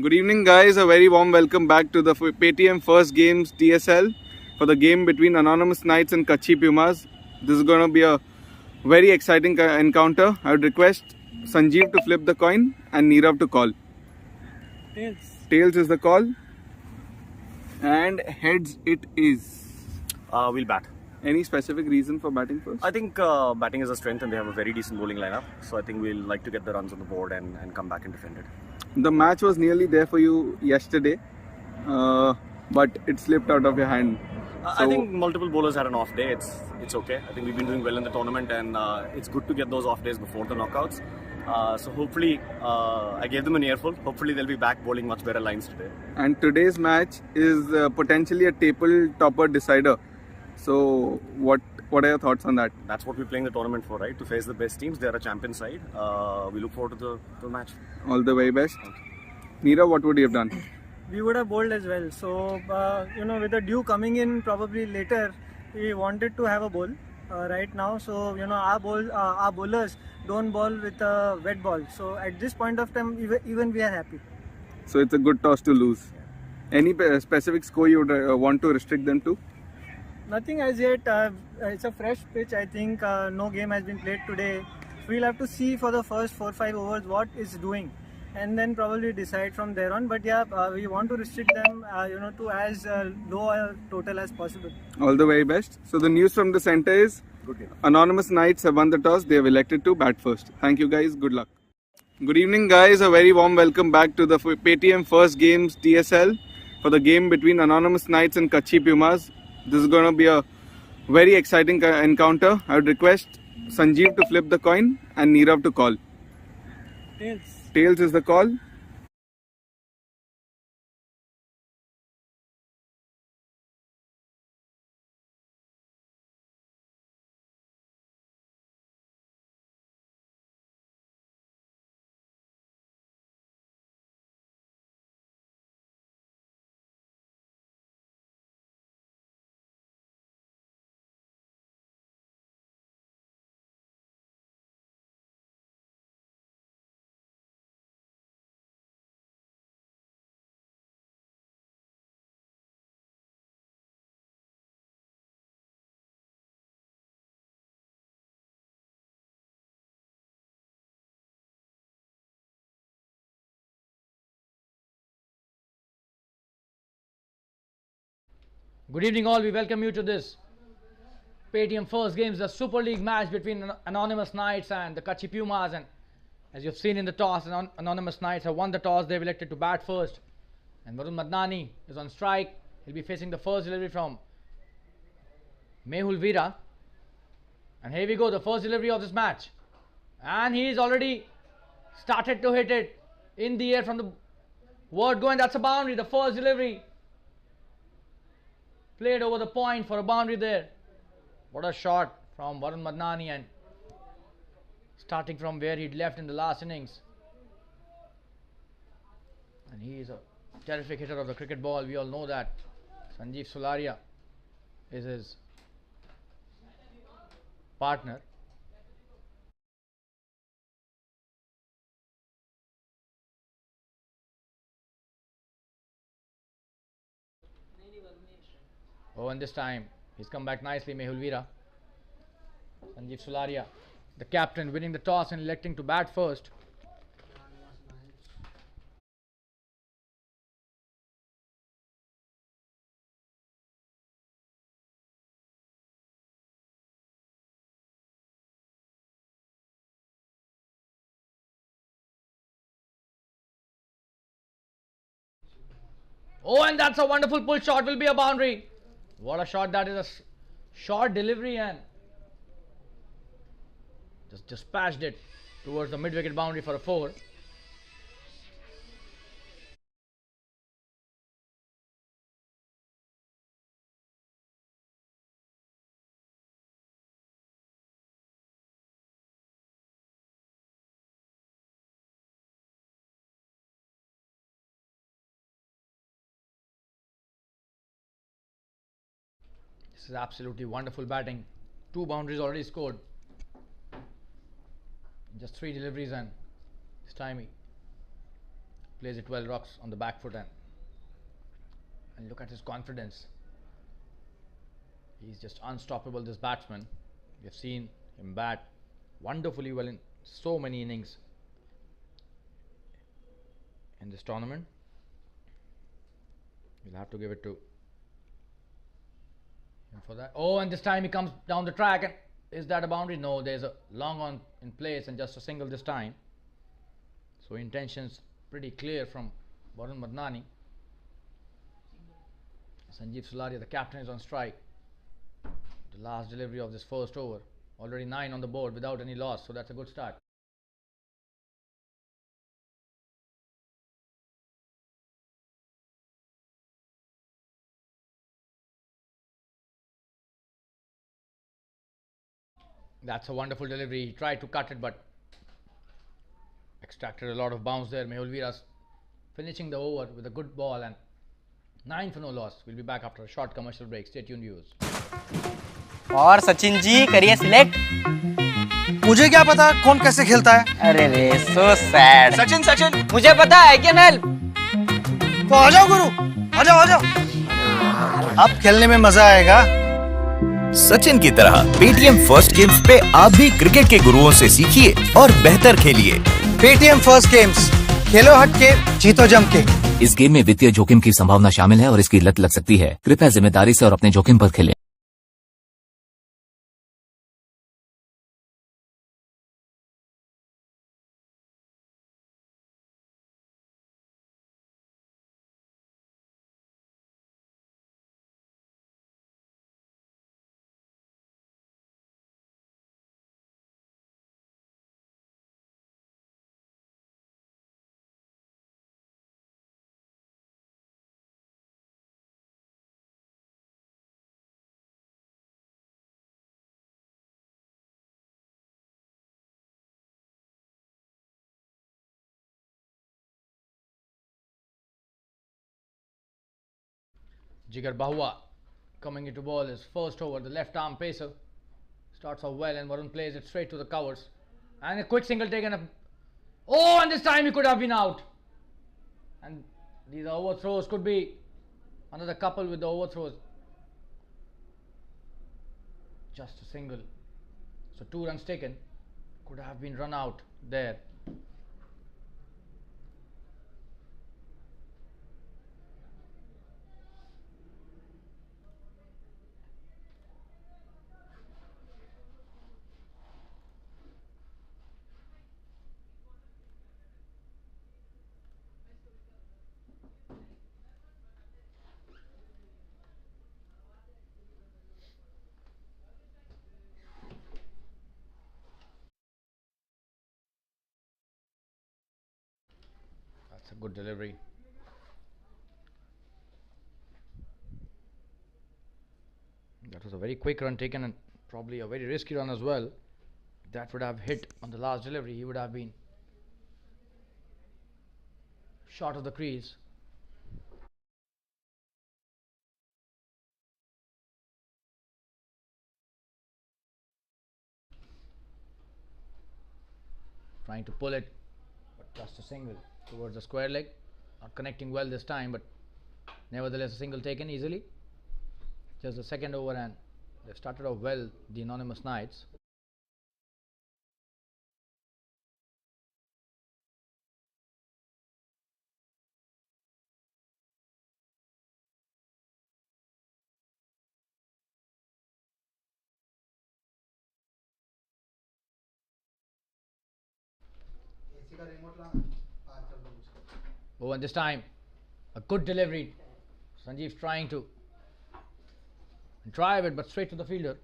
Good evening, guys. A very warm welcome back to the Paytm First Games DSL for the game between Anonymous Knights and KUTCHI Pumas. This is going to be a very exciting encounter. I would request Sanjeev to flip the coin and Neerav to call. Tails. Tails is the call, and heads it is. We'll bat. Any specific reason for batting first? I think batting is a strength and they have a very decent bowling lineup. So I think we'll like to get the runs on the board and come back and defend it. The match was nearly there for you yesterday, but it slipped out of your hand. I think multiple bowlers had an off day. It's okay. I think we've been doing well in the tournament and it's good to get those off days before the knockouts. So hopefully, I gave them an earful. Hopefully they'll be back bowling much better lines today. And today's match is potentially a table topper decider. So what are your thoughts on that? That's what we're playing the tournament for, right? To face the best teams. They're a champion side. We look forward to the match. All the very best. Neerav, what would you have done? We would have bowled as well. So, with the dew coming in probably later, we wanted to have a bowl right now. So, our bowlers don't bowl with a wet ball. So, at this point of time, even we are happy. So it's a good toss to lose. Any specific score you would want to restrict them to? Nothing as yet. It's a fresh pitch. I think no game has been played today. We'll have to see for the first 4-5 overs what it's doing, and then probably decide from there on. But yeah, we want to restrict them, to as low a total as possible. All the very best. So the news from the center is Anonymous Knights have won the toss. They have elected to bat first. Thank you, guys. Good luck. Good evening, guys. A very warm welcome back to the Paytm First Games DSL for the game between Anonymous Knights and KUTCHI Pumas. This is going to be a very exciting encounter. I would request Sanjeev to flip the coin and Neerav to call. Tails. Tails is the call. Good evening all, we welcome you to this Paytm First Games, the Super League match between Anonymous Knights and the KUTCHI Pumas. And as you've seen in the toss, Anonymous Knights have won the toss. They've elected to bat first, and Varun Madnani is on strike. He'll be facing the first delivery from Mehul Veera. And here we go, the first delivery of this match, and he's already started to hit it in the air from the word go, and that's a boundary. The first delivery played over the point for a boundary there. What a shot from Varun Madnani, and starting from where he'd left in the last innings. And he is a terrific hitter of the cricket ball. We all know that. Sanjeev Sularia is his partner. Oh, and this time he's come back nicely, Mehul Veera. Sanjeev Sularia, the captain, winning the toss and electing to bat first. Oh, and that's a wonderful pull shot, will be a boundary. What a shot that is, a short delivery, and just dispatched it towards the mid-wicket boundary for a 4. This is absolutely wonderful batting. 2 boundaries already scored. Just 3 deliveries, and this time he plays it well, rocks on the back foot, and look at his confidence. He's just unstoppable, this batsman. We've seen him bat wonderfully well in so many innings in this tournament. We'll have to give it to him for that. Oh, and this time he comes down the track, and is that a boundary? No, there's a long on in place and just a single this time. So intentions pretty clear from Varun Madnani. Sanjeev Sularia, the captain, is on strike. The last delivery of this first over. Already 9 on the board without any loss, so that's a good start. That's a wonderful delivery. He tried to cut it, but extracted a lot of bounce there. Mehul Veera's finishing the over with a good ball, and 9 for no loss. We'll be back after a short commercial break. Stay tuned, viewers. और सचिन जी करिए select. मुझे क्या पता कौन कैसे खेलता है। अरे रे सो सैड। सचिन सचिन मुझे पता है, कैन हेल्प। तो आ जाओ गुरु, आ जाओ आ जाओ। अब खेलने में मजा आएगा। सचिन की तरह पेटीएम फर्स्ट गेम्स पे आप भी क्रिकेट के गुरुओं से सीखिए और बेहतर खेलिए। पेटीएम फर्स्ट गेम्स, खेलो हट के जीतो जम के। इस गेम में वित्तीय जोखिम की संभावना शामिल है और इसकी लत लग सकती है। कृपया जिम्मेदारी से और अपने जोखिम पर खेलें। Jigar Bahua coming into ball his first over. The left arm pacer starts off well, and Varun plays it straight to the covers. And a quick single taken up. Oh, and this time he could have been out. And these overthrows could be another couple with the overthrows. Just a single. So 2 runs taken. Could have been run out there. That's a good delivery. That was a very quick run taken, and probably a very risky run as well. If that would have hit on the last delivery, he would have been short of the crease. Trying to pull it, but just a single towards the square leg. Not connecting well this time, but nevertheless a single taken easily. Just the second over, and they've started off well, the Anonymous Knights. Oh, and this time a good delivery. Sanjeev's trying to drive it, but straight to the fielder.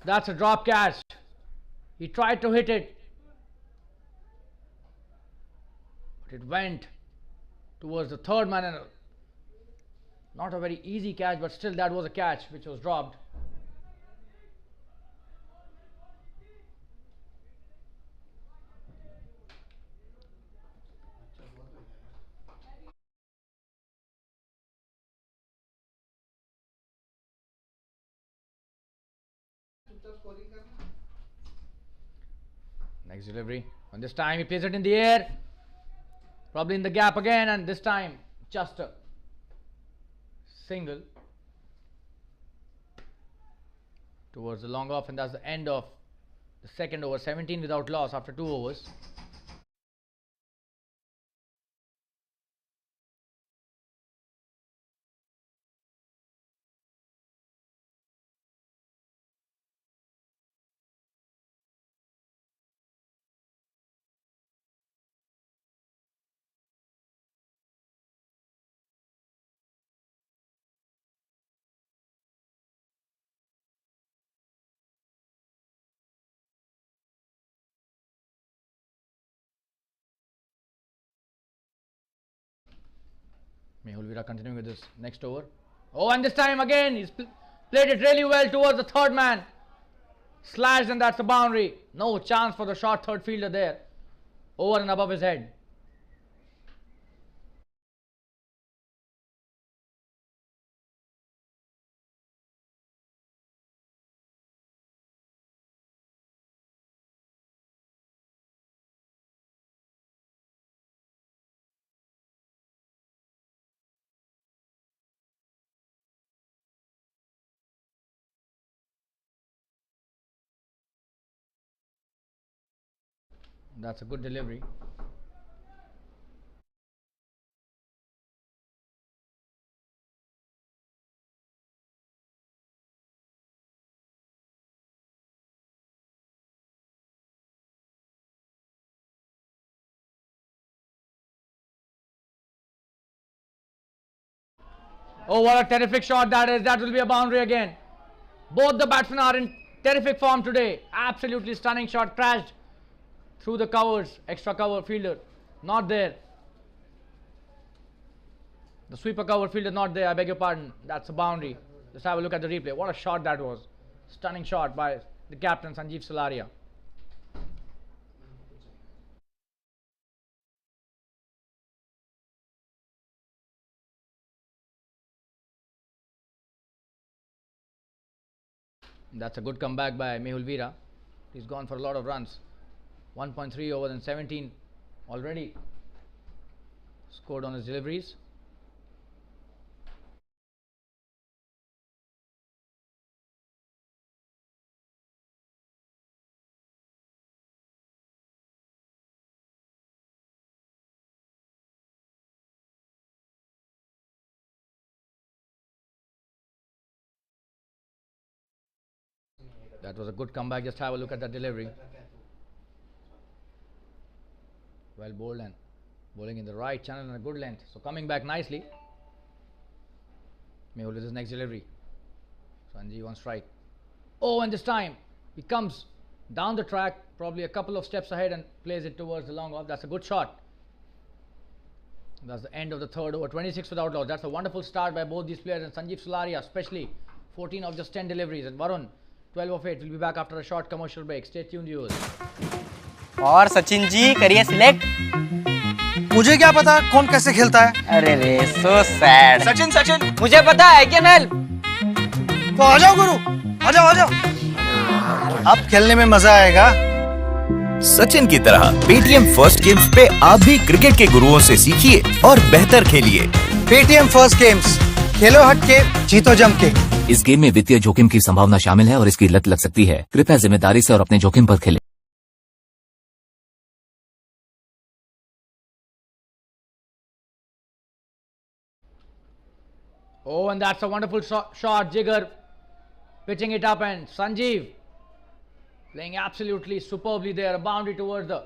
That's a drop catch. He tried to hit it, but it went towards the third man, and not a very easy catch, but still that was a catch which was dropped. Next delivery. And this time he plays it in the air. Probably in the gap again, and this time just a single towards the long off, and that's the end of the second over. 17 without loss after 2 overs. Mehul Vira continuing with this next over. Oh, and this time again he's played it really well towards the third man. Slashed, and that's a boundary. No chance for the short third fielder there. Over and above his head. That's a good delivery. Oh, what a terrific shot that is. That will be a boundary again. Both the batsmen are in terrific form today. Absolutely stunning shot. Crashed through the covers. Extra cover fielder not there. The sweeper cover fielder not there. I beg your pardon. That's a boundary. Let's have a look at the replay. What a shot that was. Stunning shot by the captain Sanjeev Salaria. That's a good comeback by Mehul Vira. He's gone for a lot of runs. 1.3 overs and 17 already scored on his deliveries. That was a good comeback. Just have a look at that delivery. Well bowled and bowling in the right channel and a good length. So coming back nicely. Mehul with his next delivery. Sanjeev on strike. Oh, and this time he comes down the track, probably a couple of steps ahead, and plays it towards the long off. That's a good shot. That's the end of the third over. 26 without loss. That's a wonderful start by both these players, and Sanjeev Salaria especially. 14 of just 10 deliveries, and Varun 12 of 8. We'll be back after a short commercial break. Stay tuned, viewers. और सचिन जी करिए select. मुझे क्या पता कौन कैसे खेलता है। अरे रे सो सैड। सचिन सचिन मुझे पता है कैन हेल्प। तो आ जाओ गुरु, आ जाओ आ जाओ। अब खेलने में मजा आएगा। सचिन की तरह पेटीएम फर्स्ट गेम्स पे आप भी क्रिकेट के गुरुओं से सीखिए और बेहतर खेलिए। पेटीएम फर्स्ट गेम्स, खेलो हट के जीतो जम के। इस गेम में वित्तीय जोखिम की संभावना शामिल है और इसकी लत लग सकती है। कृपया जिम्मेदारी से और अपने जोखिम पर खेलें। Oh, and that's a wonderful shot. Jigger pitching it up, and Sanjeev playing absolutely superbly there. A boundary towards the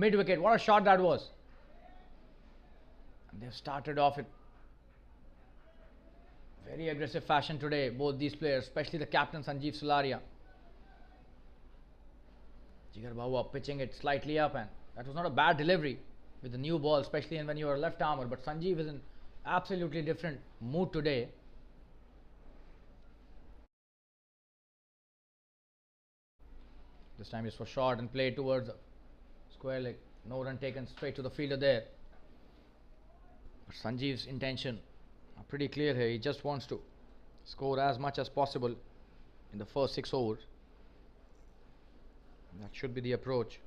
mid wicket. What a shot that was. And they've started off it very aggressive fashion today, both these players, especially the captain Sanjeev Salaria. Jigar Bahua pitching it slightly up, and that was not a bad delivery with the new ball, especially when you are a left armer. But Sanjeev is in absolutely different mood today. This time it's for short and played towards the square leg. No run taken, straight to the fielder there. But Sanjeev's intention are pretty clear here. He just wants to score as much as possible in the first 6 overs. That should be the approach.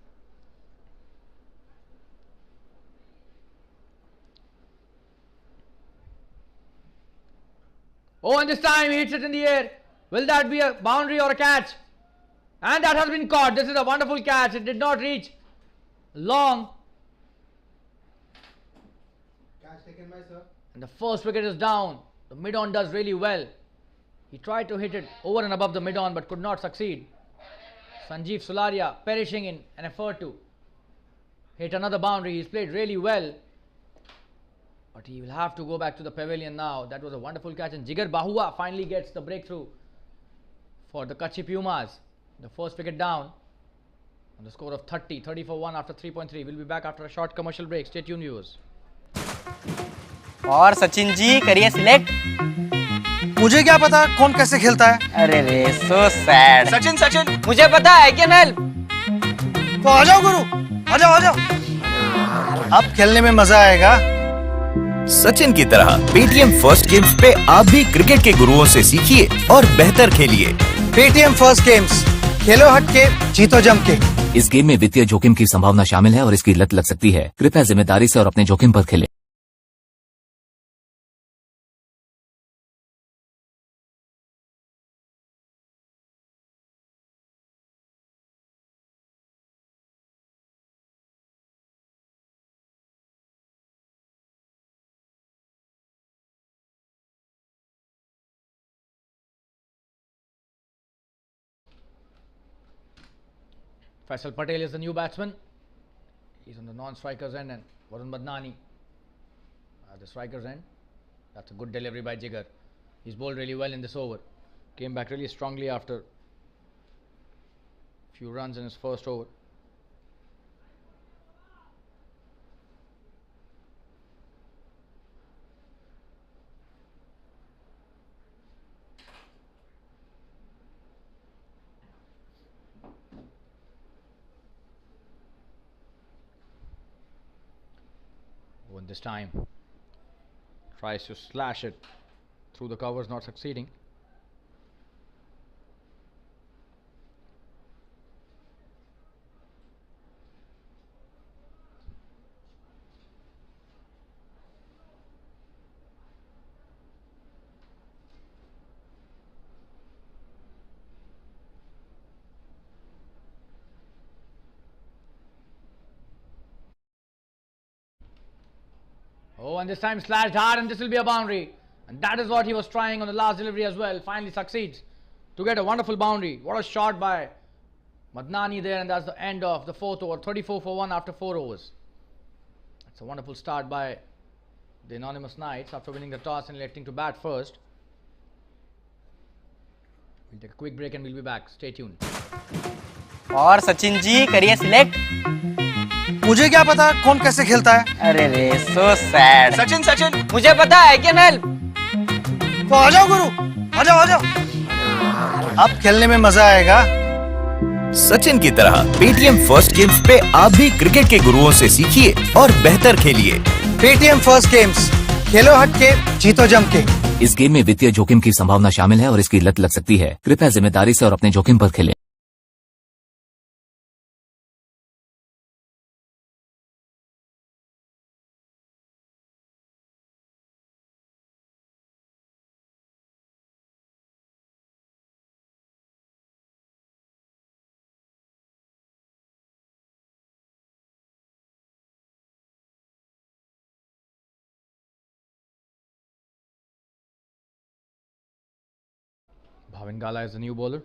Oh, and this time he hits it in the air. Will that be a boundary or a catch? And that has been caught. This is a wonderful catch. It did not reach long. Catch taken by sir. And the first wicket is down. The mid-on does really well. He tried to hit it over and above the mid-on but could not succeed. Sanjeev Sularia perishing in an effort to hit another boundary. He's played really well. But he will have to go back to the pavilion now. That was a wonderful catch. And Jigar Bahua finally gets the breakthrough for the Kutchi Pumas. The first wicket down on the score of 30 for 1 after 3.3. We'll be back after a short commercial break. Stay tuned, viewers. और सचिन जी करिए select. मुझे क्या पता कौन कैसे खेलता है। अरे रे सो सैड। सचिन सचिन मुझे पता है कैन हेल्प। तो आ जाओ गुरु, आ जाओ आ जाओ। अब खेलने में मजा आएगा। सचिन की तरह पेटीएम फर्स्ट गेम्स पे आप भी क्रिकेट के गुरुओं से सीखिए और बेहतर खेलिए। पेटीएम फर्स्ट गेम्स, खेलो हट के जीतो जम के। इस गेम में वित्तीय जोखिम की संभावना शामिल है और इसकी लत लग सकती है। कृपया जिम्मेदारी से और अपने जोखिम पर खेलें। Faisal Patel is the new batsman. He's on the non-strikers end, and Varun Badnani the strikers end. That's a good delivery by Jigar. He's bowled really well in this over. Came back really strongly after a few runs in his first over. And this time tries to slash it through the covers, not succeeding. Oh, and this time slashed hard, and this will be a boundary. And that is what he was trying on the last delivery as well. Finally succeeds to get a wonderful boundary. What a shot by Madnani there, and that's the end of the fourth over. 34 for 1 after 4 overs. That's a wonderful start by the Anonymous Knights after winning the toss and electing to bat first. We'll take a quick break and we'll be back. Stay tuned. और सचिन जी करिए select. मुझे क्या पता कौन कैसे खेलता है। अरे रे सो सैड। सचिन सचिन मुझे पता है कैन हेल्प। तो आ जाओ गुरु, आ जाओ आ जाओ। अब खेलने में मजा आएगा। सचिन की तरह पेटीएम फर्स्ट गेम्स पे आप भी क्रिकेट के गुरुओं से सीखिए और बेहतर खेलिए। पेटीएम फर्स्ट गेम्स, खेलो हट के जीतो जम के। इस गेम में वित्तीय जोखिम की संभावना शामिल है और इसकी लत लग सकती है। कृपया जिम्मेदारी से और अपने जोखिम पर खेलें। Bhavin Gala is the new bowler.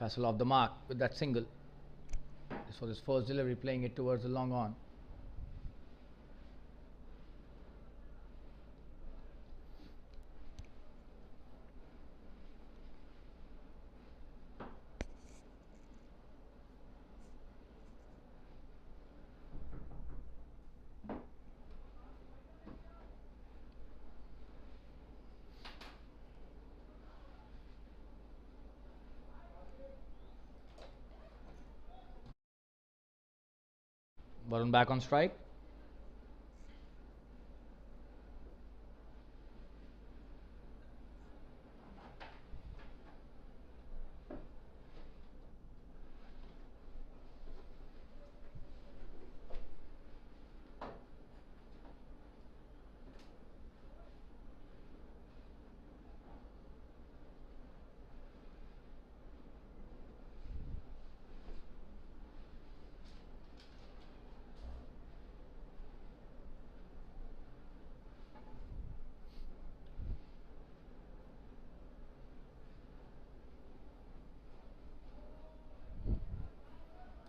Faisal off the mark with that single. This was his first delivery, playing it towards the long on. Varun back on strike.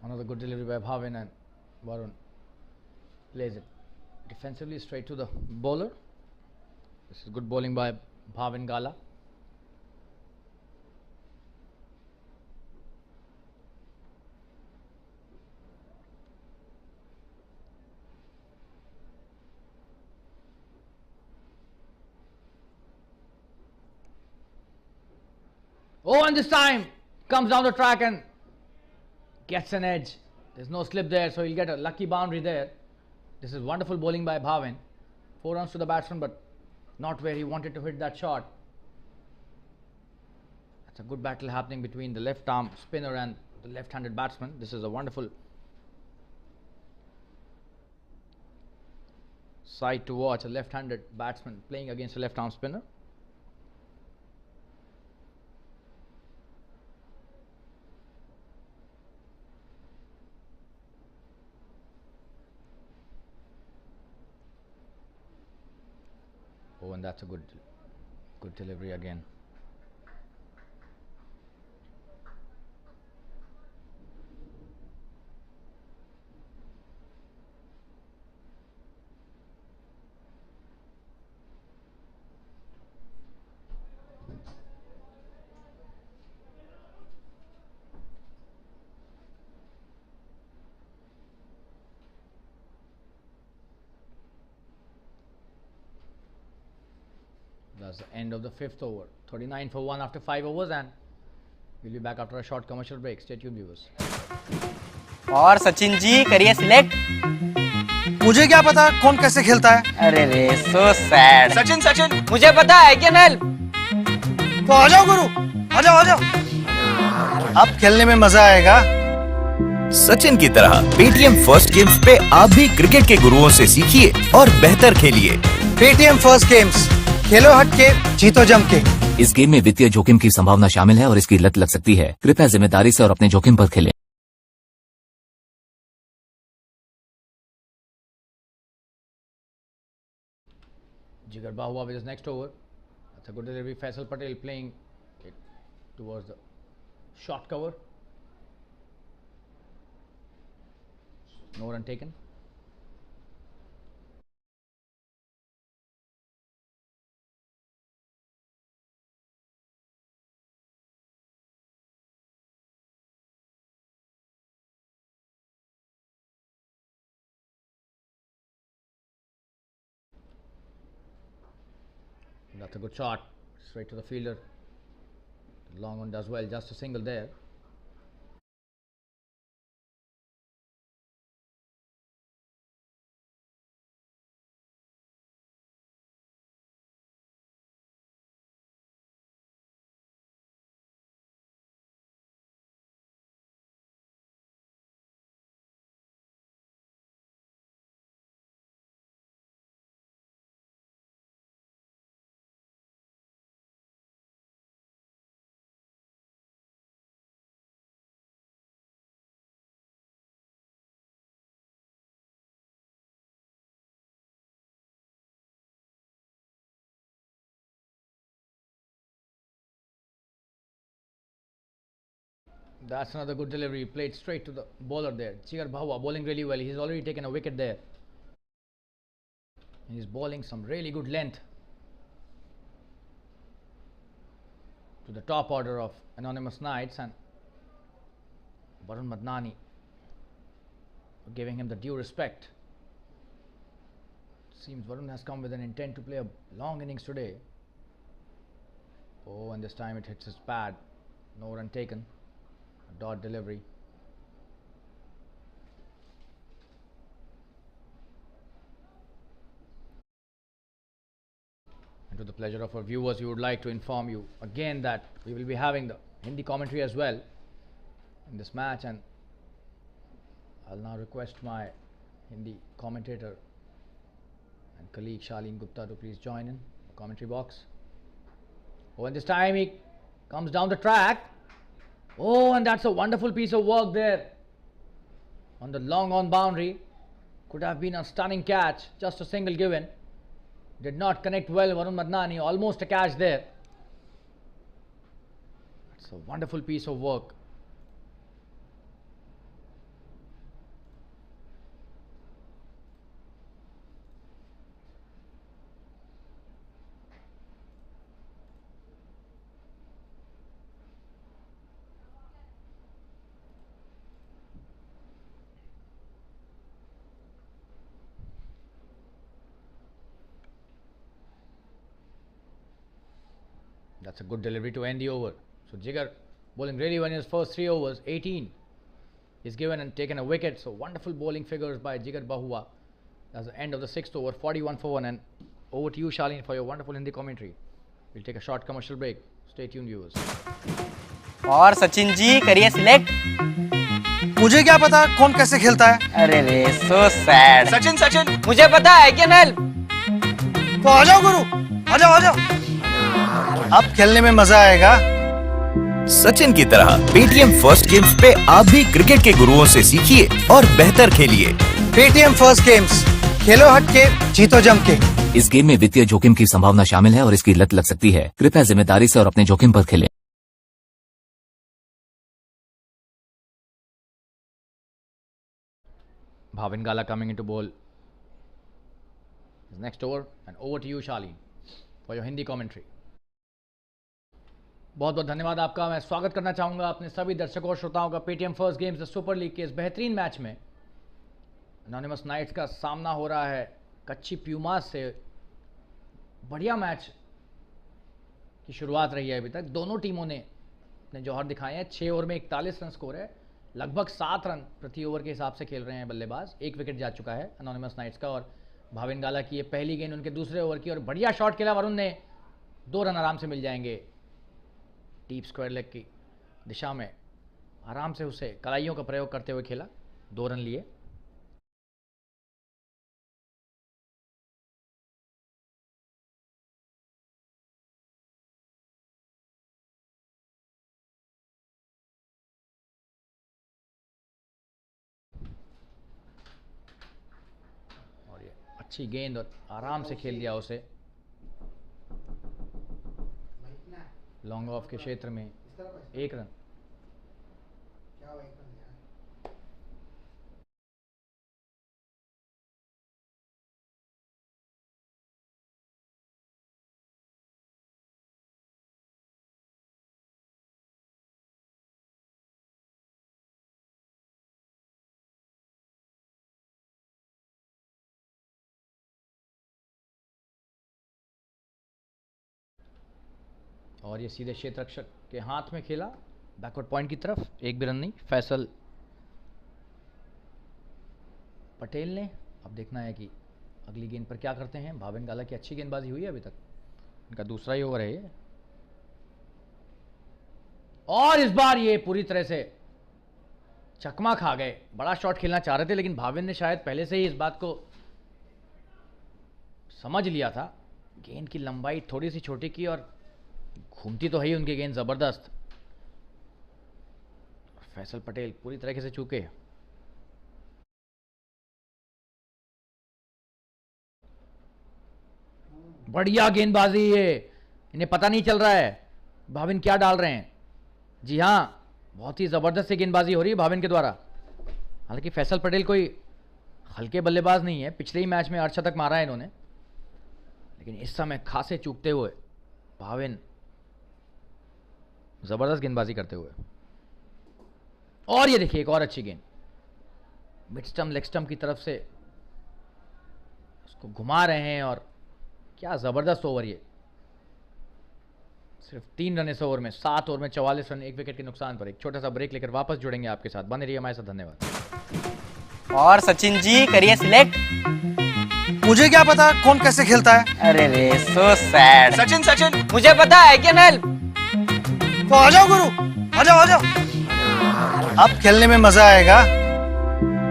Another good delivery by Bhavin, and Varun plays it defensively straight to the bowler. This is good bowling by Bhavin Gala. Oh, and this time comes down the track and gets an edge. There's no slip there, so he'll get a lucky boundary there. This is wonderful bowling by Bhavin. 4 runs to the batsman, but not where he wanted to hit that shot. That's a good battle happening between the left arm spinner and the left-handed batsman. This is a wonderful sight to watch, a left-handed batsman playing against a left-arm spinner. Oh, and that's a good delivery again. That's the end of the 5th over. 39 for 1 after 5 overs, and we'll be back after a short commercial break. Stay tuned, viewers. और सचिन जी करिए select. मुझे क्या पता कौन कैसे खेलता है। अरे रे सो सैड। सचिन सचिन मुझे पता है क्या नल। तो आ जाओ गुरु, आ जाओ आ जाओ। अब खेलने में मजा आएगा। सचिन की तरह पेटीएम फर्स्ट गेम्स पे आप भी क्रिकेट के गुरुओं से सीखिए और बेहतर खेलिए। पेटीएम फर्स्ट गेम्स, खेलो हट के जीतो जम के। इस गेम में वित्तीय जोखिम की संभावना शामिल है और इसकी लत लग सकती है। कृपया जिम्मेदारी से और अपने जोखिम पर खेलें। Jigar Bahua with his next over. That's a good delivery. Faisal Patel playing it towards the short cover. No run taken. That's a good shot, straight to the fielder. The long one does well, just a single there. That's another good delivery, played straight to the bowler there. Jigar Bahua bowling really well. He's already taken a wicket there. He's bowling some really good length to the top order of Anonymous Knights, and Varun Madnani giving him the due respect. Seems Varun has come with an intent to play a long innings today. Oh, and this time it hits his pad. No run taken. A dot delivery. To the pleasure of our viewers, we would like to inform you again that we will be having the Hindi commentary as well in this match, and I'll now request my Hindi commentator and colleague Shaleen Gupta to please join in the commentary box. Oh, and this time he comes down the track. Oh, and that's a wonderful piece of work there on the long on boundary. Could have been a stunning catch, just a single given. Did not connect well, Varun Madnani, almost a catch there. It's a wonderful piece of work. That's a good delivery to end the over. So Jigar bowling really well in his first 3 overs. 18 is given and taken a wicket. So wonderful bowling figures by Jigar Bahua. That's the end of the 6th over. 41 for 1. And over to you, Shaleen, for your wonderful Hindi commentary. We'll take a short commercial break. Stay tuned, viewers. और सचिन जी करिए select. मुझे क्या पता कौन कैसे खेलता है। अरे रे सो सैड। सचिन सचिन मुझे पता है कैन हेल्प। तो आ जाओ गुरु, आ जाओ आ जाओ। अब खेलने में मजा आएगा। सचिन की तरह पेटीएम फर्स्ट गेम्स पे आप भी क्रिकेट के गुरुओं से सीखिए और बेहतर खेलिए। पेटीएम फर्स्ट गेम्स, खेलो हट के जीतो जम के। इस गेम में वित्तीय जोखिम की संभावना शामिल है और इसकी लत लग सकती है। कृपया जिम्मेदारी से और अपने जोखिम पर खेलें। Bhavin Gala coming into bowl his next over, and over to you, Shaleen, for your Hindi commentary. बहुत बहुत धन्यवाद आपका। मैं स्वागत करना चाहूँगा अपने सभी दर्शकों और श्रोताओं का Paytm first games the super league के इस बेहतरीन मैच में। एनोनिमस नाइट्स का सामना हो रहा है कच्ची प्यूमास से। बढ़िया मैच की शुरुआत रही है अभी तक। दोनों टीमों ने अपने जौहर दिखाए हैं। 6 ओवर में 41 रन स्कोर है। लगभग 7 रन प्रति ओवर के हिसाब से खेल रहे हैं बल्लेबाज। 1 विकेट जा चुका है एनोनिमस नाइट्स का, और भाविन गाला की ये पहली गेंद उनके दूसरे ओवर की, और बढ़िया शॉट खेला वरुण ने। 2 रन आराम से मिल जाएंगे। डीप स्क्वायर लेग की दिशा में आराम से उसे कलाइयों का प्रयोग करते हुए खेला। 2 रन लिए। और ये अच्छी गेंद और आराम से खेल दिया उसे लॉन्ग ऑफ के क्षेत्र में। 1 रन। और ये सीधे क्षेत्र रक्षक के हाथ में खेला बैकवर्ड पॉइंट की तरफ। 1 भी रन नहीं। फैसल पटेल ने अब देखना है कि अगली गेंद पर क्या करते हैं। भाविन गाला की अच्छी गेंदबाजी हुई है अभी तक। इनका दूसरा ही ओवर है ये, और इस बार ये पूरी तरह से चकमा खा गए। बड़ा शॉट खेलना चाह रहे थे, लेकिन भाविन ने शायद पहले से ही इस बात को समझ लिया था। गेंद की लंबाई थोड़ी सी छोटी की, और घूमती तो है ही उनकी गेंद जबरदस्त। फैसल पटेल पूरी तरीके से चूके। बढ़िया गेंदबाजी ये, इन्हें पता नहीं चल रहा है भाविन क्या डाल रहे हैं। जी हाँ, बहुत ही जबरदस्त गेंदबाजी हो रही है भाविन के द्वारा। हालांकि फैसल पटेल कोई हल्के बल्लेबाज नहीं है। पिछले ही मैच में अर्धशतक मारा है इन्होंने, लेकिन इस समय खासे चूकते हुए भाविन जबरदस्त गेंदबाजी करते हुए। और ये देखिए एक और अच्छी गेंद मिड स्टंप लेग स्टंप की तरफ से उसको घुमा रहे हैं, और क्या जबरदस्त ओवर ये। सिर्फ 3 रन इस ओवर में। 7 ओवर में 44 रन 1 विकेट के नुकसान पर। एक छोटा सा ब्रेक लेकर वापस जुड़ेंगे आपके साथ। बने रहिए हमारे साथ। धन्यवाद। और सचिन जी करिए सिलेक्ट। मुझे क्या पता कौन कैसे खेलता है। अरे रे सो सैड। सचिन सचिन मुझे पता है कैन हेल्प। तो आ जाओ गुरु, आ जाओ आ जाओ। अब खेलने में मजा आएगा।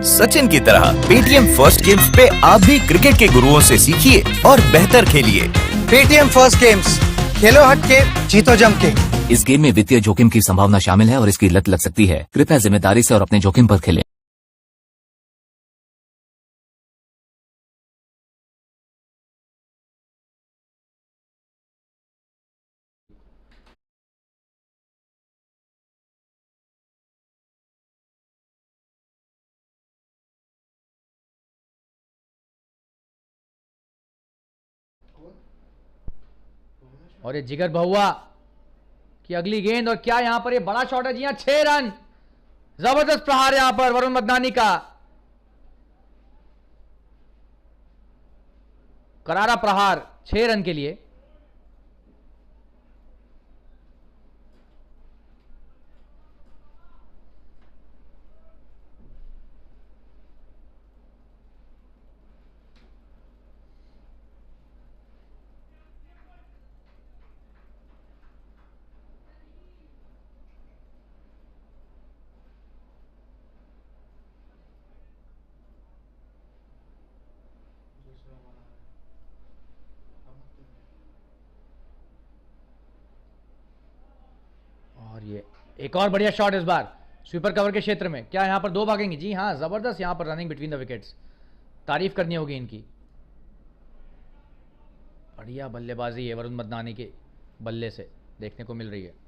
सचिन की तरह पेटीएम फर्स्ट गेम्स पे आप भी क्रिकेट के गुरुओं से सीखिए और बेहतर खेलिए। पेटीएम फर्स्ट गेम्स, खेलो हट के जीतो जम के। इस गेम में वित्तीय जोखिम की संभावना शामिल है और इसकी लत लग सकती है। कृपया जिम्मेदारी से और अपने जोखिम पर खेलें। और ये जिगर बहुआ की अगली गेंद, और क्या यहां पर ये बड़ा शॉट है जी हां, 6 रन। जबरदस्त प्रहार यहां पर वरुण मदनानी का, करारा प्रहार 6 रन के लिए। और ये एक और बढ़िया शॉट इस बार स्वीपर कवर के क्षेत्र में। क्या यहां पर 2 भागेंगे? जी हां, जबरदस्त यहां पर रनिंग बिटवीन द विकेट्स, तारीफ करनी होगी इनकी। बढ़िया बल्लेबाजी है वरुण मदनानी के बल्ले से देखने को मिल रही है।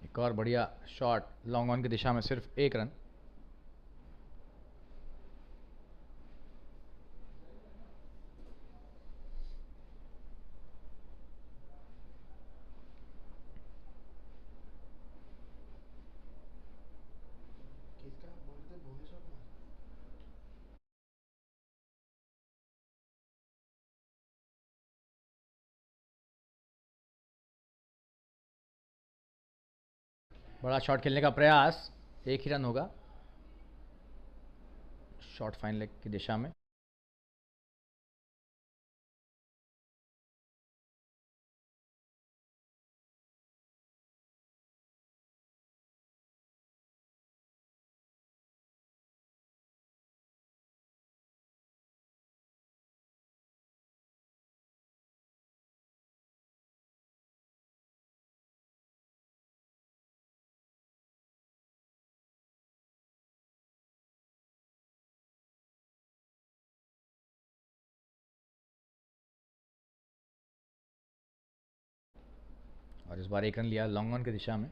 एक और बढ़िया शॉट लॉन्ग ऑन की दिशा में, सिर्फ 1 रन। बड़ा शॉट खेलने का प्रयास, 1 ही रन होगा। शॉट फाइन लेग की दिशा में। और इस बार 1 रन लिया लॉन्ग ऑन की दिशा में।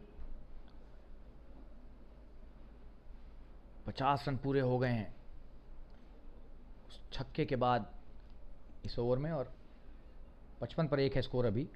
50 रन पूरे हो गए हैं उस छक्के के बाद इस ओवर में, और 55 पर 1 है स्कोर अभी।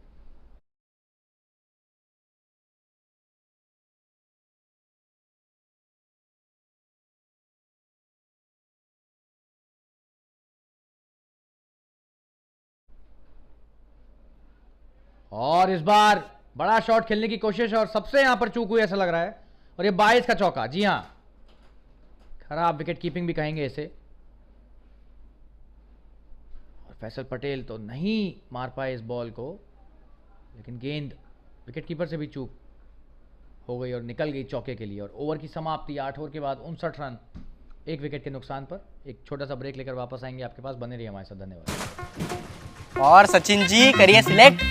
और इस बार बड़ा शॉट खेलने की कोशिश, और सबसे यहां पर चूक हुई ऐसा लग रहा है। और ये 22 का चौका, जी हां, खराब विकेट कीपिंग भी कहेंगे इसे। और फैसल पटेल तो नहीं मार पाए इस बॉल को, लेकिन गेंद विकेट कीपर से भी चूक हो गई और निकल गई चौके के लिए। और ओवर की समाप्ति 8 ओवर के बाद 59 रन 1 विकेट के नुकसान पर। एक छोटा सा ब्रेक लेकर वापस आएंगे आपके पास, बने रहिए हमारे साथ। धन्यवाद। और सचिन जी करिए सिलेक्ट।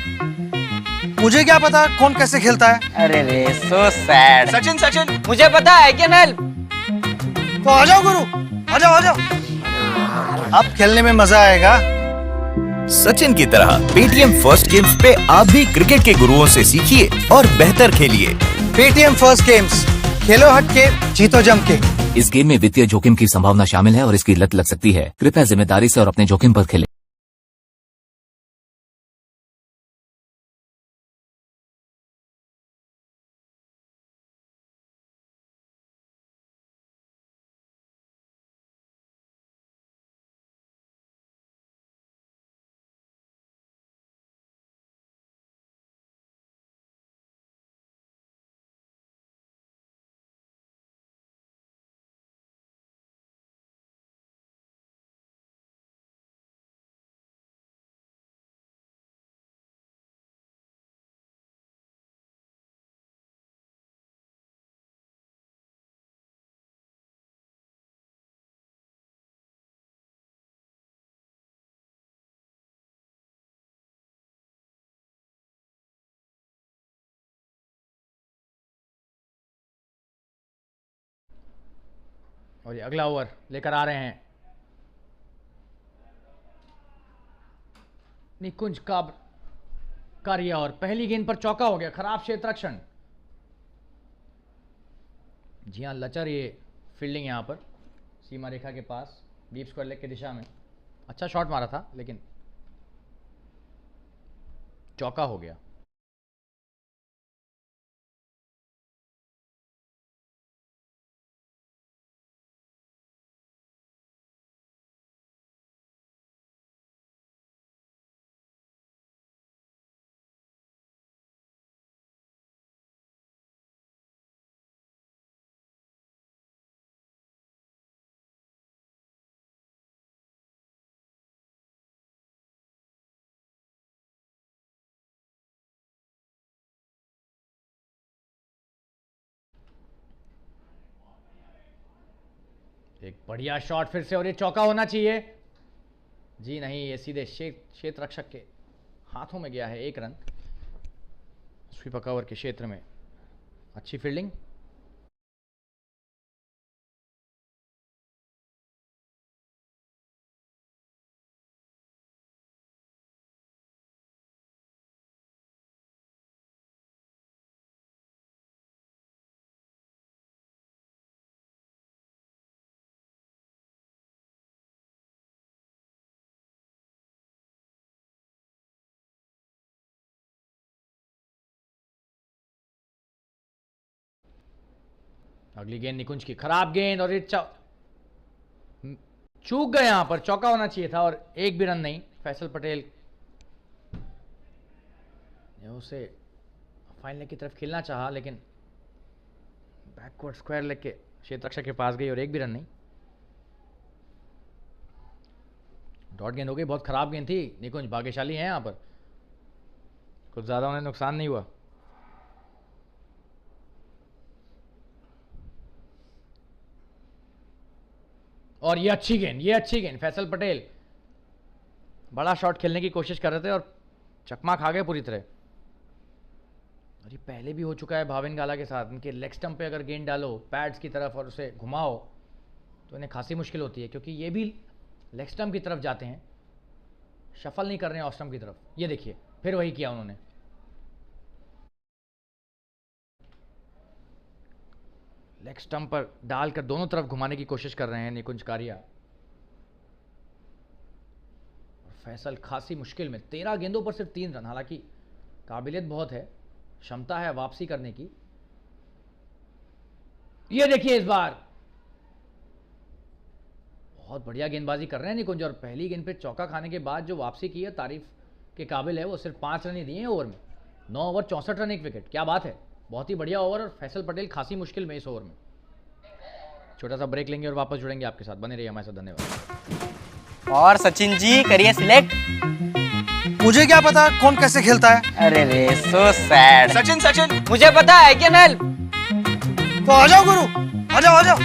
मुझे क्या पता कौन कैसे खेलता है। अरे रे सो सैड। सचिन सचिन मुझे पता है कैन हेल्प। तो आ जाओ गुरु, आ जाओ आ जाओ। अब खेलने में मजा आएगा। सचिन की तरह पेटीएम फर्स्ट गेम्स पे आप भी क्रिकेट के गुरुओं से सीखिए और बेहतर खेलिए। पेटीएम फर्स्ट गेम्स, खेलो हट के जीतो जम के। इस गेम में वित्तीय जोखिम की संभावना शामिल है और इसकी लत लग सकती है। कृपया जिम्मेदारी से और अपने जोखिम पर खेलें। और ये अगला ओवर लेकर आ रहे हैं निकुंज कारिया, और पहली गेंद पर चौका हो गया। खराब क्षेत्र रक्षण। जी हाँ, लचर ये फील्डिंग यहाँ पर सीमा रेखा के पास, डीप स्क्वायर लेग की दिशा में। अच्छा शॉट मारा था लेकिन चौका हो गया। एक बढ़िया शॉट फिर से, और ये चौका होना चाहिए। जी नहीं, ये सीधे क्षेत्र रक्षक के हाथों में गया है। 1 रन स्वीपर कवर के क्षेत्र में। अच्छी फील्डिंग। अगली गेंद निकुंज की, खराब गेंद, और ये चूक गए। यहां पर चौका होना चाहिए था, और 1 भी रन नहीं। फैसल पटेल ने उसे फाइन लेग की तरफ खेलना चाहा, लेकिन बैकवर्ड स्क्वायर लेग के क्षेत्र रक्षक के पास गई और 1 भी रन नहीं। डॉट गेंद हो गई, बहुत खराब गेंद थी। निकुंज भाग्यशाली हैं यहां पर, कुछ ज्यादा उन्हें नुकसान नहीं हुआ। और ये अच्छी गेंद, फैसल पटेल बड़ा शॉट खेलने की कोशिश कर रहे थे और चकमा खा गए पूरी तरह। और ये पहले भी हो चुका है भाविन गाला के साथ। इनके लेग स्टंप पे अगर गेंद डालो पैड्स की तरफ और उसे घुमाओ तो इन्हें खासी मुश्किल होती है, क्योंकि ये भी लेग स्टंप की तरफ जाते हैं, शफल नहीं कर रहे हैं ऑफ स्टंप की तरफ। ये देखिए फिर वही किया उन्होंने। लेग स्टंप पर डालकर दोनों तरफ घुमाने की कोशिश कर रहे हैं निकुंज कारिया। फैसल खासी मुश्किल में, 13 गेंदों पर सिर्फ 3 रन। हालांकि काबिलियत बहुत है, क्षमता है वापसी करने की। ये देखिए इस बार बहुत बढ़िया गेंदबाजी कर रहे हैं निकुंज, और पहली गेंद पे चौका खाने के बाद जो वापसी की है तारीफ के काबिल है। वो सिर्फ 5 रन ही दिए हैं ओवर में। 9 ओवर 64 रन 1 विकेट, क्या बात है, बहुत ही बढ़िया ओवर। और फैसल पटेल खासी मुश्किल में इस ओवर में। छोटा सा ब्रेक लेंगे और वापस जुड़ेंगे आपके साथ, बने रहिए हमारे साथ। धन्यवाद। और सचिन जी करिए सिलेक्ट। मुझे क्या पता कौन कैसे खेलता है। अरे रे सो सैड। सचिन मुझे पता है, कैन हेल्प। तो आ जाओ गुरु, आ जाओ।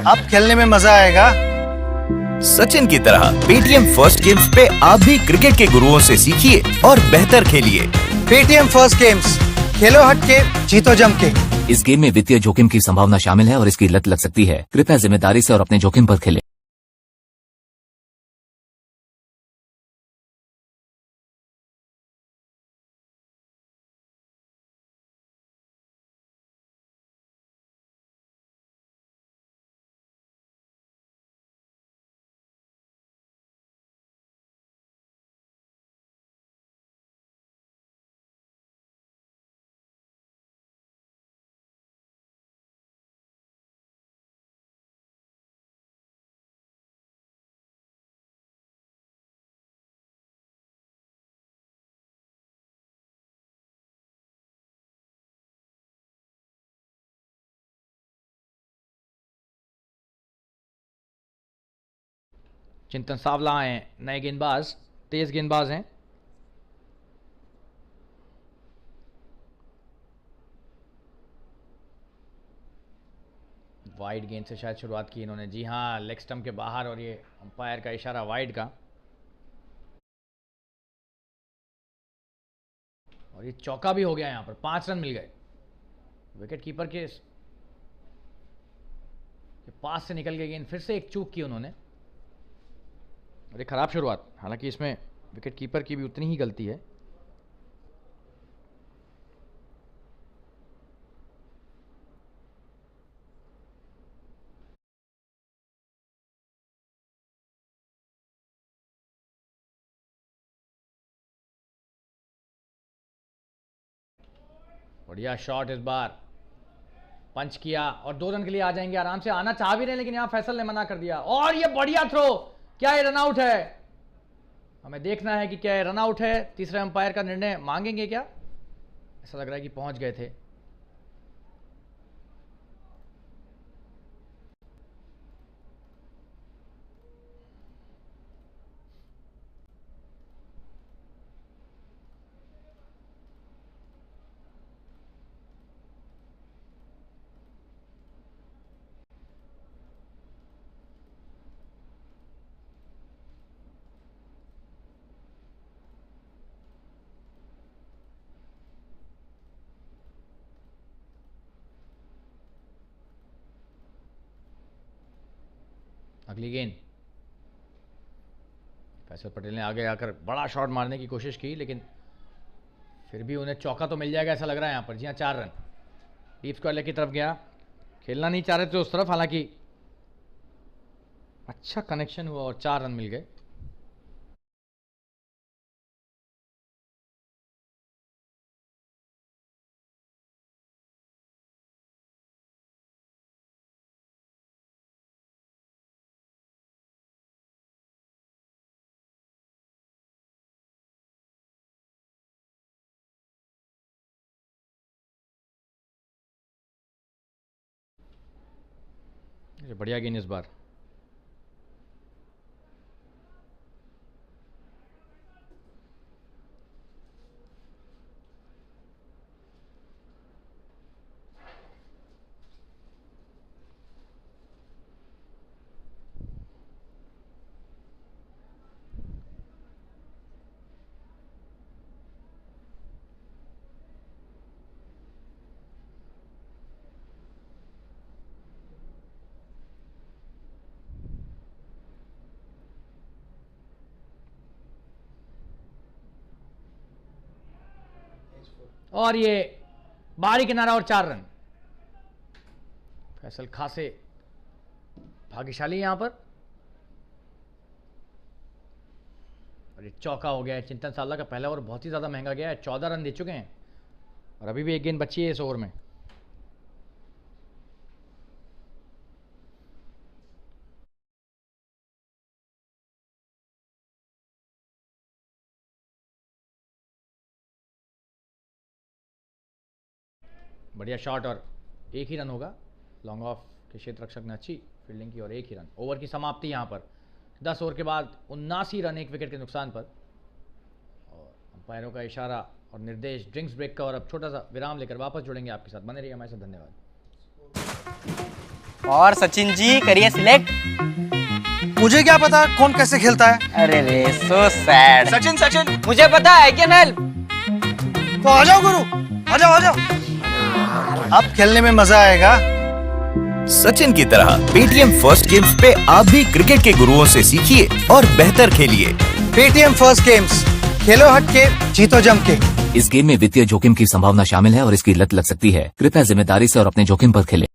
अब खेलने में मजा आएगा। सचिन की तरह पेटीएम फर्स्ट गेम्स पे आप भी क्रिकेट के गुरुओं से सीखिए और बेहतर खेलिए। पेटीएम फर्स्ट गेम्स, खेलो हटके जीतो जम के। इस गेम में वित्तीय जोखिम की संभावना शामिल है और इसकी लत लग सकती है। कृपया जिम्मेदारी से और अपने जोखिम पर खेलें। चिंतन सावला हैं नए गेंदबाज, तेज गेंदबाज हैं। वाइड गेंद से शायद शुरुआत की इन्होंने। जी हाँ, लेग स्टंप के बाहर, और ये अंपायर का इशारा वाइड का। और ये चौका भी हो गया, यहां पर 5 रन मिल गए। विकेट कीपर के पास से निकल के गेंद, फिर से एक चूक की उन्होंने और एक खराब शुरुआत। हालांकि इसमें विकेट कीपर की भी उतनी ही गलती है। बढ़िया शॉट इस बार, पंच किया और 2 रन के लिए आ जाएंगे आराम से। आना चाह भी रहे लेकिन यहां फैसल ने मना कर दिया। और ये बढ़िया थ्रो, क्या ये रन आउट है? हमें देखना है कि क्या ये रन आउट है। तीसरे अंपायर का निर्णय मांगेंगे क्या? ऐसा लग रहा है कि पहुंच गए थे। अगली गेंद, फैसल पटेल ने आगे आकर बड़ा शॉट मारने की कोशिश की लेकिन फिर भी उन्हें चौका तो मिल जाएगा ऐसा लग रहा है यहाँ पर। जी हाँ, 4 रन। डीप स्क्वायर की तरफ गया, खेलना नहीं चाह रहे थे उस तरफ, हालांकि अच्छा कनेक्शन हुआ और 4 रन मिल गए। बढ़िया गेंद इस बार। और ये बाहरी किनारा और 4 रन। फैसल खासे भाग्यशाली यहां पर। और ये चौका हो गया है। चिंतन साला का पहला ओवर बहुत ही ज़्यादा महंगा गया है, 14 रन दे चुके हैं और अभी भी एक गेंद बची है इस ओवर में। बढ़िया शॉट और एक ही रन होगा। लॉन्ग ऑफ के क्षेत्र रक्षक ने अच्छी फील्डिंग की और एक ही रन। ओवर की समाप्ति यहाँ पर 10 ओवर के बाद 79 रन 1 विकेट के नुकसान पर। और अंपायरों का इशारा और निर्देश ड्रिंक्स ब्रेक का। और अब छोटा सा विराम लेकर वापस जुड़ेंगे आपके साथ, बने रहिए हमारे साथ। धन्यवाद। और सचिन जी करिए सिलेक्ट। मुझे क्या पता कौन कैसे खेलता है। अरे रे सो सैड। सचिन सचिन मुझे पता है, कैन हेल्प। तो आ जाओ गुरु, आ जाओ आ जाओ। अब खेलने में मजा आएगा। सचिन की तरह पेटीएम फर्स्ट गेम्स पे आप भी क्रिकेट के गुरुओं से सीखिए और बेहतर खेलिए। पेटीएम फर्स्ट गेम्स, खेलो हट के जीतो जम के। इस गेम में वित्तीय जोखिम की संभावना शामिल है और इसकी लत लग सकती है। कृपया जिम्मेदारी से और अपने जोखिम पर खेलें।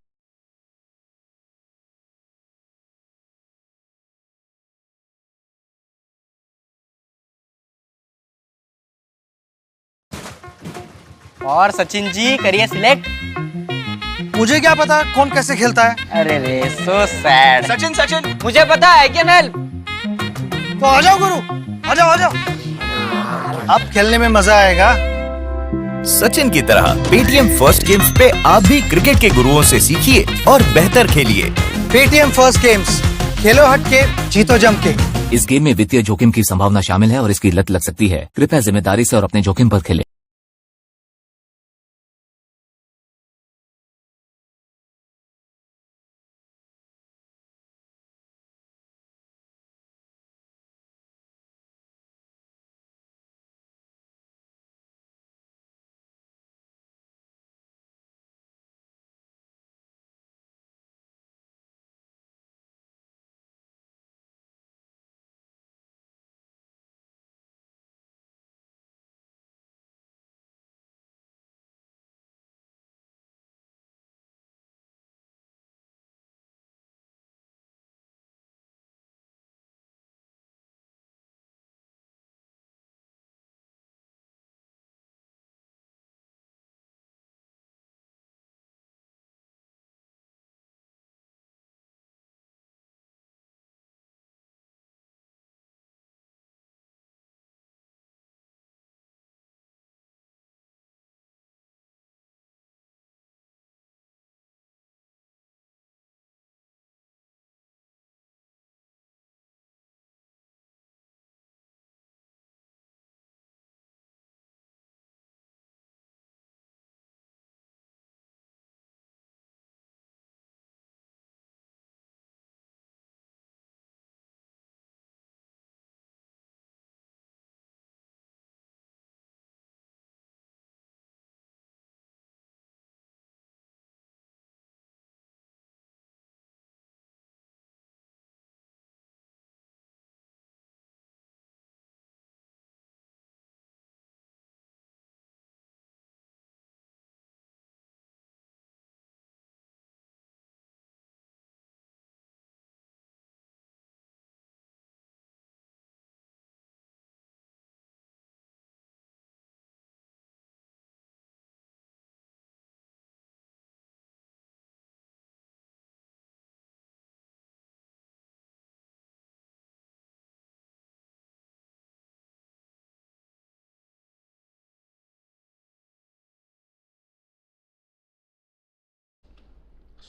और सचिन जी करिए सिलेक्ट। मुझे क्या पता कौन कैसे खेलता है। अरे रे सो सैड। सचिन सचिन मुझे पता है, कैन हेल्प। तो आ जाओ गुरु, आ जाओ आ जाओ। अब खेलने में मजा आएगा। सचिन की तरह पेटीएम फर्स्ट गेम्स पे आप भी क्रिकेट के गुरुओं से सीखिए और बेहतर खेलिए। पेटीएम फर्स्ट गेम्स, खेलो हट के जीतो जम के। इस गेम में वित्तीय जोखिम की संभावना शामिल है और इसकी लत लग सकती है। कृपया जिम्मेदारी से और अपने जोखिम पर खेलें।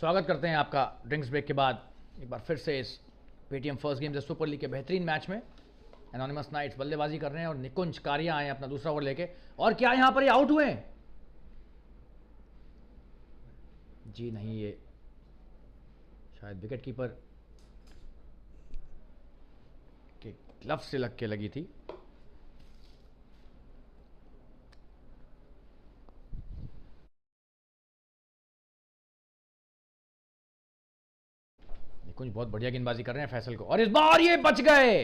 स्वागत करते हैं आपका ड्रिंक्स ब्रेक के बाद एक बार फिर से इस Paytm first game the super league के बेहतरीन मैच में। एनोनिमस नाइट्स बल्लेबाजी कर रहे हैं और निकुंज कारिया आए हैं अपना दूसरा ओवर लेके। और क्या यहां पर ये आउट हुए हैं? जी नहीं, ये शायद विकेट कीपर के ग्लव से लग के लगी थी। निकुंज बहुत बढ़िया गेंदबाजी कर रहे हैं फैसल को, और इस बार ये बच गए।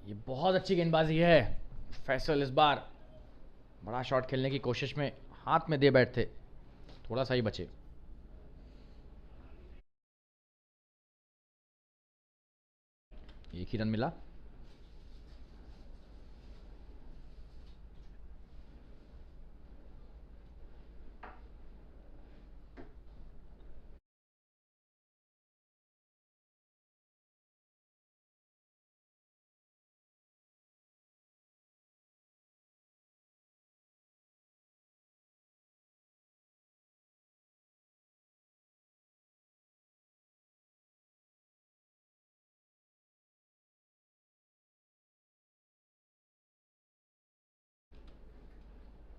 ये बहुत अच्छी गेंदबाजी है। फैसल इस बार बड़ा शॉट खेलने की कोशिश में हाथ में दे बैठे, थोड़ा सा ही बचे। एक ही रन मिला।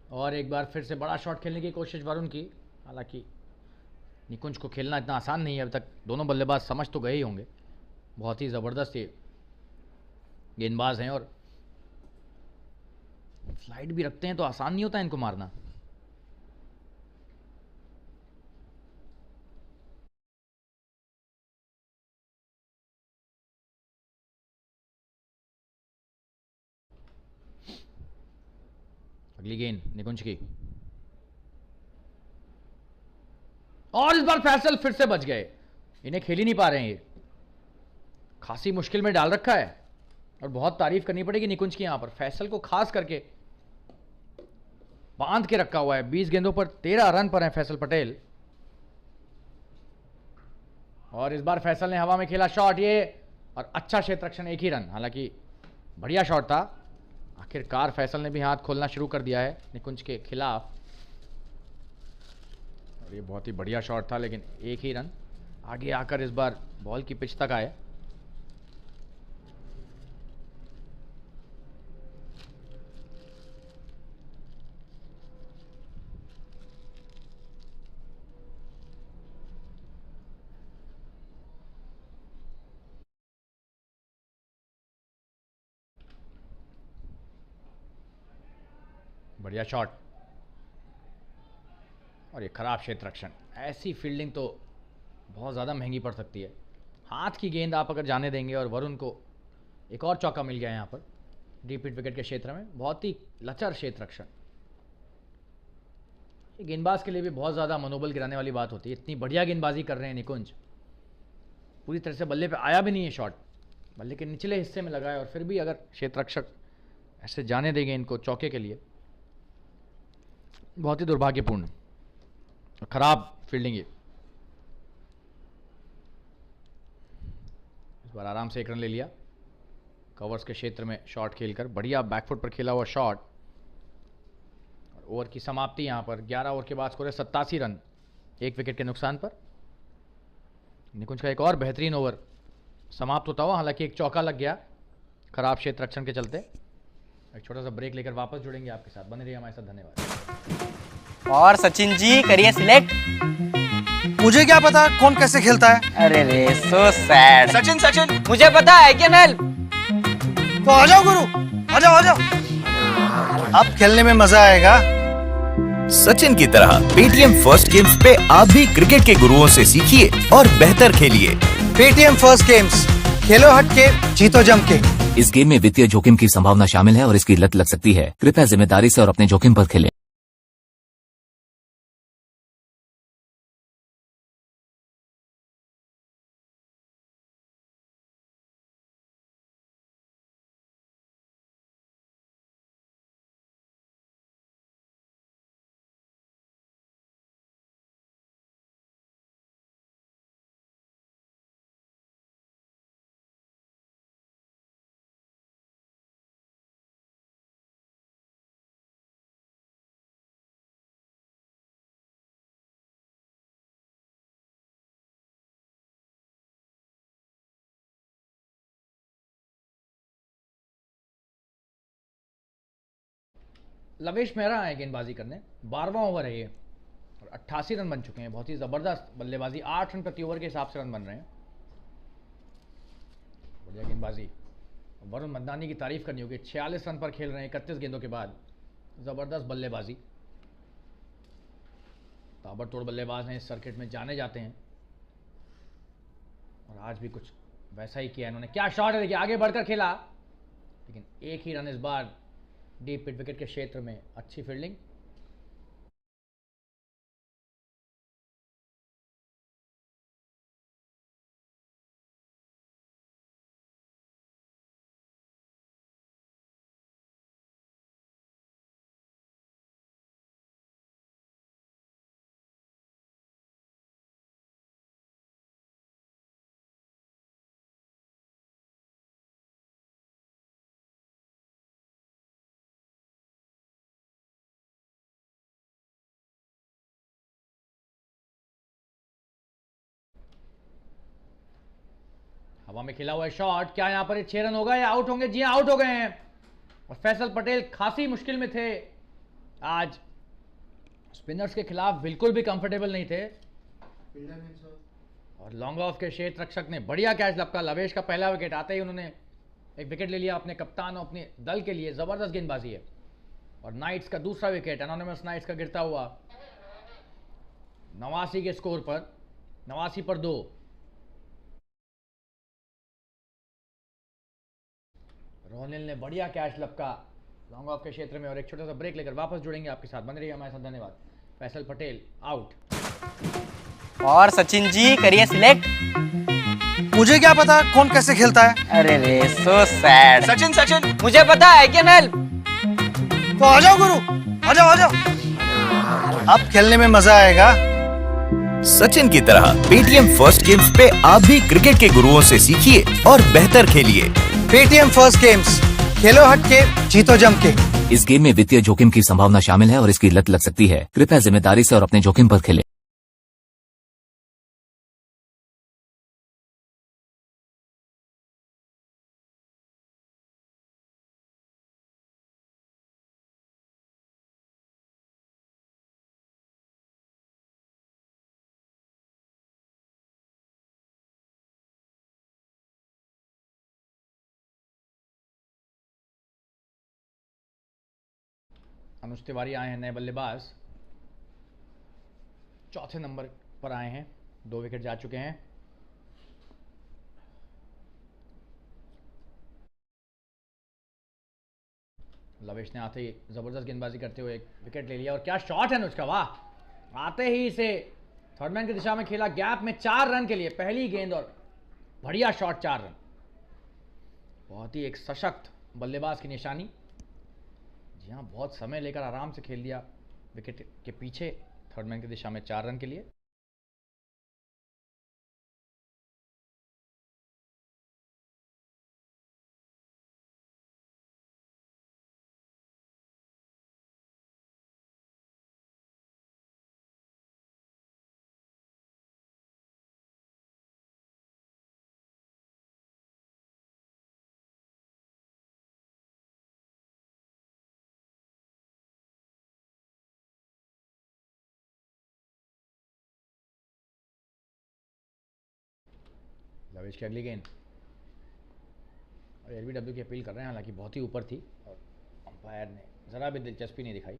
और एक बार फिर से बड़ा शॉट खेलने की कोशिश वरुण की। हालांकि निकुंज को खेलना इतना आसान नहीं है, अभी तक दोनों बल्लेबाज समझ तो गए ही होंगे। बहुत ही ज़बरदस्त ये गेंदबाज हैं और फ्लाइट भी रखते हैं, तो आसान नहीं होता इनको मारना। अगली गेंद निकुंज की, और इस बार फैसल फिर से बच गए। इन्हें खेल ही नहीं पा रहे हैं, ये खासी मुश्किल में डाल रखा है। और बहुत तारीफ करनी पड़ेगी निकुंज की यहां पर, फैसल को खास करके बांध के रखा हुआ है। 20 गेंदों पर 13 रन पर है फैसल पटेल। और इस बार फैसल ने हवा में खेला शॉट, ये और अच्छा क्षेत्ररक्षण, एक ही रन। हालांकि बढ़िया शॉट था। आखिरकार फैसल ने भी हाथ खोलना शुरू कर दिया है निकुंज के खिलाफ। और ये बहुत ही बढ़िया शॉट था, लेकिन एक ही रन। आगे आकर इस बार बॉल की पिच तक आए। बढ़िया शॉट, और ये खराब क्षेत्ररक्षण। ऐसी फील्डिंग तो बहुत ज़्यादा महंगी पड़ सकती है। हाथ की गेंद आप अगर जाने देंगे, और वरुण को एक और चौका मिल गया यहाँ पर डीप हिट विकेट के क्षेत्र में। बहुत ही लचर क्षेत्ररक्षण। ये गेंदबाज के लिए भी बहुत ज़्यादा मनोबल गिराने वाली बात होती है। इतनी बढ़िया गेंदबाजी कर रहे हैं निकुंज, पूरी तरह से बल्ले पे आया भी नहीं है शॉट, बल्ले के निचले हिस्से में लगा है, और फिर भी अगर क्षेत्ररक्षक ऐसे जाने देंगे इनको चौके के लिए, बहुत ही दुर्भाग्यपूर्ण, खराब फील्डिंग है। इस बार आराम से एक रन ले लिया कवर्स के क्षेत्र में शॉट खेलकर। बढ़िया बैकफुट पर खेला हुआ शॉट। और ओवर की समाप्ति यहां पर 11 ओवर के बाद स्कोर है 87 रन, एक विकेट के नुकसान पर। निकुंज का एक और बेहतरीन ओवर समाप्त होता हुआ, हालांकि एक चौका लग गया खराब क्षेत्र रक्षण के चलते। एक छोटा सा ब्रेक लेकर वापस जुड़ेंगे आपके साथ, बने रहिए हमारे साथ। धन्यवाद। और सचिन जी करिए सिलेक्ट। मुझे क्या पता कौन कैसे खेलता है। अरे रे सो सैड। सचिन सचिन मुझे पता है क्या नल। तो आ जाओ गुरु, आ जाओ आ जाओ। अब खेलने में मजा आएगा। सचिन की तरह पेटीएम फर्स्ट गेम्स पे आप भी क्रिकेट के गुरुओं से सीखिए और बेहतर खेलिए। पेटीएम फर्स्ट गेम्स, खेलो हट के जीतो जम के। इस गेम में वित्तीय जोखिम की संभावना शामिल है और इसकी लत लग सकती है। कृपया जिम्मेदारी से और अपने जोखिम पर खेलें। लवेश मेहरा है गेंदबाजी करने, 12वां ओवर है ये और 88 रन बन चुके हैं। बहुत ही ज़बरदस्त बल्लेबाजी, 8 रन प्रति ओवर के हिसाब से रन बन रहे हैं। बढ़िया गेंदबाजी। वरुण मदनानी की तारीफ करनी होगी, 46 रन पर खेल रहे हैं 31 गेंदों के बाद। ज़बरदस्त बल्लेबाजी, ताबड़तोड़ बल्लेबाज हैं, इस सर्किट में जाने जाते हैं और आज भी कुछ वैसा ही किया इन्होंने। क्या शॉट है, देखिए आगे बढ़कर खेला, लेकिन एक ही रन इस बार डीप मिड विकेट के क्षेत्र में। अच्छी फील्डिंग। हवा में खेला हुआ है शॉट, क्या यहां पर 6 रन होगा या आउट होंगे? जी आउट हो गए हैं और फैसल पटेल खासी मुश्किल में थे। आज स्पिनर्स के खिलाफ बिल्कुल भी कंफर्टेबल नहीं थे और लॉन्ग ऑफ के क्षेत्र रक्षक ने बढ़िया कैच लपका। लवेश का पहला विकेट आते ही उन्होंने एक विकेट ले लिया अपने कप्तान और अपने दल के लिए। जबरदस्त गेंदबाजी है। और नाइट्स का दूसरा विकेट, एनोनिमस नाइट्स का गिरता हुआ 89 के स्कोर पर, 89 पर 2। रोनिल ने बढ़िया कैच लपका लॉन्ग ऑफ के क्षेत्र में। और एक छोटा सा ब्रेक लेकर वापस जुड़ेंगे आपके साथ, बने रहिए हमारे साथ। धन्यवाद। फैसल पटेल आउट। और सचिन जी करिए सिलेक्ट। मुझे क्या पता कौन कैसे खेलता है। अरे रे सो सैड। सचिन सचिन मुझे पता है, कैन हेल्प। तो आ जाओ गुरु, आ जाओ आ जाओ। अब खेलने में मजा आएगा। सचिन की तरह पेटीएम फर्स्ट गेम्स पे आप भी क्रिकेट के गुरुओं से सीखिए और बेहतर खेलिए। पेटीएम फर्स्ट गेम्स, खेलो हटके जीतो जम के। इस गेम में वित्तीय जोखिम की संभावना शामिल है और इसकी लत लग सकती है। कृपया जिम्मेदारी से और अपने जोखिम पर खेलें। अनुज तिवारी आए हैं नए बल्लेबाज, चौथे नंबर पर आए हैं। 2 विकेट जा चुके हैं। लवेश ने आते ही जबरदस्त गेंदबाजी करते हुए एक विकेट ले लिया। और क्या शॉट है अनुज का, वाह। आते ही इसे थर्डमैन की दिशा में खेला, गैप में 4 रन के लिए पहली गेंद और बढ़िया शॉट, 4 रन। बहुत ही एक सशक्त बल्लेबाज की निशानी। जी हाँ, बहुत समय लेकर आराम से खेल दिया विकेट के पीछे थर्डमैन की दिशा में 4 रन के लिए। लवेश की अगली गेंद और एलबीडब्ल्यू की अपील कर रहे हैं, हालांकि बहुत ही ऊपर थी और अंपायर ने ज़रा भी दिलचस्पी नहीं दिखाई।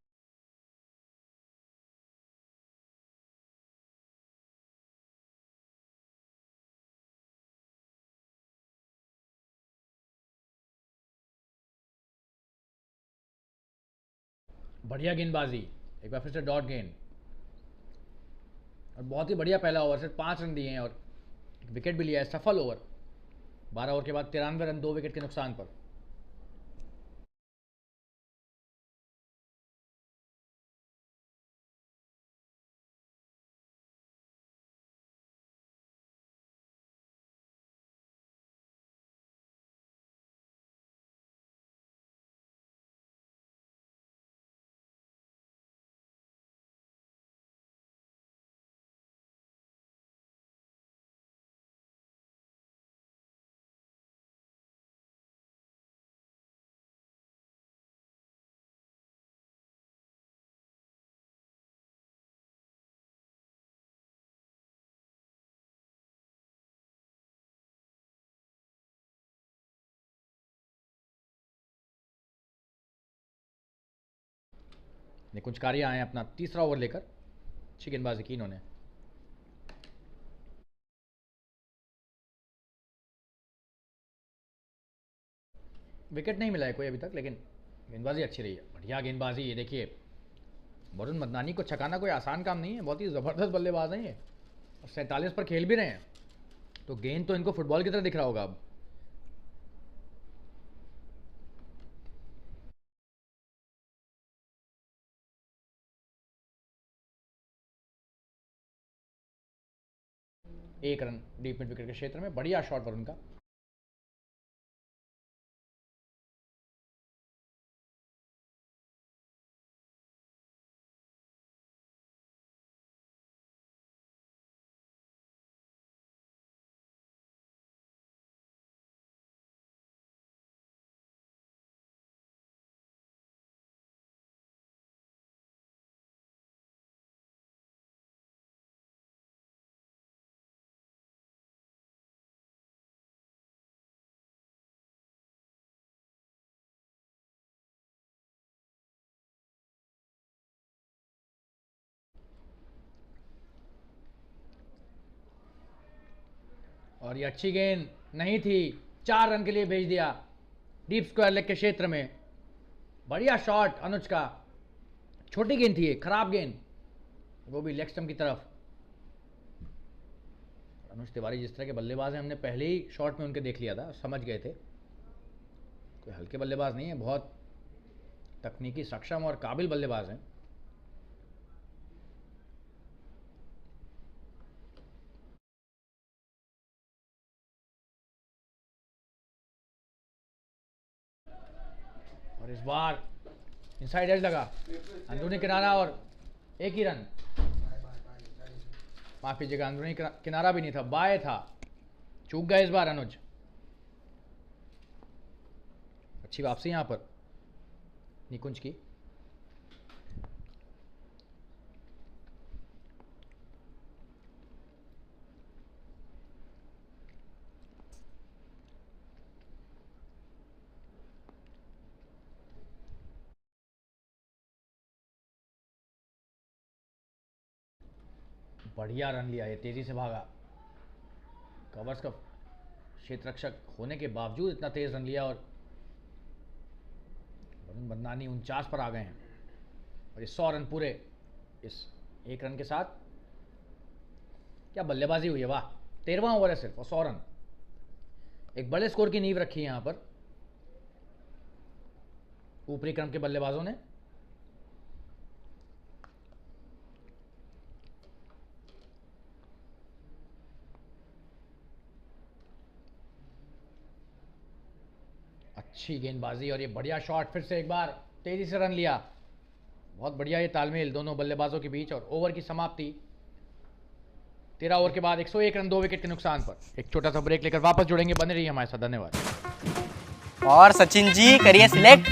बढ़िया गेंदबाजी, एक बार फिर से डॉट गेंद और बहुत ही बढ़िया पहला ओवर, सिर्फ 5 रन दिए हैं और विकेट भी लिया है। सफल ओवर, 12 ओवर के बाद 93 रन 2 विकेट के नुकसान पर। निकुंजकारी आए अपना तीसरा ओवर लेकर। अच्छी गेंदबाजी की इन्होंने। विकेट नहीं मिला है कोई अभी तक, लेकिन गेंदबाजी अच्छी रही है। बढ़िया गेंदबाजी। ये देखिए, वरुण मदनानी को छकाना कोई आसान काम नहीं है, बहुत ही ज़बरदस्त बल्लेबाज हैं ये, और 47 पर खेल भी रहे हैं, तो गेंद तो इनको फुटबॉल की तरह दिख रहा होगा अब। एक रन डीप मिड विकेट के क्षेत्र में। बढ़िया शॉट वरुण का। और ये अच्छी गेंद नहीं थी, 4 रन के लिए भेज दिया डीप स्क्वायर लेग के क्षेत्र में। बढ़िया शॉट अनुज का। छोटी गेंद थी, खराब गेंद, वो भी लेग स्टंप की तरफ। अनुज तिवारी जिस तरह के बल्लेबाज हैं, हमने पहले ही शॉट में उनके देख लिया था, समझ गए थे कोई हल्के बल्लेबाज नहीं है, बहुत तकनीकी सक्षम और काबिल बल्लेबाज हैं। और इस बार इनसाइड एज लगा, अंदरूनी किनारा और एक ही रन। माफ कीजिएगा, अंदरूनी किनारा भी नहीं था, बाय था। चूक गए इस बार अनुज। अच्छी वापसी यहां पर निकुंज की। बढ़िया रन लिया, ये तेजी से भागा। कवर्स का क्षेत्र रक्षक होने के बावजूद इतना तेज रन लिया, और वरुण बदनानी 49 पर आ गए हैं, और ये 100 रन पूरे इस एक रन के साथ। क्या बल्लेबाजी हुई है, वाह। 13वां ओवर है सिर्फ और 100 रन। एक बड़े स्कोर की नींव रखी है यहां पर ऊपरी क्रम के बल्लेबाजों ने। अच्छी गेंदबाजी और ये बढ़िया शॉट, फिर से एक बार तेजी से रन लिया। बहुत बढ़िया ये तालमेल दोनों बल्लेबाजों के बीच। और ओवर की समाप्ति 13 ओवर के बाद 101 रन 2 विकेट के नुकसान पर। एक छोटा सा ब्रेक लेकर वापस जुड़ेंगे, बने रहिए हमारे साथ। धन्यवाद। और सचिन जी करिए सिलेक्ट।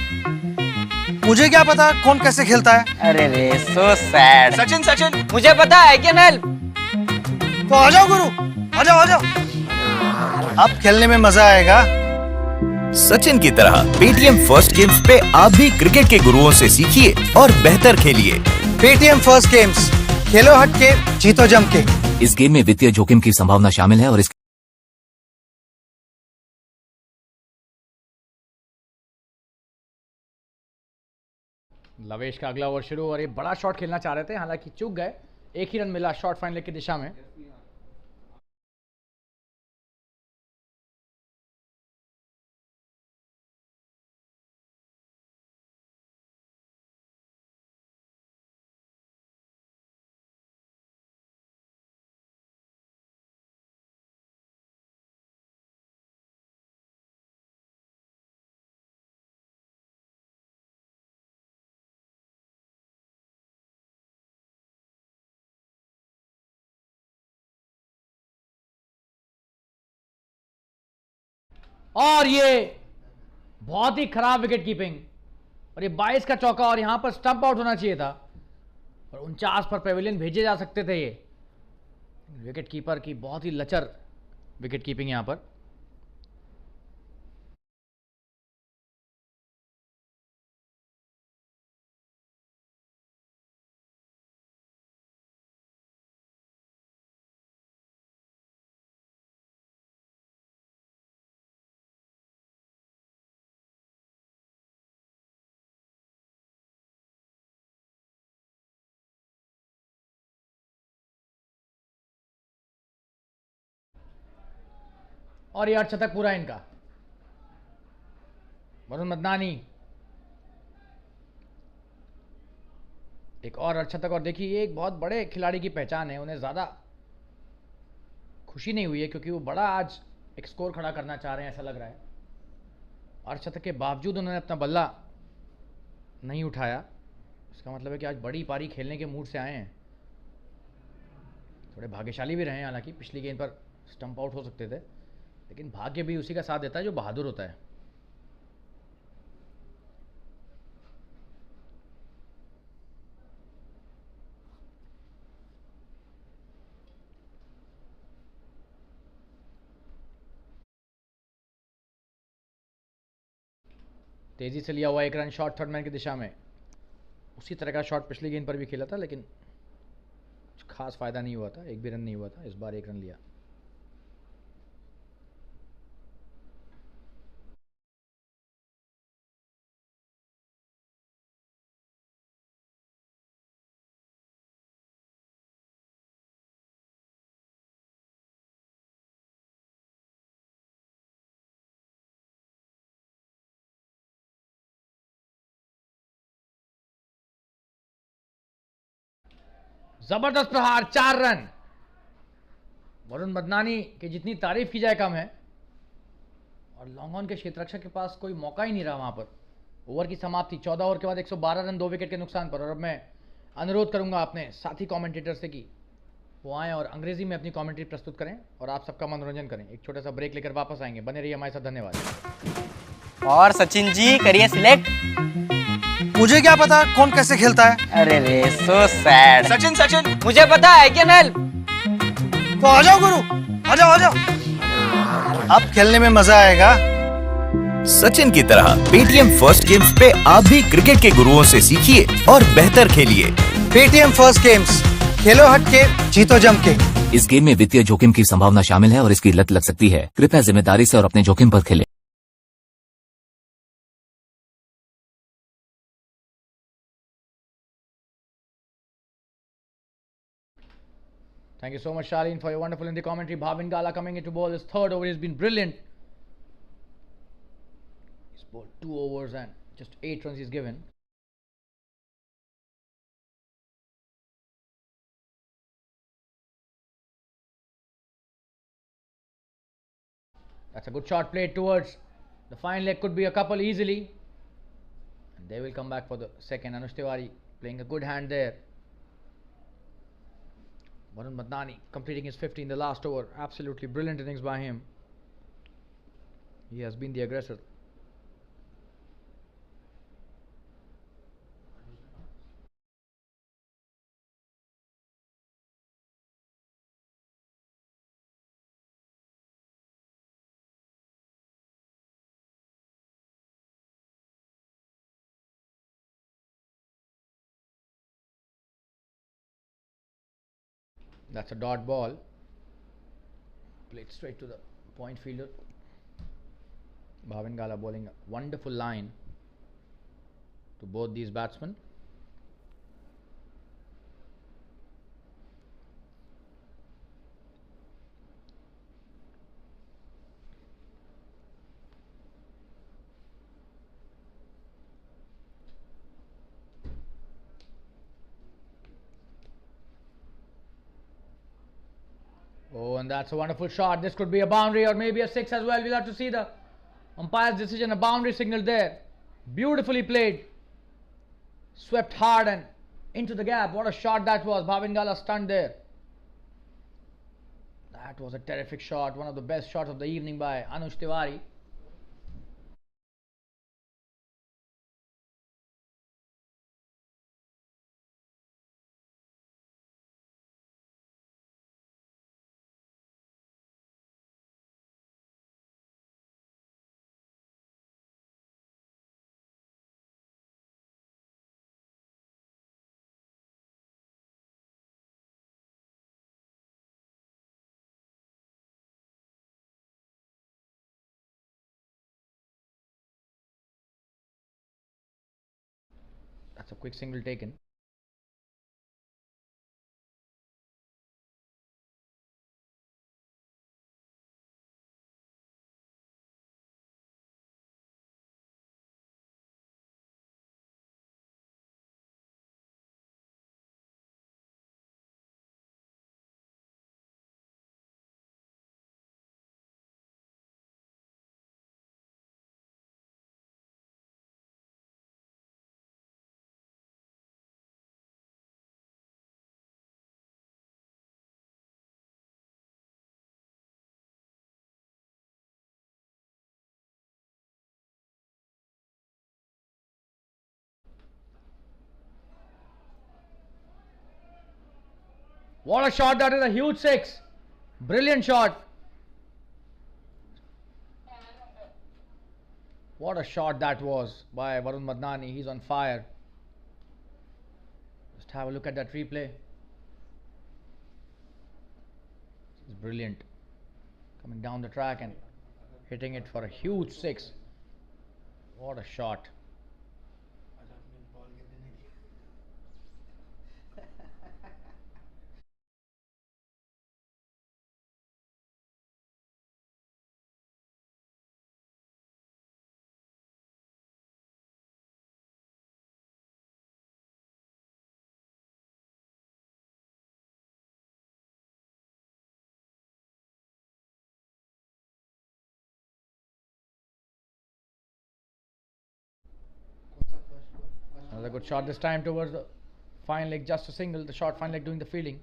मुझे क्या पता कौन कैसे खेलता है। अरे रे सो सैड। सचिन सचिन मुझे पता है, कैन हेल्प। तो आ जाओ गुरु, आ जाओ आ जाओ। अब खेलने में मजा आएगा। सचिन की तरह पेटीएम फर्स्ट गेम्स पे आप भी क्रिकेट के गुरुओं से सीखिए और बेहतर खेलिए। पेटीएम फर्स्ट गेम्स, खेलो हट के, जीतो जम के। इस गेम में वित्तीय जोखिम की संभावना शामिल है और इसकी लवेश का अगला ओवर शुरू, और ये बड़ा शॉट खेलना चाह रहे थे, हालांकि चूक गए। एक ही रन मिला शॉर्ट फाइन लेग की दिशा में। और ये बहुत ही खराब विकेट कीपिंग, और ये 22 का चौका, और यहां पर स्टंप आउट होना चाहिए था, और 49 पर पेविलियन भेजे जा सकते थे। ये विकेट कीपर की बहुत ही लचर विकेट कीपिंग यहां पर। और ये अर्धशतक पूरा इनका। वरुण मदनानी एक और अर्धशतक। और देखिए ये एक बहुत बड़े खिलाड़ी की पहचान है, उन्हें ज़्यादा खुशी नहीं हुई है क्योंकि वो बड़ा आज एक स्कोर खड़ा करना चाह रहे हैं ऐसा लग रहा है। अर्धशतक के बावजूद उन्होंने अपना बल्ला नहीं उठाया। इसका मतलब है कि आज बड़ी पारी खेलने के मूड से आए हैं। थोड़े भाग्यशाली भी रहे हैं, हालांकि पिछली गेंद पर स्टंप आउट हो सकते थे, लेकिन भाग्य भी उसी का साथ देता है जो बहादुर होता है। तेजी से लिया हुआ एक रन शॉट थर्ड मैन की दिशा में। उसी तरह का शॉट पिछली गेंद पर भी खेला था, लेकिन कुछ खास फायदा नहीं हुआ था, एक भी रन नहीं हुआ था। इस बार एक रन लिया। जबरदस्त प्रहार, 4 रन। वरुण मदनानी की जितनी तारीफ की जाए कम है, और लॉन्ग ऑन के क्षेत्ररक्षक के पास कोई मौका ही नहीं रहा वहां पर। ओवर की समाप्ति 14 ओवर के बाद 112 रन 2 विकेट के नुकसान पर। और अब मैं अनुरोध करूंगा अपने साथी कमेंटेटर से कि वो आएँ और अंग्रेजी में अपनी कमेंट्री प्रस्तुत करें और आप सबका मनोरंजन करें। एक छोटा सा ब्रेक लेकर वापस आएंगे, बने रहिए हमारे साथ। धन्यवाद। और सचिन जी करिए सिलेक्ट। मुझे क्या पता कौन कैसे खेलता है। अरे रे सो सैड। सचिन सचिन मुझे पता है, कैन हेल्प। तो आ जाओ गुरु, आ जाओ आ जाओ। अब खेलने में मजा आएगा। सचिन की तरह पेटीएम फर्स्ट गेम्स पे आप भी क्रिकेट के गुरुओं से सीखिए और बेहतर खेलिए। पेटीएम फर्स्ट गेम्स, खेलो हट के जीतो जम के। इस गेम में वित्तीय जोखिम की संभावना शामिल है और इसकी लत लग सकती है। कृपया जिम्मेदारी से और अपने जोखिम पर खेलें। Thank you so much, Charlene, for your wonderful Hindi commentary. Bhavin Gala coming into ball. His third over has been brilliant. He's bowled 2 overs and just 8 runs he's given. That's a good shot played towards the fine leg. Could be a couple easily. And they will come back for the second. Anush Tiwari playing a good hand there. Varun Madnani completing his 50 in the last over. Absolutely brilliant innings by him. He has been the aggressor. That's a dot ball. Played straight to the point fielder. Bhavin Gala bowling a wonderful line to both these batsmen. Oh, and that's a wonderful shot. This could be a boundary or maybe a 6 as well. We'll have to see the umpire's decision. A boundary signal there. Beautifully played. Swept hard and into the gap. What a shot that was. Bhavin Gala stunned there. That was a terrific shot. One of the best shots of the evening by Anush Tiwari. That's a quick single taken. What a shot, that is a huge six. Brilliant shot. What a shot that was by Varun Madnani. He's on fire. Just have a look at that replay. It's brilliant. Coming down the track and hitting it for a huge six. What a shot. Another good shot this time towards the fine leg, just a single. The short fine leg doing the fielding.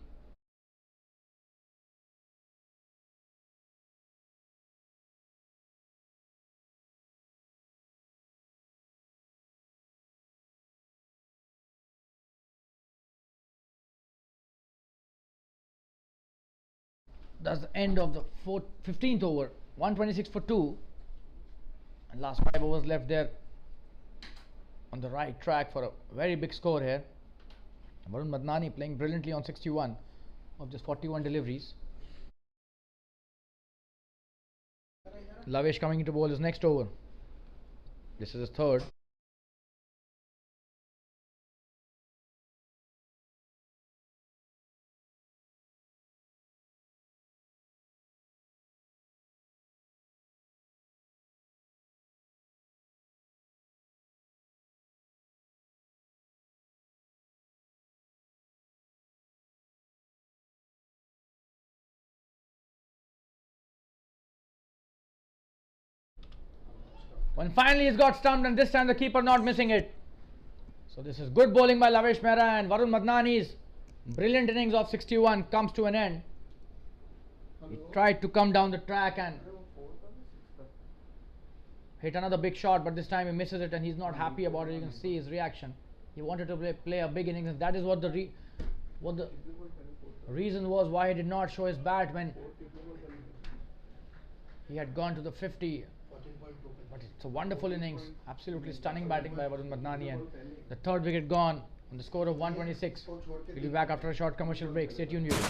That's the end of the 15th over. 126 for 2. And last 5 overs left there. On the right track for a very big score here. Varun Madnani playing brilliantly on 61 of just 41 deliveries. Lavesh coming into bowl his next over. This is his third. When finally he's got stumped, and this time the keeper not missing it. So this is good bowling by Lavesh Mehra, and Varun Madnani's brilliant innings of 61 comes to an end. He tried to come down the track and hit another big shot, but this time he misses it and he's not happy about it. You can see his reaction. He wanted to play a big innings, and that is what the reason was why he did not show his bat when he had gone to the 50. But it's a wonderful innings, absolutely stunning batting by Varun Madnani, and the third wicket gone on the score of 126. We'll be back after a short commercial break. Stay tuned, viewers.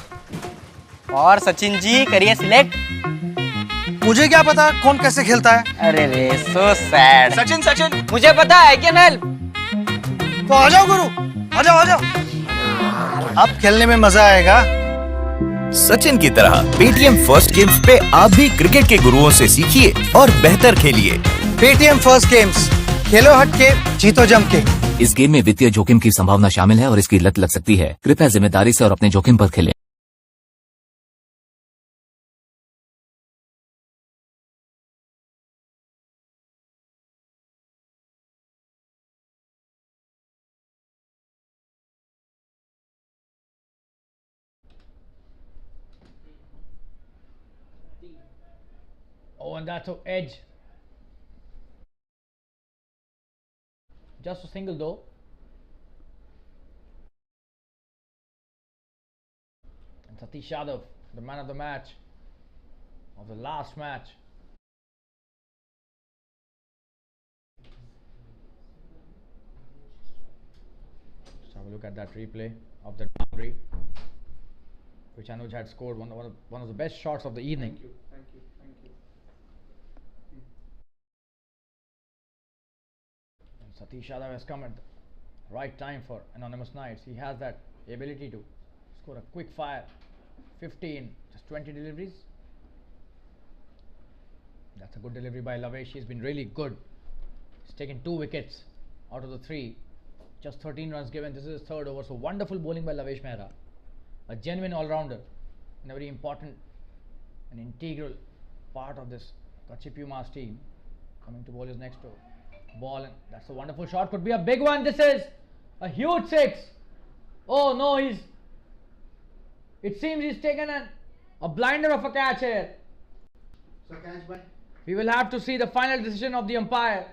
और सचिन जी करिए select. मुझे क्या पता कौन कैसे खेलता है. अरे रे सो सैड. सचिन मुझे पता है. Can help. तो आ जाओ गुरु, आ जाओ आ जाओ. अब खेलने में मजा आएगा. सचिन की तरह पेटीएम फर्स्ट गेम्स पे आप भी क्रिकेट के गुरुओं से सीखिए और बेहतर खेलिए. पेटीएम फर्स्ट गेम्स, खेलो हट के जीतो जम के. इस गेम में वित्तीय जोखिम की संभावना शामिल है और इसकी लत लग सकती है. कृपया जिम्मेदारी से और अपने जोखिम पर खेलें. Oh, and that's an edge. Just a single though. And Satish Yadav, the man of the match, of the last match. Just have a look at that replay of the boundary, which Anuj had scored one of the best shots of the evening. Thank you. Satish Yadav has come at the right time for Anonymous Knights. He has that ability to score a quick fire 15, just 20 deliveries. That's a good delivery by Lavesh. He's been really good. He's taken 2 wickets out of the 3, just 13 runs given. This is his third over. So wonderful bowling by Lavesh Mehra, a genuine all-rounder and a very important and integral part of this KUTCHI Pumas team. Coming to bowl his next over. Ball, and that's a wonderful shot, could be a big one. This is a huge 6. Oh no, it seems he's taken a blinder of a catch here. So catch by. We will have to see the final decision of the umpire.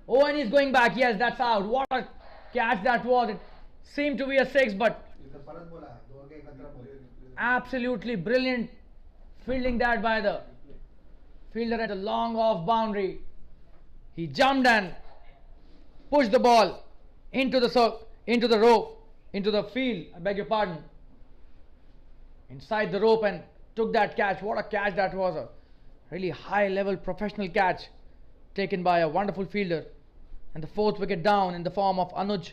Oh, and he's going back. Yes, that's out. What a catch that was. It seemed to be a 6, but Absolutely brilliant fielding that by the fielder at a long off boundary. He jumped and pushed the ball into the rope, into the field, I beg your pardon, inside the rope, and took that catch. What a catch that was! A really high level professional catch taken by a wonderful fielder. And the fourth wicket down in the form of Anuj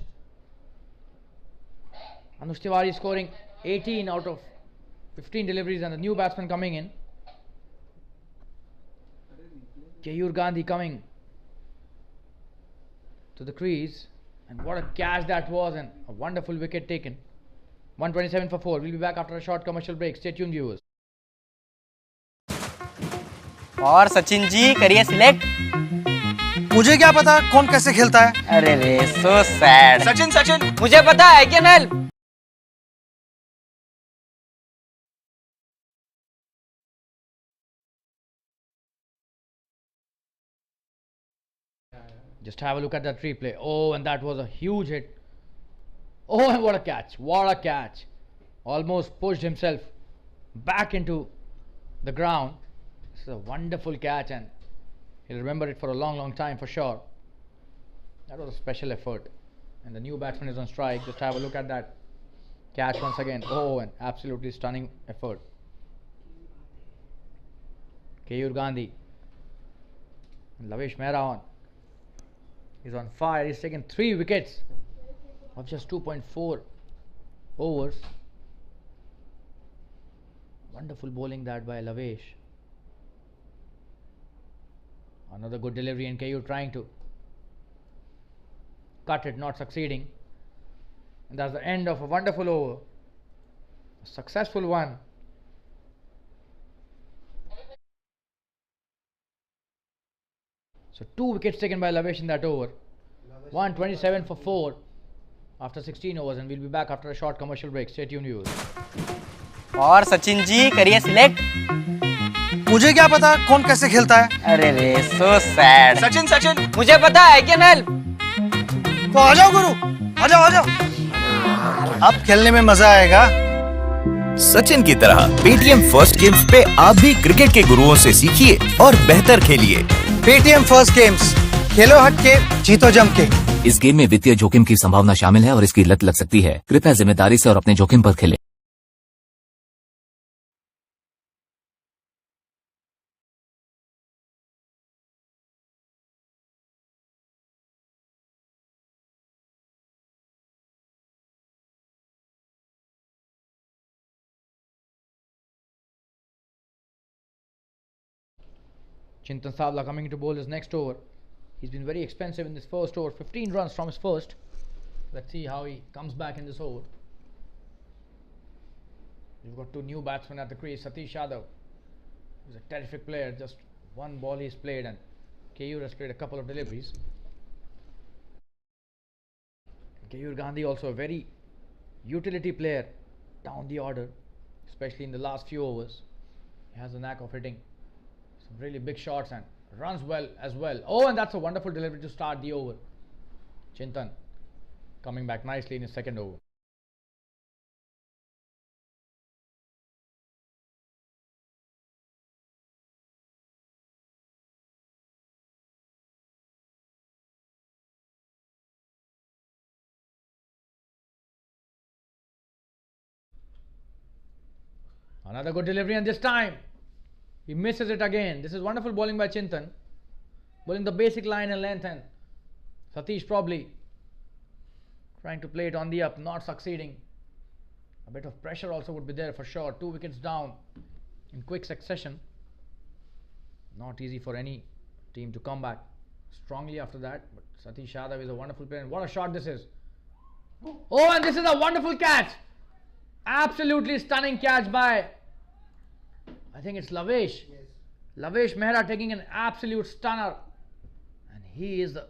Tiwari scoring 18 out of 15 deliveries, and the new batsman coming in, Keyur Gandhi, coming to the crease. And what a catch that was, and a wonderful wicket taken. 127 for 4. We'll be back after a short commercial break. Stay tuned, viewers. और सचिन जी करिए select. मुझे क्या पता कौन कैसे खेलता है। अरे रे सो सैड। सचिन मुझे पता है, can help. Just have a look at that replay. Oh, and that was a huge hit. Oh, and what a catch. What a catch. Almost pushed himself back into the ground. This is a wonderful catch, and he'll remember it for a long, long time for sure. That was a special effort. And the new batsman is on strike. Just have a look at that catch once again. Oh, an absolutely stunning effort. Keyur Gandhi. And Lavesh Mehra on. He's on fire. He's taken 3 wickets of just 2.4 overs. Wonderful bowling that by Lavesh. Another good delivery, and Keyur trying to cut it, not succeeding. And that's the end of a wonderful over. A successful one. So 2 wickets taken by Lavesh in that over. 127 for 4 after 16 overs, and we'll be back after a short commercial break. Stay tuned, viewers. और सचिन जी करिए select. मुझे क्या पता कौन कैसे खेलता है। अरे रे सो सैड। सचिन मुझे पता है, कैन हेल्प। तो आ जाओ गुरु, आ जाओ। अब खेलने में मजा आएगा। सचिन की तरह पेटीएम फर्स्ट गेम्स पे आप भी क्रिकेट के गुरुओं से सीखिए और बेहतर खेलिए। पेटीएम फर्स्ट गेम्स, खेलो हटके, जीतो जम के। इस गेम में वित्तीय जोखिम की संभावना शामिल है और इसकी लत लग सकती है। कृपया जिम्मेदारी से और अपने जोखिम पर खेलें। Chintan Savla coming to bowl his next over. He's been very expensive in this first over. 15 runs from his first. Let's see how he comes back in this over. We've got 2 new batsmen at the crease. Satish Yadav, who's a terrific player. Just 1 ball he's played, and Keyur has played a couple of deliveries. Keyur Gandhi also a very utility player down the order, especially in the last few overs. He has a knack of hitting some really big shots and runs well as well. Oh, and that's a wonderful delivery to start the over. Chintan coming back nicely in his second over. Another good delivery, and this time he misses it again. This is wonderful bowling by Chintan, bowling the basic line and length, and Satish probably trying to play it on the up, not succeeding. A bit of pressure also would be there for sure. 2 wickets down in quick succession. Not easy for any team to come back strongly after that, but Satish Yadav is a wonderful player, and what a shot this is. Oh, and this is a wonderful catch. Absolutely stunning catch by, I think it's Lavesh. Yes. Lavesh Mehra taking an absolute stunner, and he is a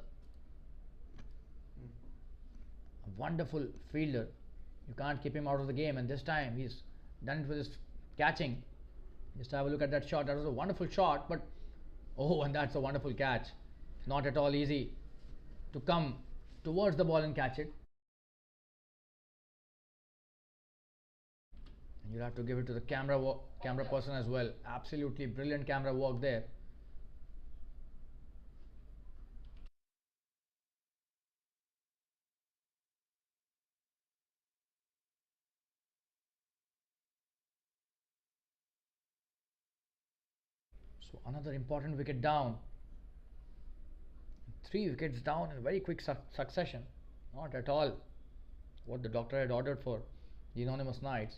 wonderful fielder. You can't keep him out of the game, and this time he's done it with his catching. Just have a look at that shot. That was a wonderful shot, but oh, and that's a wonderful catch. It's not at all easy to come towards the ball and catch it. You'll have to give it to the camera person as well. Absolutely brilliant camera work there. So another important wicket down. 3 wickets down in a very quick succession. Not at all what the doctor had ordered for the Anonymous Knights.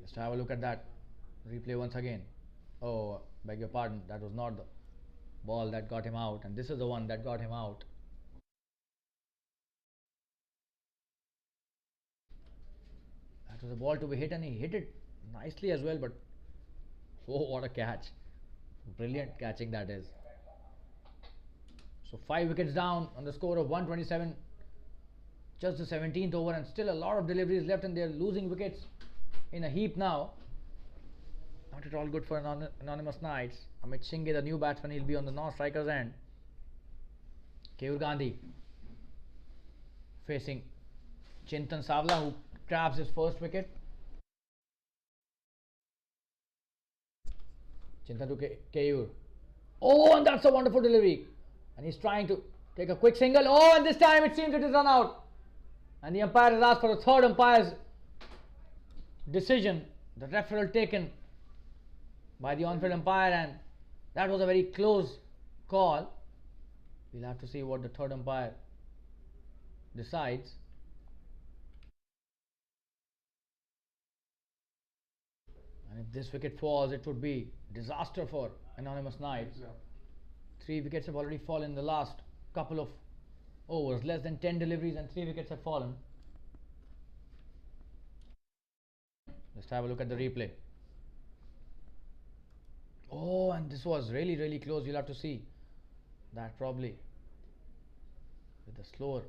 Just have a look at that replay once again. Oh, beg your pardon, that was not the ball that got him out, and this is the one that got him out. That was a ball to be hit, and he hit it nicely as well, but oh, what a catch. Brilliant catching that is. So 5 wickets down on the score of 127. Just the 17th over, and still a lot of deliveries left, and they're losing wickets in a heap now. Not at all good for Anonymous Knights. Amit Singh, the new batsman, he'll be on the non-striker's end. Keyur Gandhi facing Chintan Savla, who grabs his first wicket. Chintan to Keyur. Oh, and that's a wonderful delivery. And he's trying to take a quick single. Oh, and this time it seems it is run out. And the umpire has asked for a third umpire's decision. The referral taken by the on-field umpire, and that was a very close call. We'll have to see what the third umpire decides. And if this wicket falls, it would be disaster for Anonymous Knights. 3 wickets have already fallen in the last couple of overs. Less than 10 deliveries and 3 wickets have fallen. Let's have a look at the replay. Oh, and this was really close. You'll have to see that probably with the slower.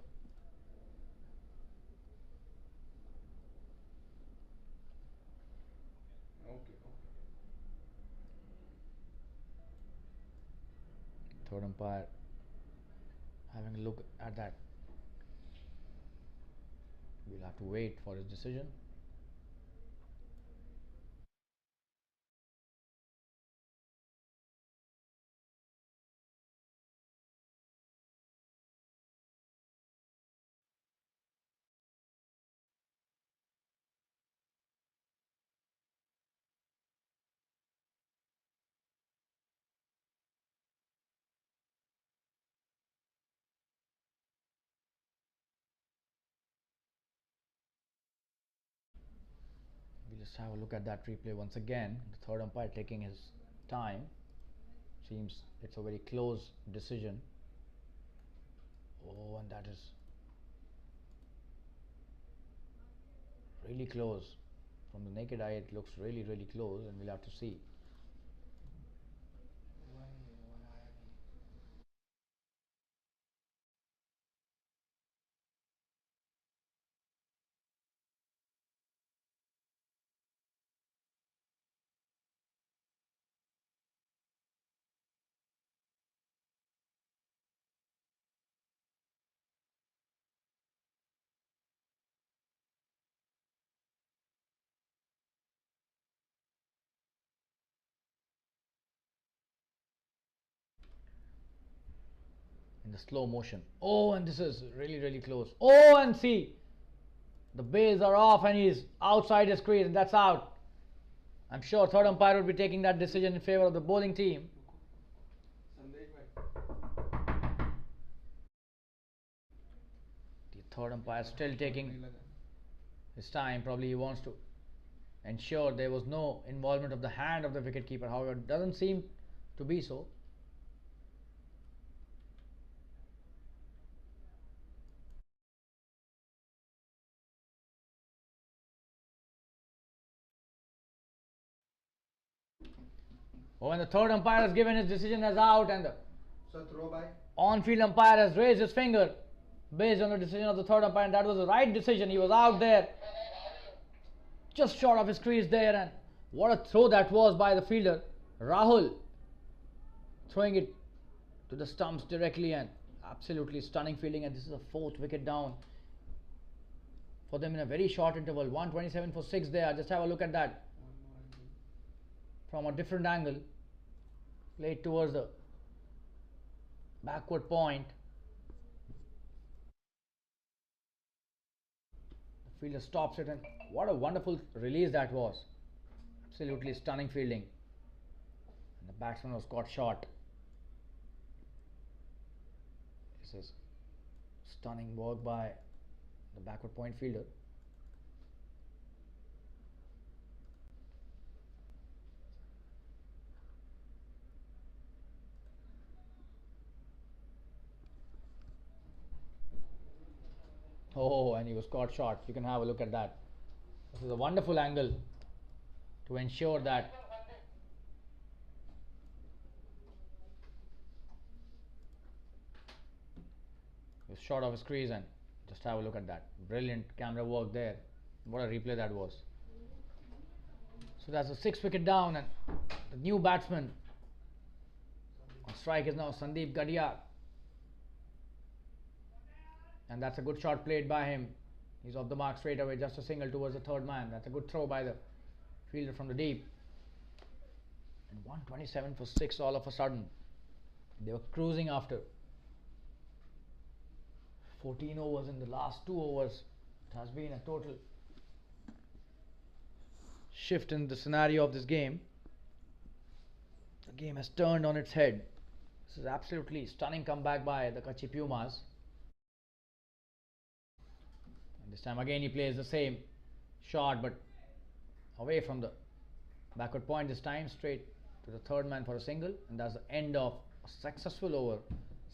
Third umpire having a look at that. We'll have to wait for his decision. We'll just have a look at that replay once again. The third umpire taking his time. Seems it's a very close decision. Oh, and that is really close. From the naked eye, it looks really close, and we'll have to see. In the slow motion. Oh, and this is really close. Oh, and see, the bails are off, and he's outside his crease, and that's out. I'm sure third umpire would be taking that decision in favor of the bowling team. The third umpire still taking his time. Probably he wants to ensure there was no involvement of the hand of the wicketkeeper. However, it doesn't seem to be so. Oh, and the third umpire has given his decision as out, and the on-field umpire has raised his finger based on the decision of the third umpire, and that was the right decision. He was out there, just short of his crease there, and what a throw that was by the fielder Rahul, throwing it to the stumps directly, and absolutely stunning fielding. And this is a 4th wicket down for them in a very short interval. 127 for 6 there. Just have a look at that. From a different angle. Played towards the backward point. The fielder stops it, and what a wonderful release that was. Absolutely stunning fielding. And the batsman was caught short. This is stunning work by the backward point fielder. Oh, and he was caught short. You can have a look at that. This is a wonderful angle to ensure that he was short of his crease, and just have a look at that. Brilliant camera work there. What a replay that was. So that's a 6 wicket down, and the new batsman on strike is now Sandeep Gadia. And that's a good shot played by him. He's off the mark straight away, just a single towards the third man. That's a good throw by the fielder from the deep. And 127 for 6 all of a sudden. They were cruising after 14 overs in the last 2 overs. It has been a total shift in the scenario of this game. The game has turned on its head. This is absolutely stunning comeback by the KUTCHI Pumas. And this time again he plays the same shot, but away from the backward point this time, straight to the third man for a single, and that's the end of a successful over.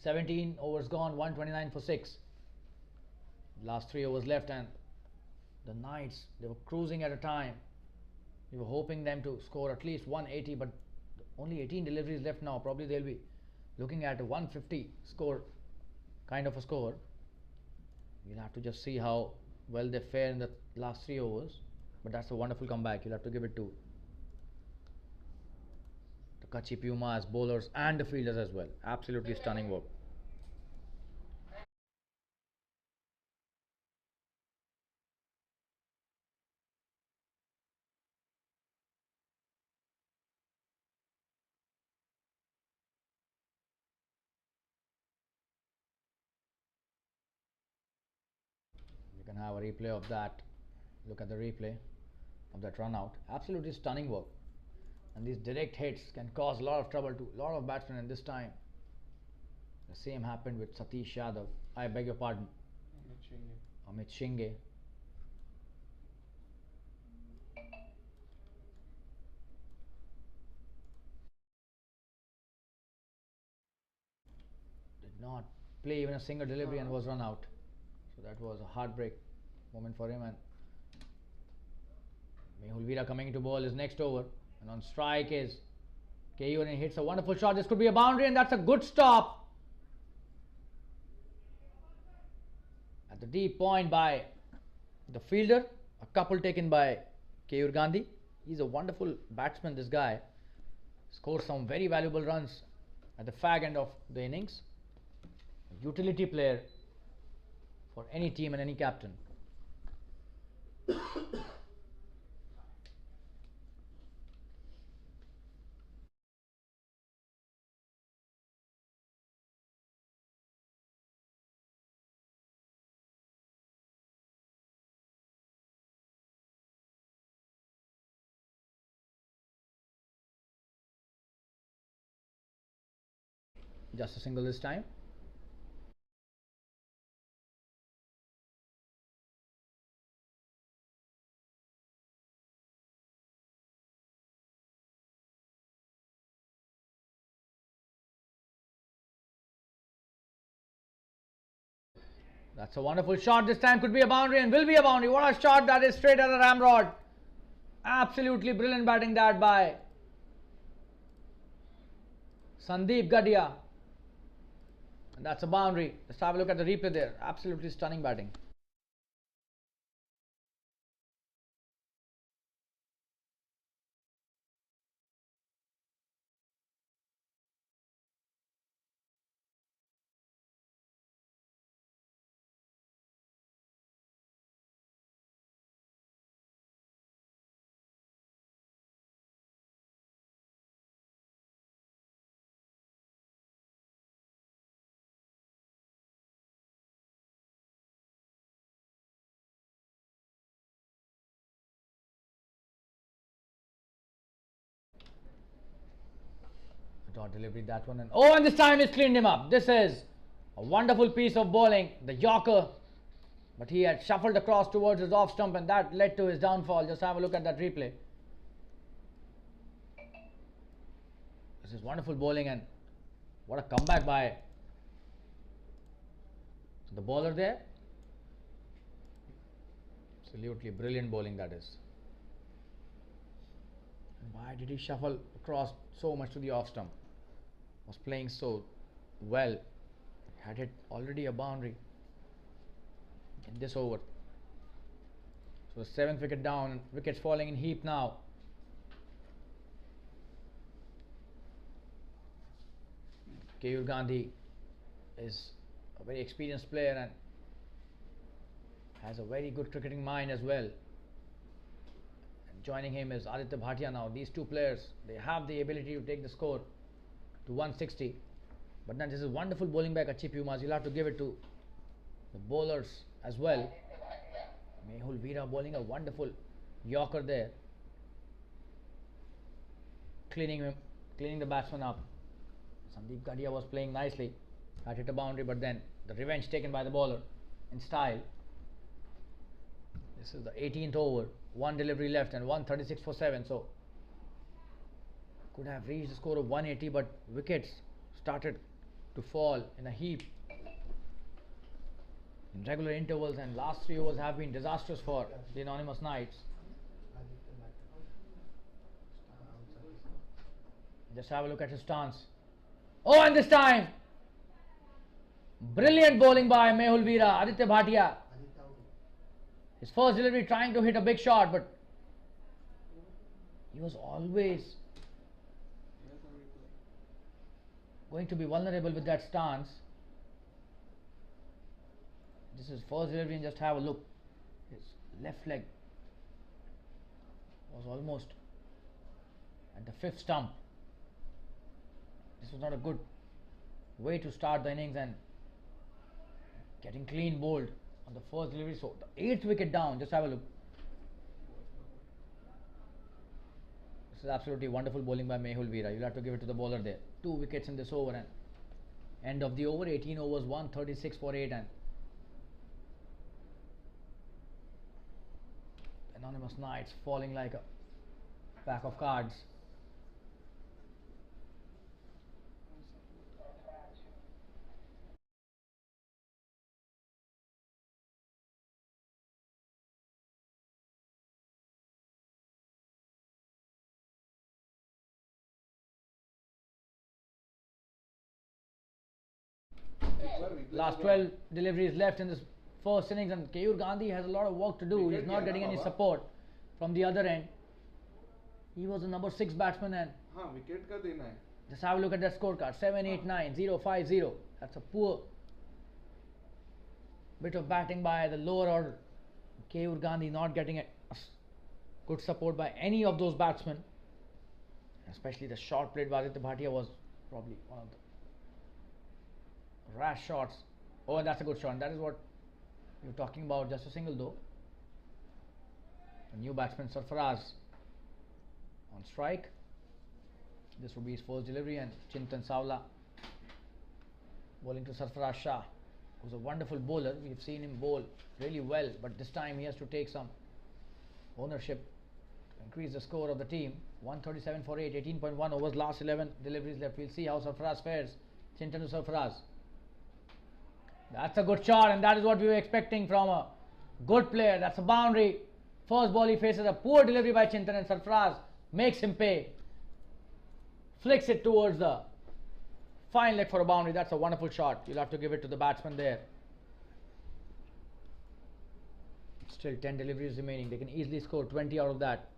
17 overs gone, 129 for 6. Last 3 overs left, and the Knights, they were cruising at a time. We were hoping them to score at least 180, but only 18 deliveries left now. Probably they'll be looking at a 150 score, kind of a score. We'll have to just see how well they fare in the last 3 overs. But that's a wonderful comeback. You'll have to give it to the KUTCHI Pumas bowlers and the fielders as well. Absolutely stunning work. You can have a replay of that. Look at the replay of that run out. Absolutely stunning work. And these direct hits can cause a lot of trouble to a lot of batsmen, and this time the same happened with Satish Yadav. I beg your pardon. Amit Shinge. Did not play even a single delivery and was run out. So that was a heartbreak moment for him. And Mehul Veera coming into ball is next over, and on strike is KU, and he hits a wonderful shot. This could be a boundary, and that's a good stop at the deep point by the fielder. A couple taken by KU Gandhi. He's a wonderful batsman, this guy. Scores some very valuable runs at the fag end of the innings. A utility player for any team and any captain. Just a single this time. That's a wonderful shot. This time could be a boundary and will be a boundary. What a shot that is, straight at the ramrod. Absolutely brilliant batting that by Sandeep Gadia. And that's a boundary. Let's have a look at the replay there. Absolutely stunning batting. dot delivery that one, and this time he's cleaned him up. This is a wonderful piece of bowling, the Yorker, but he had shuffled across towards his off stump and that led to his downfall. Just have a look at that replay. This is wonderful bowling, and what a comeback by the bowler there. Absolutely brilliant bowling that is. And why did he shuffle across so much to the off stump? Was playing so well. Had hit already a boundary in this over. So 7th wicket down, and wickets falling in heap now. KU Gandhi is a very experienced player and has a very good cricketing mind as well. And joining him is Aditya Bhatia now. These two players, they have the ability to take the score to 160. But then this is wonderful bowling by KUTCHI Pumas. You'll have to give it to the bowlers as well. Mehul Veera bowling a wonderful Yorker there, cleaning the batsman up. Sandeep Gadia was playing nicely, had hit a boundary, but then the revenge taken by the bowler in style. This is the 18th over, one delivery left and 136 for 7, so could have reached the score of 180, but wickets started to fall in a heap in regular intervals, and last 3 overs have been disastrous for the Anonymous Knights. Just have a look at his stance. And this time brilliant bowling by Mehul Veera, Aditya Bhatia. His first delivery trying to hit a big shot, but he was always going to be vulnerable with that stance. This is first delivery, and just have a look. His left leg was almost at the 5th stump. This was not a good way to start the innings, and getting clean bowled on the first delivery. So the 8th wicket down, just have a look. This is absolutely wonderful bowling by Mehul Veera. You'll have to give it to the bowler there. 2 wickets in this over, and end of the over, 18 overs, 136 for 8, and Anonymous Knights falling like a pack of cards. Last 12 deliveries left in this first innings, and KU Gandhi has a lot of work to do. He's not getting any support from the other end. He was the number 6 batsman, and just have a look at that scorecard. 7, 8, 9, 0, 5, 0. That's a poor bit of batting by the lower order. KU Gandhi not getting a good support by any of those batsmen, especially the shot played by Aditya Bhatia was probably one of the rash shots. And that's a good shot, and that is what you're talking about. Just a single though. A new batsman Sarfaraz on strike. This will be his first delivery, and Chintan Savla bowling to Sarfaraz Shah, who's a wonderful bowler. We've seen him bowl really well, but this time he has to take some ownership to increase the score of the team. 137 for 8, 18.1 overs, last 11 deliveries left. We'll see how Sarfaraz fares. Chintan to Sarfaraz. That's a good shot, and that is what we were expecting from a good player. That's a boundary. First ball he faces a poor delivery by Chintan, and Sarfaraz makes him pay. Flicks it towards the fine leg for a boundary. That's a wonderful shot. You'll have to give it to the batsman there. Still 10 deliveries remaining. They can easily score 20 out of that.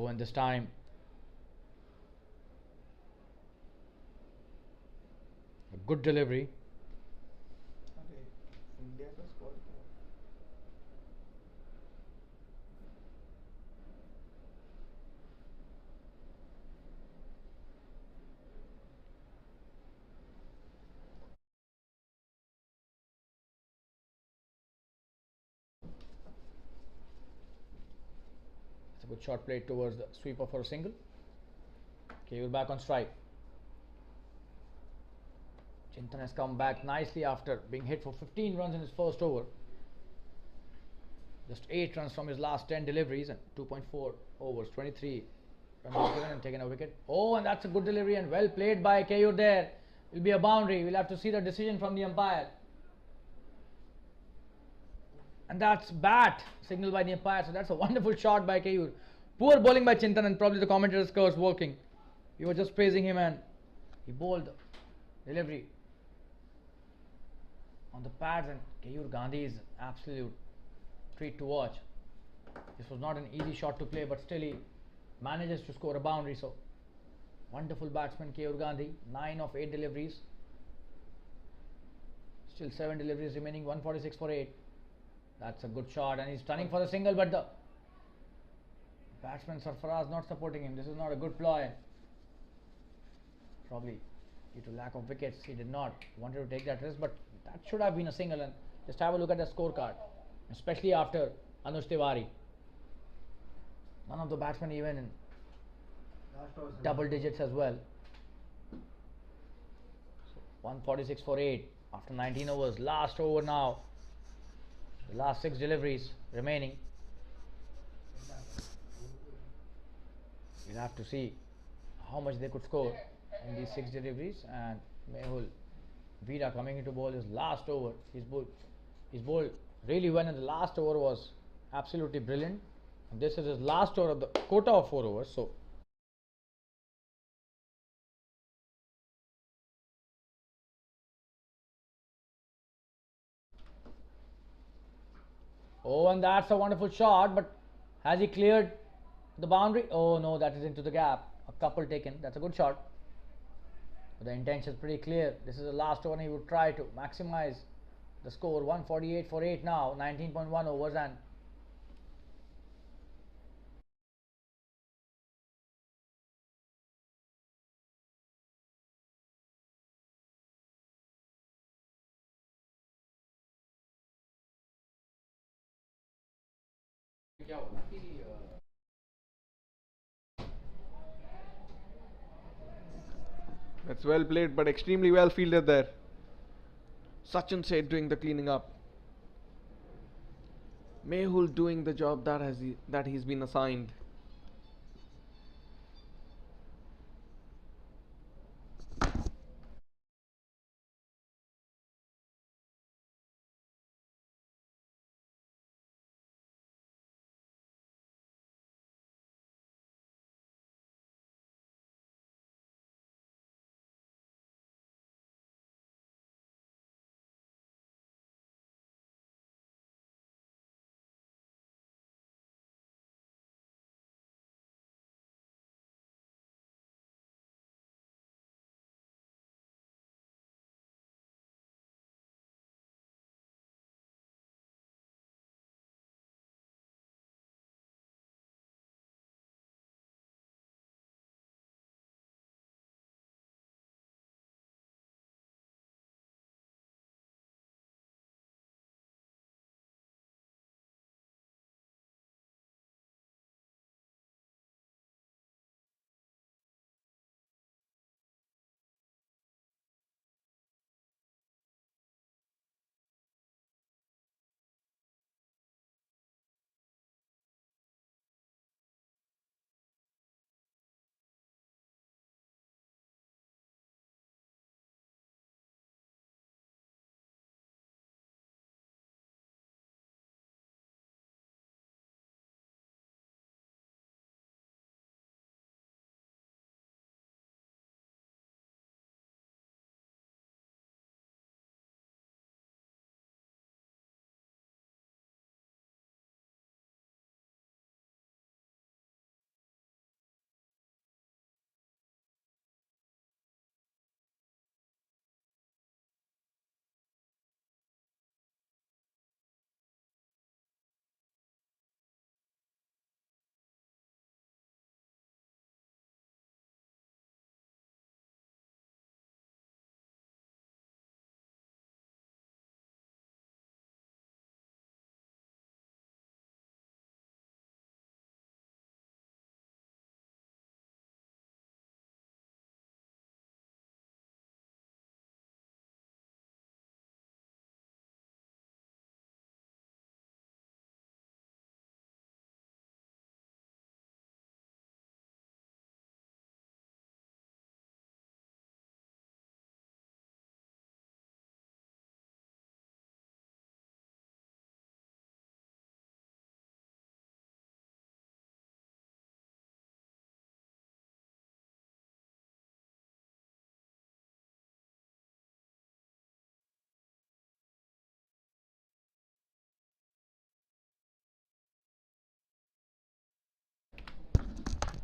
And this time a good delivery. a good shot played towards the sweeper for a single. KUR back on strike. Chintan has come back nicely after being hit for 15 runs in his first over. Just 8 runs from his last 10 deliveries and 2.4 overs, 23 runs given and taken a wicket. Oh, and that's a good delivery and well played by KUR there. Will be a boundary. We'll have to see the decision from the umpire. And that's bat signaled by the umpire. So that's a wonderful shot by KUR. Poor bowling by Chintan, and probably the commentator's curse working. We were just praising him and he bowled the delivery on the pads, and KUR Gandhi's absolute treat to watch. This was not an easy shot to play, but still he manages to score a boundary. So wonderful batsman KUR Gandhi. 9 of 8 deliveries. Still 7 deliveries remaining. 146 for 8. That's a good shot, and he's turning for the single, but the batsman Sarfaraz not supporting him. This is not a good ploy. Probably due to lack of wickets, he did not wanted to take that risk, but that should have been a single. And just have a look at the scorecard, especially after Anush Tiwari. None of the batsmen even in double digits as well. So 146 for 8 after 19 overs. Last over now. The last 6 deliveries remaining. We'll have to see how much they could score in these 6 deliveries. And Mehul Veera coming into bowl his last over. He's bowled really well, and the last over was absolutely brilliant. And this is his last over of the quota of 4 overs. So oh, and that's a wonderful shot, but has he cleared the boundary? Oh no, that is into the gap. A couple taken. That's a good shot. But the intention is pretty clear. This is the last over, and he would try to maximize the score. 148 for 8 now, 19.1 overs, and That's well played, but extremely well fielded there. Sachin said doing the cleaning up. Mehul doing the job that he's been assigned.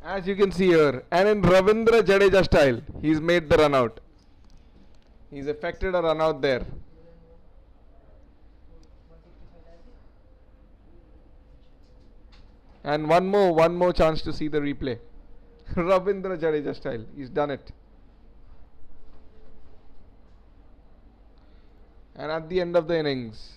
As you can see here, and in Ravindra Jadeja style, he's made the run out. He's effected a run out there. And one more chance to see the replay. Ravindra Jadeja style, he's done it. And at the end of the innings,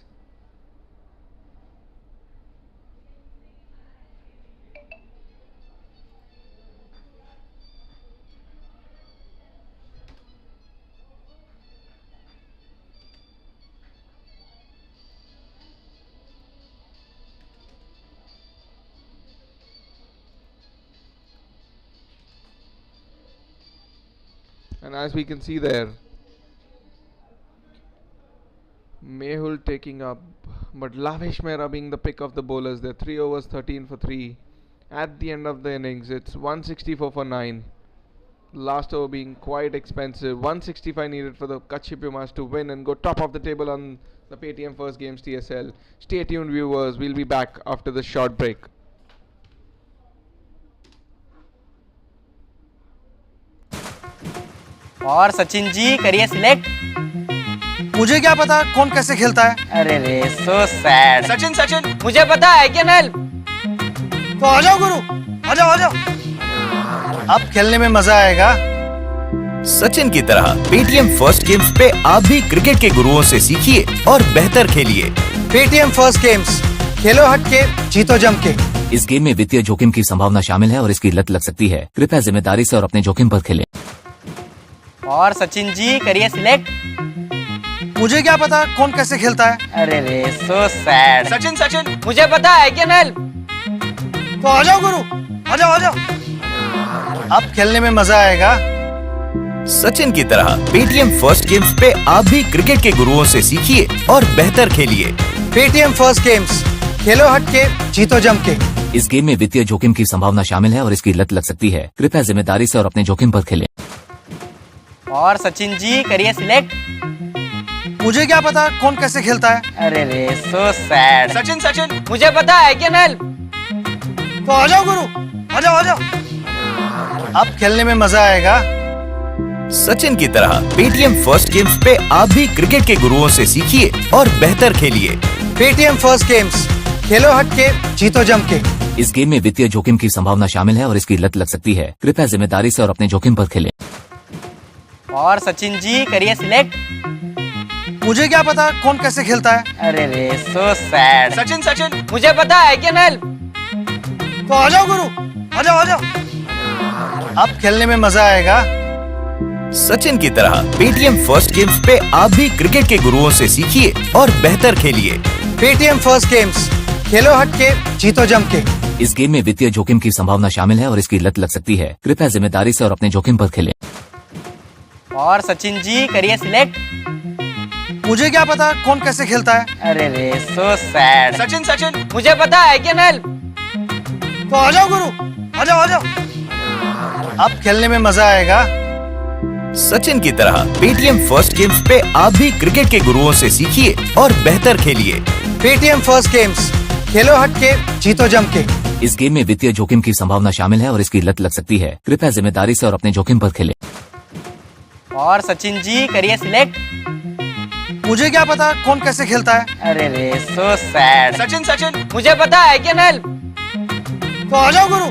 and as we can see there, Mehul taking up, but Lavish Mehra being the pick of the bowlers. They're 3 overs, 13 for 3. At the end of the innings, it's 164 for 9. Last over being quite expensive. 165 needed for the KUTCHI Pumas to win and go top of the table on the Paytm First Games TSL. Stay tuned, viewers. We'll be back after the short break. और सचिन जी करिए select. मुझे क्या पता कौन कैसे खेलता है। अरे रे सो सैड। सचिन सचिन मुझे पता है कैन हेल्प। तो आ जाओ गुरु, आ जाओ आ जाओ। अब खेलने में मजा आएगा। सचिन की तरह पेटीएम फर्स्ट गेम्स पे आप भी क्रिकेट के गुरुओं से सीखिए और बेहतर खेलिए। पेटीएम फर्स्ट गेम्स, खेलो हट के जीतो जम के। इस गेम में वित्तीय जोखिम की संभावना शामिल है और इसकी लत लग सकती है। कृपया जिम्मेदारी से और अपने जोखिम पर खेलें। और सचिन जी करिए सिलेक्ट। मुझे क्या पता कौन कैसे खेलता है। अरे रे सो सैड। सचिन सचिन मुझे पता है कैन हेल्प। तो आ जाओ गुरु, आ जाओ आ जाओ। अब खेलने में मजा आएगा। सचिन की तरह पेटीएम फर्स्ट गेम्स पे आप भी क्रिकेट के गुरुओं से सीखिए और बेहतर खेलिए। पेटीएम फर्स्ट गेम्स, खेलो हट के जीतो जम के। इस गेम में वित्तीय जोखिम की संभावना शामिल है और इसकी लत लग सकती है। कृपया जिम्मेदारी से और अपने जोखिम पर खेलें। और सचिन जी करिए सिलेक्ट। मुझे क्या पता कौन कैसे खेलता है। अरे रे सो सैड। सचिन सचिन मुझे पता है कैन हेल्प। तो आ जाओ गुरु, आ जाओ आ जाओ। अब खेलने में मजा आएगा। सचिन की तरह पेटीएम फर्स्ट गेम्स पे आप भी क्रिकेट के गुरुओं से सीखिए और बेहतर खेलिए। पेटीएम फर्स्ट गेम्स, खेलो हट के जीतो जम के। इस गेम में वित्तीय जोखिम की संभावना शामिल है और इसकी लत लग सकती है। कृपया जिम्मेदारी से और अपने जोखिम पर खेलें। और सचिन जी करिए सिलेक्ट। मुझे क्या पता कौन कैसे खेलता है। अरे रे सो सैड। सचिन सचिन मुझे पता है कैन हेल्प। तो आ जाओ गुरु, आ जाओ आ जाओ। अब खेलने में मजा आएगा। सचिन की तरह पेटीएम फर्स्ट गेम्स पे आप भी क्रिकेट के गुरुओं से सीखिए और बेहतर खेलिए। पेटीएम फर्स्ट गेम्स, खेलो हट के जीतो जम के। इस गेम में वित्तीय जोखिम की संभावना शामिल है और इसकी लत लग सकती है। कृपया जिम्मेदारी से और अपने जोखिम पर खेलें। और सचिन जी करिए सिलेक्ट। मुझे क्या पता कौन कैसे खेलता है। अरे रे सो सैड। सचिन सचिन मुझे पता है कैन हेल्प। तो आ जाओ गुरु, आ जाओ आ जाओ। अब खेलने में मजा आएगा। सचिन की तरह पेटीएम फर्स्ट गेम्स पे आप भी क्रिकेट के गुरुओं से सीखिए और बेहतर खेलिए। पेटीएम फर्स्ट गेम्स, खेलो हट के जीतो जम के। इस गेम में वित्तीय जोखिम की संभावना शामिल है और इसकी लत लग सकती है। कृपया जिम्मेदारी से और अपने जोखिम पर खेलें। और सचिन जी करिए सिलेक्ट। मुझे क्या पता कौन कैसे खेलता है। अरे रे सो सैड। सचिन सचिन मुझे पता है कैन हेल्प। तो आ जाओ गुरु,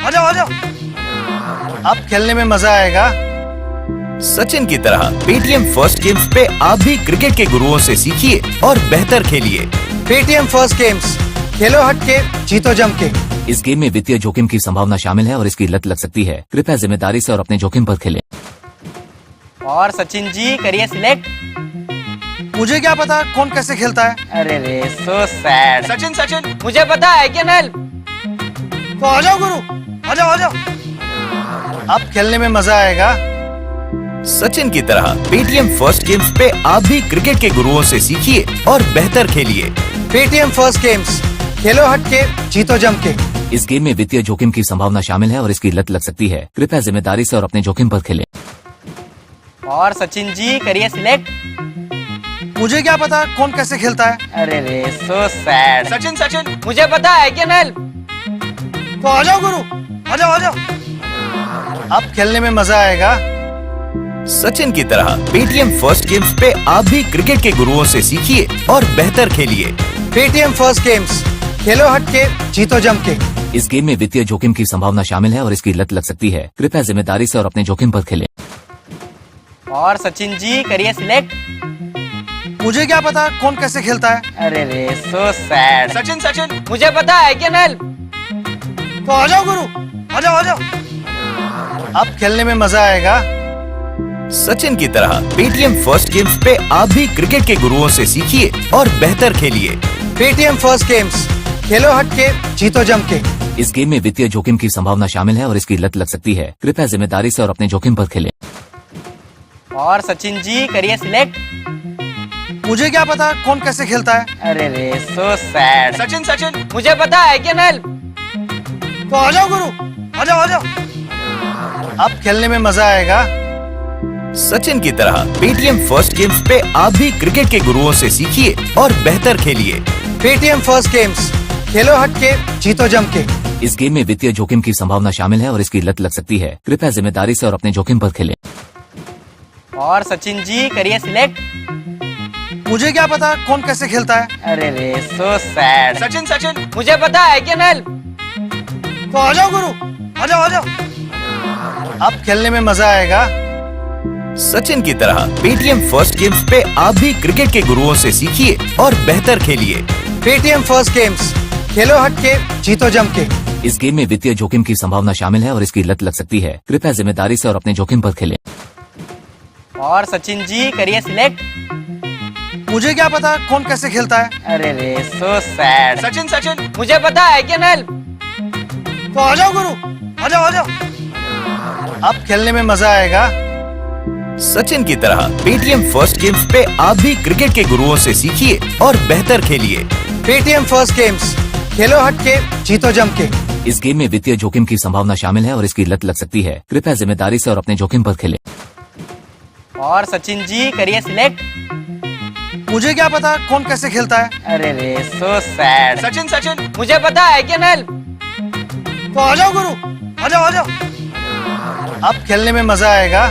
आ जाओ आ जाओ। अब खेलने में मजा आएगा। सचिन की तरह पेटीएम फर्स्ट गेम्स पे आप भी क्रिकेट के गुरुओं से सीखिए और बेहतर खेलिए। पेटीएम फर्स्ट गेम्स, खेलो हट के जीतो जम के। इस गेम में वित्तीय जोखिम की संभावना शामिल है और इसकी लत लग सकती है। कृपया जिम्मेदारी से और अपने जोखिम पर खेलें। और सचिन जी करिए सिलेक्ट। मुझे क्या पता कौन कैसे खेलता है। अरे रे सो सैड। सचिन सचिन मुझे पता है कैन हेल्प। तो आ जाओ गुरु, आ जाओ आ जाओ। अब खेलने में मजा आएगा। सचिन की तरह पेटीएम फर्स्ट गेम्स पे आप भी क्रिकेट के गुरुओं से सीखिए और बेहतर खेलिए। पेटीएम फर्स्ट गेम्स, खेलो हट के जीतो जम के। इस गेम में वित्तीय जोखिम की संभावना शामिल है और इसकी लत लग सकती है। कृपया जिम्मेदारी से और अपने जोखिम पर खेलें। और सचिन जी करिए सिलेक्ट। मुझे क्या पता कौन कैसे खेलता है। अरे रे सो सैड। सचिन सचिन मुझे पता है कैन हेल्प। तो आ जाओ गुरु, आ जाओ आ जाओ। अब खेलने में मजा आएगा। सचिन की तरह पेटीएम फर्स्ट गेम्स पे आप भी क्रिकेट के गुरुओं से सीखिए और बेहतर खेलिए। पेटीएम फर्स्ट गेम्स, खेलो हटके, जीतो जम के। इस गेम में वित्तीय जोखिम की संभावना शामिल है और इसकी लत लग सकती है। कृपया जिम्मेदारी से और अपने जोखिम पर खेलें। और सचिन जी करिए सिलेक्ट। मुझे क्या पता कौन कैसे खेलता है। अरे रे सो सैड। सचिन सचिन मुझे पता है कैन हेल्प। तो आ जाओ गुरु, आ जाओ आ जाओ। अब खेलने में मजा आएगा। सचिन की तरह पेटीएम फर्स्ट गेम्स पे आप भी क्रिकेट के गुरुओं से सीखिए और बेहतर खेलिए। पेटीएम फर्स्ट गेम्स, खेलो हटके, जीतो जम के। इस गेम में वित्तीय जोखिम की संभावना शामिल है और इसकी लत लग सकती है। कृपया जिम्मेदारी से और अपने जोखिम पर खेलें। और सचिन जी करिए सिलेक्ट। मुझे क्या पता कौन कैसे खेलता है। अरे रे सो सैड। सचिन सचिन मुझे पता है कैन हेल्प। तो आ जाओ गुरु, आ जाओ आ जाओ। अब खेलने में मजा आएगा। सचिन की तरह पेटीएम फर्स्ट गेम्स पे आप भी क्रिकेट के गुरुओं से सीखिए और बेहतर खेलिए। पेटीएम फर्स्ट गेम्स, खेलो हटके, जीतो जम के। इस गेम में वित्तीय जोखिम की संभावना शामिल है और इसकी लत लग सकती है। कृपया जिम्मेदारी से और अपने जोखिम पर खेलें। और सचिन जी करिए सिलेक्ट। मुझे क्या पता कौन कैसे खेलता है। अरे रे सो सैड। सचिन सचिन मुझे पता है कैन हेल्प। तो आ जाओ गुरु, आ जाओ आ जाओ। अब खेलने में मजा आएगा। सचिन की तरह पेटीएम फर्स्ट गेम्स पे आप भी क्रिकेट के गुरुओं से सीखिए और बेहतर खेलिए। पेटीएम फर्स्ट गेम्स, खेलो हटके, जीतो जम के। इस गेम में वित्तीय जोखिम की संभावना शामिल है और इसकी लत लग सकती है। कृपया जिम्मेदारी से और अपने जोखिम पर खेलें। और सचिन जी करिए सिलेक्ट। मुझे क्या पता कौन कैसे खेलता है। अरे रे सो सैड। सचिन सचिन मुझे पता है कैन हेल्प। तो आ जाओ गुरु, आ जाओ आ जाओ। अब खेलने में मजा आएगा। सचिन की तरह पेटीएम फर्स्ट गेम्स पे आप भी क्रिकेट के गुरुओं से सीखिए और बेहतर खेलिए। पेटीएम फर्स्ट गेम्स, खेलो हटके, जीतो जम के। इस गेम में वित्तीय जोखिम की संभावना शामिल है और इसकी लत लग सकती है। कृपया जिम्मेदारी से और अपने जोखिम पर खेलें। और सचिन जी करिए सिलेक्ट। मुझे क्या पता कौन कैसे खेलता है। अरे रे सो सैड। सचिन सचिन मुझे पता है कैन हेल्प। तो आ जाओ गुरु, आ जाओ आ जाओ। अब खेलने में मजा आएगा।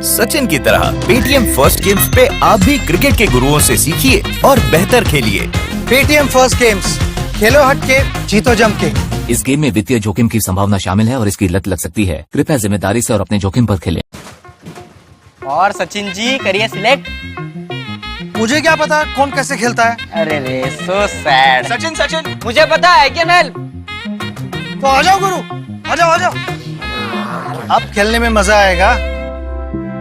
सचिन की तरह पेटीएम फर्स्ट गेम्स पे आप भी क्रिकेट के गुरुओं से सीखिए और बेहतर खेलिए। पेटीएम फर्स्ट गेम्स, खेलो हटके, जीतो जम के। इस गेम में वित्तीय जोखिम की संभावना शामिल है और इसकी लत लग सकती है। कृपया जिम्मेदारी से और अपने जोखिम पर खेलें। और सचिन जी करिए सिलेक्ट। मुझे क्या पता कौन कैसे खेलता है। अरे रे सो सैड। सचिन सचिन मुझे पता है कैन हेल्प। तो आ जाओ गुरु, आ जाओ आ जाओ। अब खेलने में मजा आएगा।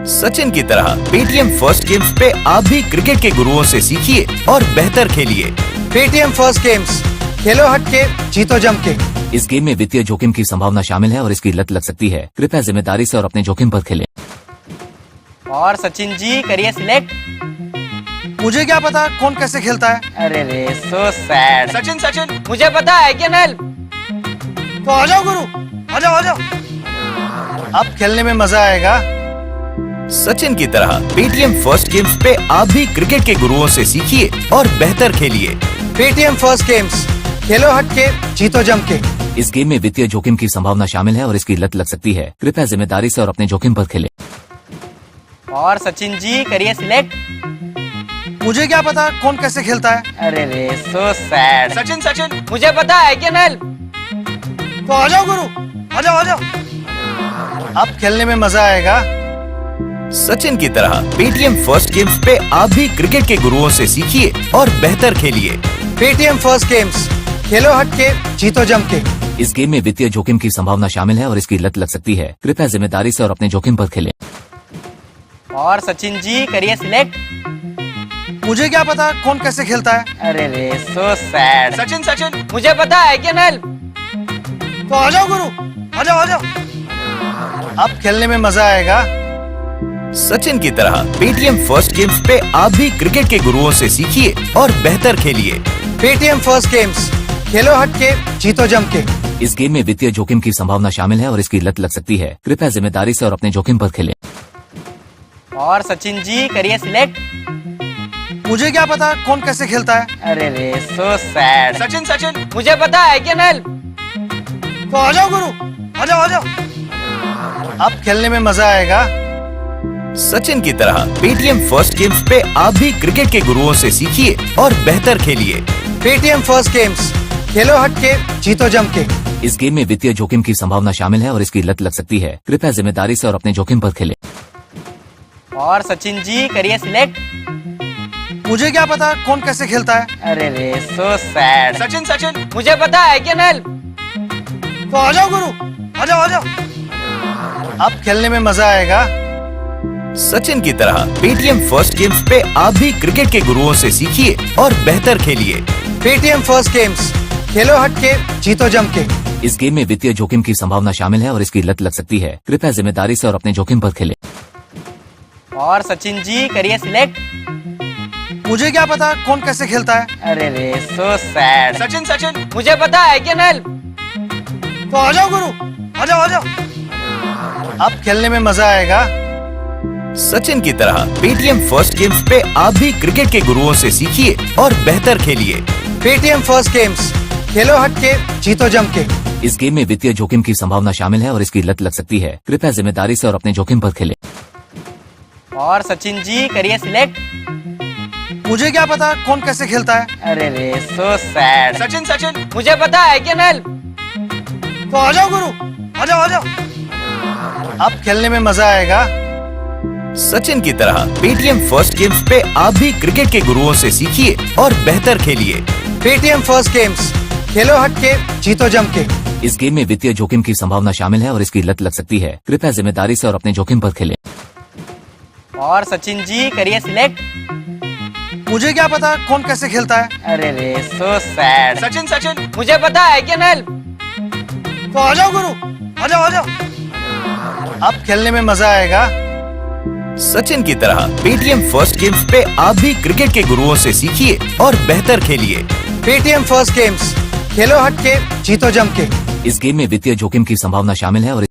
सचिन की तरह पेटीएम फर्स्ट गेम्स पे आप भी क्रिकेट के गुरुओं से सीखिए और बेहतर खेलिए। पेटीएम फर्स्ट गेम्स, खेलो हटके, जीतो जम के। इस गेम में वित्तीय जोखिम की संभावना शामिल है और इसकी लत लग सकती है। कृपया जिम्मेदारी से और अपने जोखिम पर खेलें। और सचिन जी करिए सिलेक्ट। मुझे क्या पता कौन कैसे खेलता है। अरे रे सो सैड। सचिन सचिन मुझे पता है कैन हेल्प। तो आ जाओ गुरु, आ जाओ आ जाओ। अब खेलने में मजा आएगा। सचिन की तरह पेटीएम फर्स्ट गेम्स पे आप भी क्रिकेट के गुरुओं से सीखिए और बेहतर खेलिए। पेटीएम फर्स्ट गेम्स, खेलो हटके, जीतो जम के। इस गेम में वित्तीय जोखिम की संभावना शामिल है और इसकी लत लग सकती है। कृपया जिम्मेदारी से और अपने जोखिम पर खेलें। और सचिन जी करिए सिलेक्ट। मुझे क्या पता कौन कैसे खेलता है। अरे रे सो सैड। सचिन सचिन मुझे पता है कैन हेल्प। तो आ जाओ गुरु, आ जाओ आ जाओ। अब खेलने में मजा आएगा। सचिन की तरह पेटीएम फर्स्ट गेम्स पे आप भी क्रिकेट के गुरुओं से सीखिए और बेहतर खेलिए। पेटीएम फर्स्ट गेम्स, खेलो हटके, जीतो जम के। इस गेम में वित्तीय जोखिम की संभावना शामिल है और इसकी लत लग सकती है। कृपया जिम्मेदारी से और अपने जोखिम पर खेलें। और सचिन जी करिए सिलेक्ट। मुझे क्या पता कौन कैसे खेलता है। अरे रे सो सैड। सचिन सचिन मुझे पता है कैन हेल्प। तो आ जाओ गुरु, आ जाओ आ जाओ। अब खेलने में मजा आएगा। सचिन की तरह पेटीएम फर्स्ट गेम्स पे आप भी क्रिकेट के गुरुओं से सीखिए और बेहतर खेलिए। पेटीएम फर्स्ट गेम्स, खेलो हटके, जीतो जम के। इस गेम में वित्तीय जोखिम की संभावना शामिल है और इसकी लत लग सकती है। कृपया जिम्मेदारी से और अपने जोखिम पर खेलें। और सचिन जी करिए सिलेक्ट। मुझे क्या पता कौन कैसे खेलता है। अरे रे सो सैड। सचिन सचिन मुझे पता है कैन हेल्प। तो आ जाओ गुरु, आ जाओ आ जाओ। अब खेलने में मजा आएगा। सचिन की तरह पेटीएम फर्स्ट गेम्स पे आप भी क्रिकेट के गुरुओं से सीखिए और बेहतर खेलिए। पेटीएम फर्स्ट गेम्स, खेलो हट के, जीतो जम के। इस गेम में वित्तीय जोखिम की संभावना शामिल है और इसकी लत लग सकती है। कृपया जिम्मेदारी से और अपने जोखिम पर खेलें। और सचिन जी करिए सिलेक्ट। मुझे क्या पता कौन कैसे खेलता है। अरे रे सो सैड। Sachin, Sachin. मुझे पता है, कैन हेल्प। तो आ जाओ गुरु, आ जाओ आ जाओ। अब खेलने में मजा आएगा। सचिन की तरह पेटीएम फर्स्ट गेम्स पे आप भी क्रिकेट के गुरुओं से सीखिए और बेहतर खेलिए। पेटीएम फर्स्ट गेम्स, खेलो हट के, जीतो जम के। इस गेम में वित्तीय जोखिम की संभावना शामिल है और इसकी लत लग सकती है। कृपया जिम्मेदारी से और अपने जोखिम पर खेलें। और सचिन जी करिए सिलेक्ट। मुझे क्या पता कौन कैसे खेलता है। अरे रे सो सैड। Sachin, Sachin. मुझे पता है, कैन हेल्प। तो आ जाओ गुरु, आ जाओ आ जाओ। अब खेलने में मजा आएगा। सचिन की तरह पेटीएम फर्स्ट गेम्स पे आप भी क्रिकेट के गुरुओं से सीखिए और बेहतर खेलिए। पेटीएम फर्स्ट गेम्स, खेलो हट के, जीतो जम के। इस गेम में वित्तीय जोखिम की संभावना शामिल है और इसकी लत लग सकती है। कृपया जिम्मेदारी से और अपने जोखिम पर खेलें। और सचिन जी करिए सिलेक्ट। मुझे क्या पता कौन कैसे खेलता है। अरे रे सो सैड। Sachin, Sachin. मुझे पता है, कैन हेल्प। तो आ जाओ गुरु, आ जाओ आ जाओ। अब खेलने में मजा आएगा। सचिन की तरह पेटीएम फर्स्ट गेम्स पे आप भी क्रिकेट के गुरुओं से सीखिए और बेहतर खेलिए। पेटीएम फर्स्ट गेम्स, खेलो हट के, जीतो जम के। इस गेम में वित्तीय जोखिम की संभावना शामिल है और इसकी लत लग सकती है। कृपया जिम्मेदारी से और अपने जोखिम पर खेलें। और सचिन जी करिए सिलेक्ट। मुझे क्या पता कौन कैसे खेलता है। अरे रे सो सैड। Sachin, Sachin. मुझे पता है, कैन हेल्प। तो आ जाओ गुरु, आ जाओ आ जाओ। अब खेलने में मजा आएगा। सचिन की तरह पेटीएम फर्स्ट गेम्स पे आप भी क्रिकेट के गुरुओं से सीखिए और बेहतर खेलिए। पेटीएम फर्स्ट गेम्स, खेलो हट के, जीतो जम के। इस गेम में वित्तीय जोखिम की संभावना शामिल है और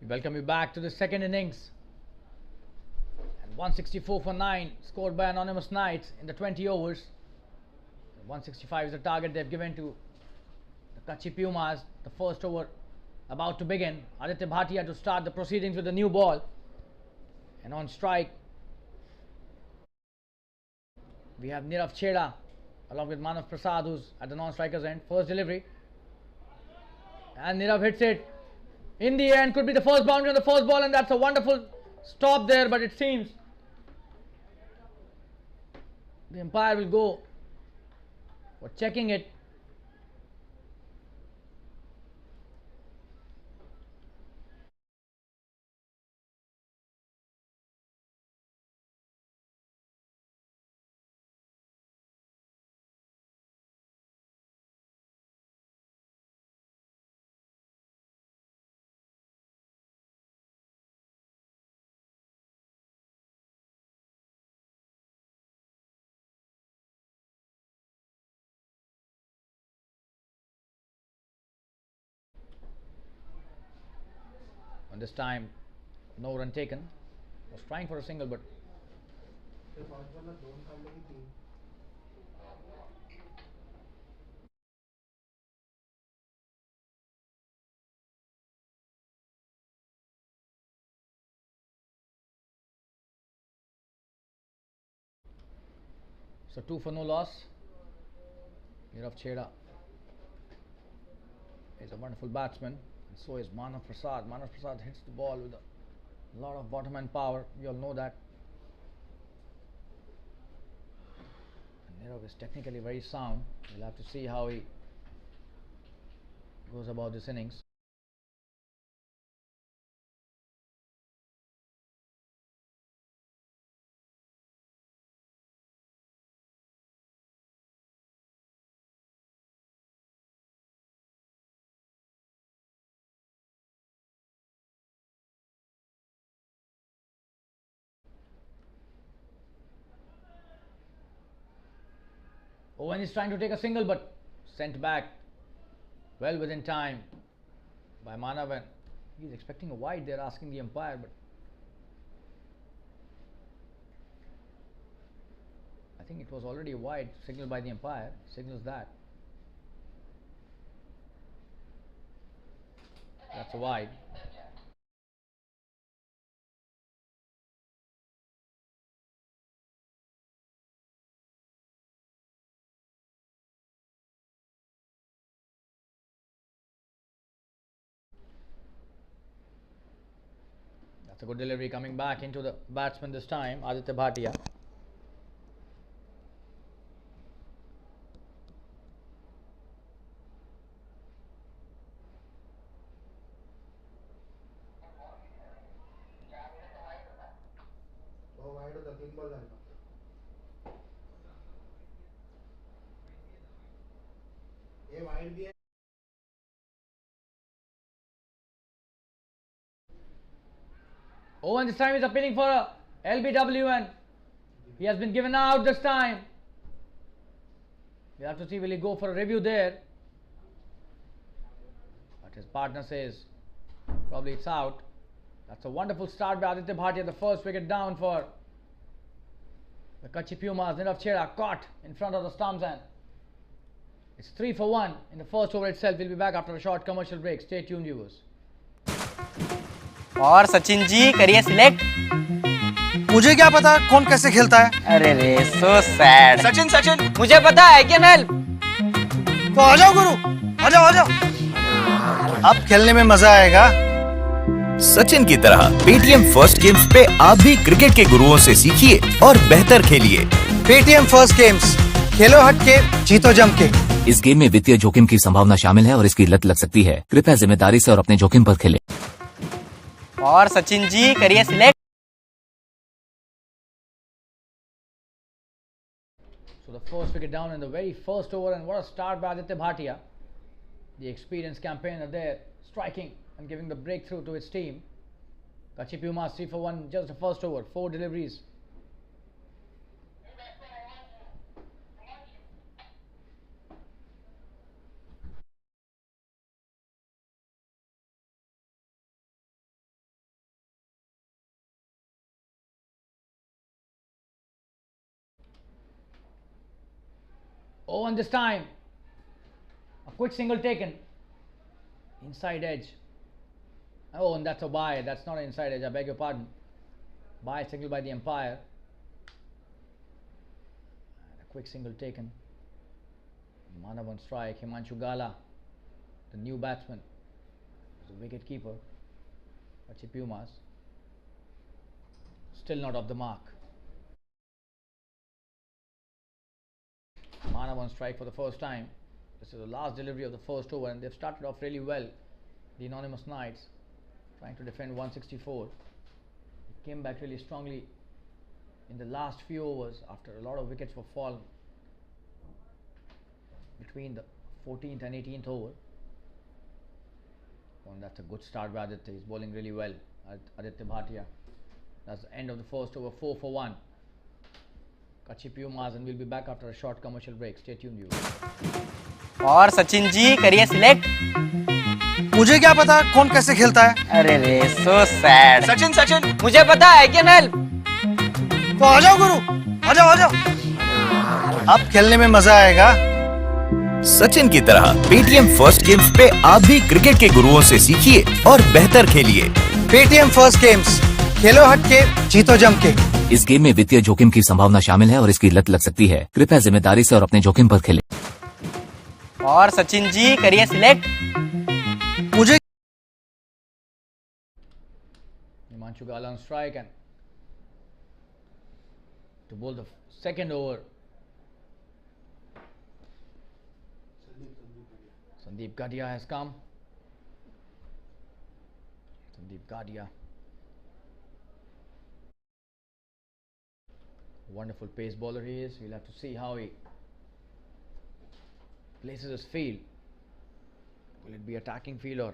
we welcome you back to the second innings. And 164 for 9 scored by Anonymous Knights in the 20 overs. 165 is the target they've given to the KUTCHI Pumas. The first over about to begin. Aditya Bhatia to start the proceedings with the new ball. And on strike, we have Nirav Chheda along with Manav Prasad, who's at the non-striker's end. First delivery. And Nirav hits it. In the end, could be the first boundary on the first ball, and that's a wonderful stop there, but it seems the umpire will go for checking it. And this time, no run taken. Was trying for a single, but so 2 for no loss. Nirav Chheda is a wonderful batsman, and so is Manav Prasad. Manav Prasad hits the ball with a lot of bottom end power. We all know that. And Nirav is technically very sound. We'll have to see how he goes about this innings. Owen is trying to take a single but sent back well within time by Manavan. He's expecting a wide, they're asking the umpire, but I think it was already a wide signaled by the umpire. Signals that. That's a wide. That's a good delivery coming back into the batsman this time, Aditya Bhatia. Oh, and this time he's appealing for a LBW and he has been given out this time. We have to see, will he go for a review there? But his partner says probably it's out. That's a wonderful start by Aditya Bhatia. The first wicket down for the KUTCHI Pumas. Nirav Chheda caught in front of the stumps and it's 3 for 1 in the first over itself. We'll be back after a short commercial break. Stay tuned, viewers. और सचिन जी करिए select. मुझे क्या पता कौन कैसे खेलता है। अरे रे सो सैड। सचिन सचिन मुझे पता है कैन हेल्प। तो आ जाओ गुरु, आ जाओ आ जाओ। अब खेलने में मजा आएगा। सचिन की तरह पेटीएम फर्स्ट गेम्स पे आप भी क्रिकेट के गुरुओं से सीखिए और बेहतर खेलिए। पेटीएम फर्स्ट गेम्स, खेलो हटके, जीतो जम के। इस गेम में वित्तीय जोखिम की संभावना शामिल है और इसकी लत लग सकती है। कृपया जिम्मेदारी से और अपने जोखिम पर खेलें। और सचिन जी करिए select. So the first wicket down in the very first over, and what a start by Aditya Bhatia. The experienced campaigner there, striking and giving the breakthrough to his team. KUTCHI Pumas 3 for 1, just the first over, 4 deliveries. Oh, and this time a quick single taken inside edge. Oh, and that's a bye. That's not an inside edge, I beg your pardon. Bye signal by the umpire. And a quick single taken. Manav on strike. Himanshu Gala, the new batsman, is a wicket keeper. KUTCHI Pumas still not off the mark. Manav on strike for the first time. This is the last delivery of the first over, and they've started off really well. The Anonymous Knights trying to defend 164. They came back really strongly in the last few overs after a lot of wickets were fallen between the 14th and 18th over. And that's a good start by Aditya. He's bowling really well. Aditya Bhatia. That's the end of the first over, 4 for 1. KUTCHI Pumas, and we'll be back after a short commercial break. Stay tuned, viewers. और सचिन जी करिए select. मुझे क्या पता कौन कैसे खेलता है। अरे रे सो सैड। सचिन सचिन मुझे पता है कैन हेल्प। तो आ जाओ गुरु, आ जाओ आ जाओ। अब खेलने में मजा आएगा। सचिन की तरह पेटीएम फर्स्ट गेम्स पे आप भी क्रिकेट के गुरुओं से सीखिए और बेहतर खेलिए। पेटीएम फर्स्ट गेम्स, खेलो हटके, जीतो जम के। इस गेम में वित्तीय जोखिम की संभावना शामिल है और इसकी लत लग सकती है। कृपया जिम्मेदारी से और अपने जोखिम पर खेलें। और सचिन जी करिए सिलेक्ट। मुझे Himanshu Gala on strike, and to bowl the second over, Sandeep Gadia has come. Sandeep Gadia. Wonderful pace bowler he is. We'll have to see how he places his field. Will it be attacking field or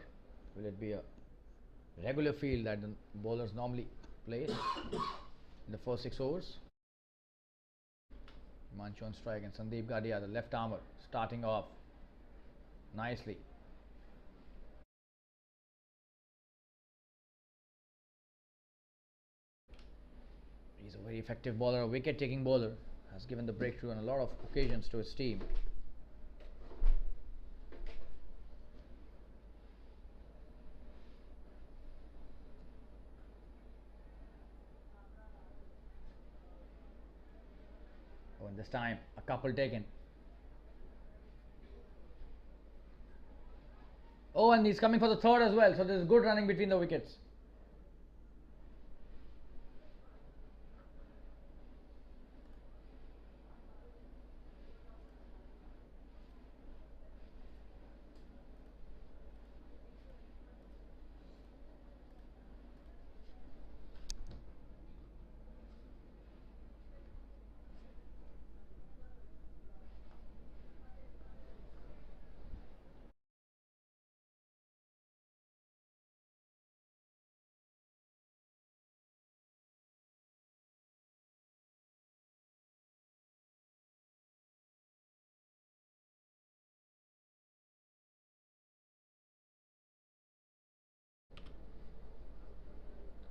will it be a regular field that the bowlers normally play in the first 6 overs? Manchu on strike and Sandeep Gadia, the left armer, starting off nicely. He's a very effective bowler, a wicket-taking bowler. Has given the breakthrough on a lot of occasions to his team. Oh, and this time a couple taken. Oh, and he's coming for the third as well. So there's good running between the wickets.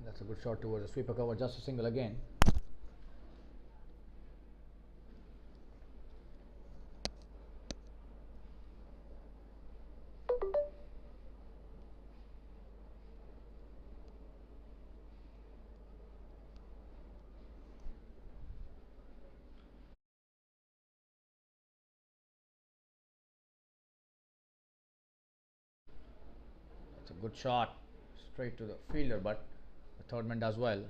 That's a good shot towards the sweeper cover, just a single again. That's a good shot straight to the fielder, but the third man does well.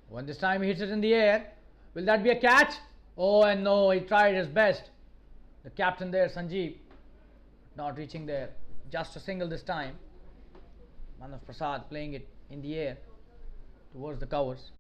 When this time he hits it in the air, will that be a catch? Oh, and no, he tried his best. The captain there, Sanjeev, not reaching there. Just a single this time. Manav Prasad playing it in the air towards the covers.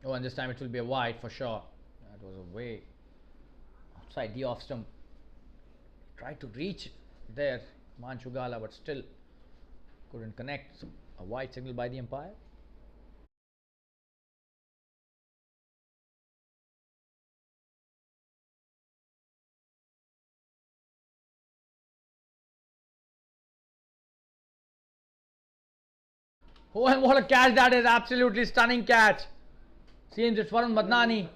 Oh, and this time it will be a wide for sure. That was a way outside the off stump. Tried to reach there, Manchugala, but still couldn't connect. A wide signal by the umpire. Oh, and what a catch that is! Absolutely stunning catch. Seems it's Varun Madnani.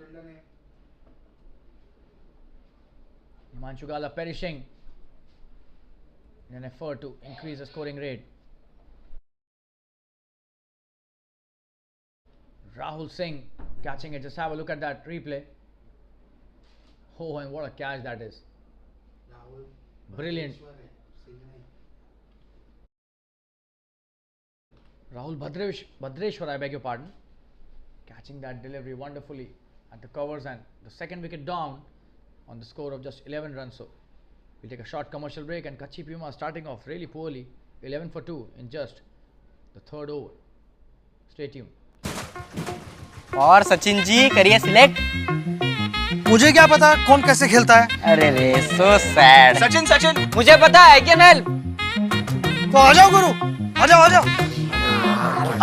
Manchugala perishing in an effort to increase the scoring rate. Rahul Singh catching it. Just have a look at that replay. Oh, and what a catch that is. Brilliant. Rahul Bhadreshwar, I beg your pardon. Catching that delivery wonderfully at the covers, and the second wicket down on the score of just 11 runs. So we'll take a short commercial break, and KUTCHI Pumas starting off really poorly, 11 for 2 in just the third over. Stay tuned. और सचिन जी करिए select. मुझे क्या पता कौन कैसे खेलता है। अरे रे सो सैड। सचिन सचिन मुझे पता है कैन हेल्प। तो आ जाओ गुरु, आ जाओ आ जाओ।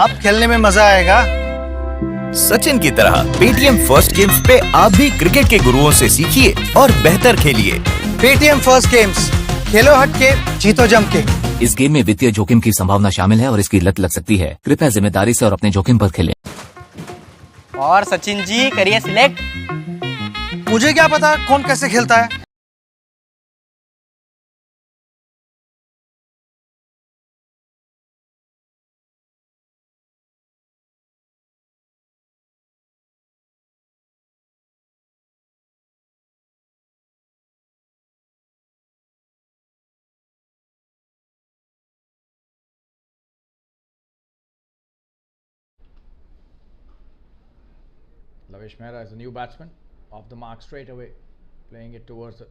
अब खेलने में मजा आएगा। सचिन की तरह पेटीएम फर्स्ट गेम्स पे आप भी क्रिकेट के गुरुओं से सीखिए और बेहतर खेलिए। पेटीएम फर्स्ट गेम्स, खेलो हट के जीतो जम के। इस गेम में वित्तीय जोखिम की संभावना शामिल है और इसकी लत लग सकती है। कृपया जिम्मेदारी से और अपने जोखिम पर खेलें। और सचिन जी करिए सिलेक्ट। मुझे क्या पता कौन कैसे खेलता है। Lavish Mehra is a new batsman, off the mark straight away, playing it towards the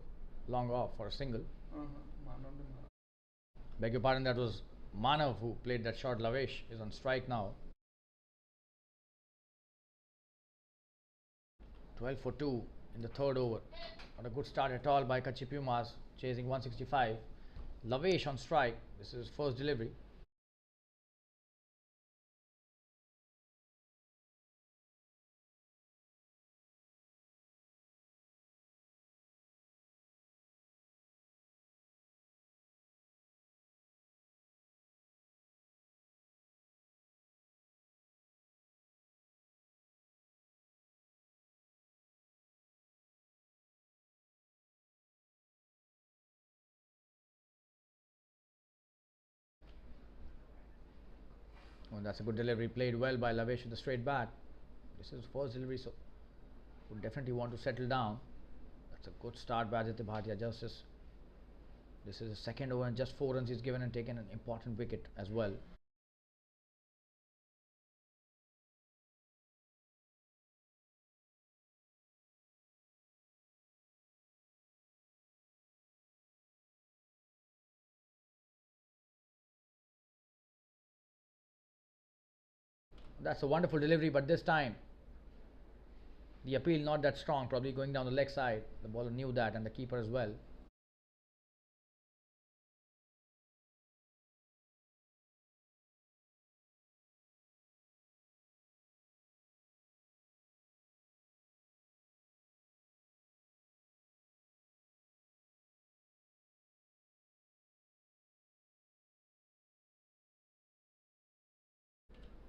long off for a single. Beg your pardon, that was Manav who played that shot. Lavish is on strike now. 12 for 2 in the third over. Not a good start at all by KUTCHI Pumas, chasing 165. Lavish on strike. This is his first delivery. Oh, that's a good delivery, played well by Lavish with the straight bat. This is first delivery, so would definitely want to settle down. That's a good start by Aditya Bhatia. This is the second over and just 4 runs he's given and taken an important wicket as well. That's a wonderful delivery, but this time the appeal not that strong, probably going down the leg side. The bowler knew that and the keeper as well.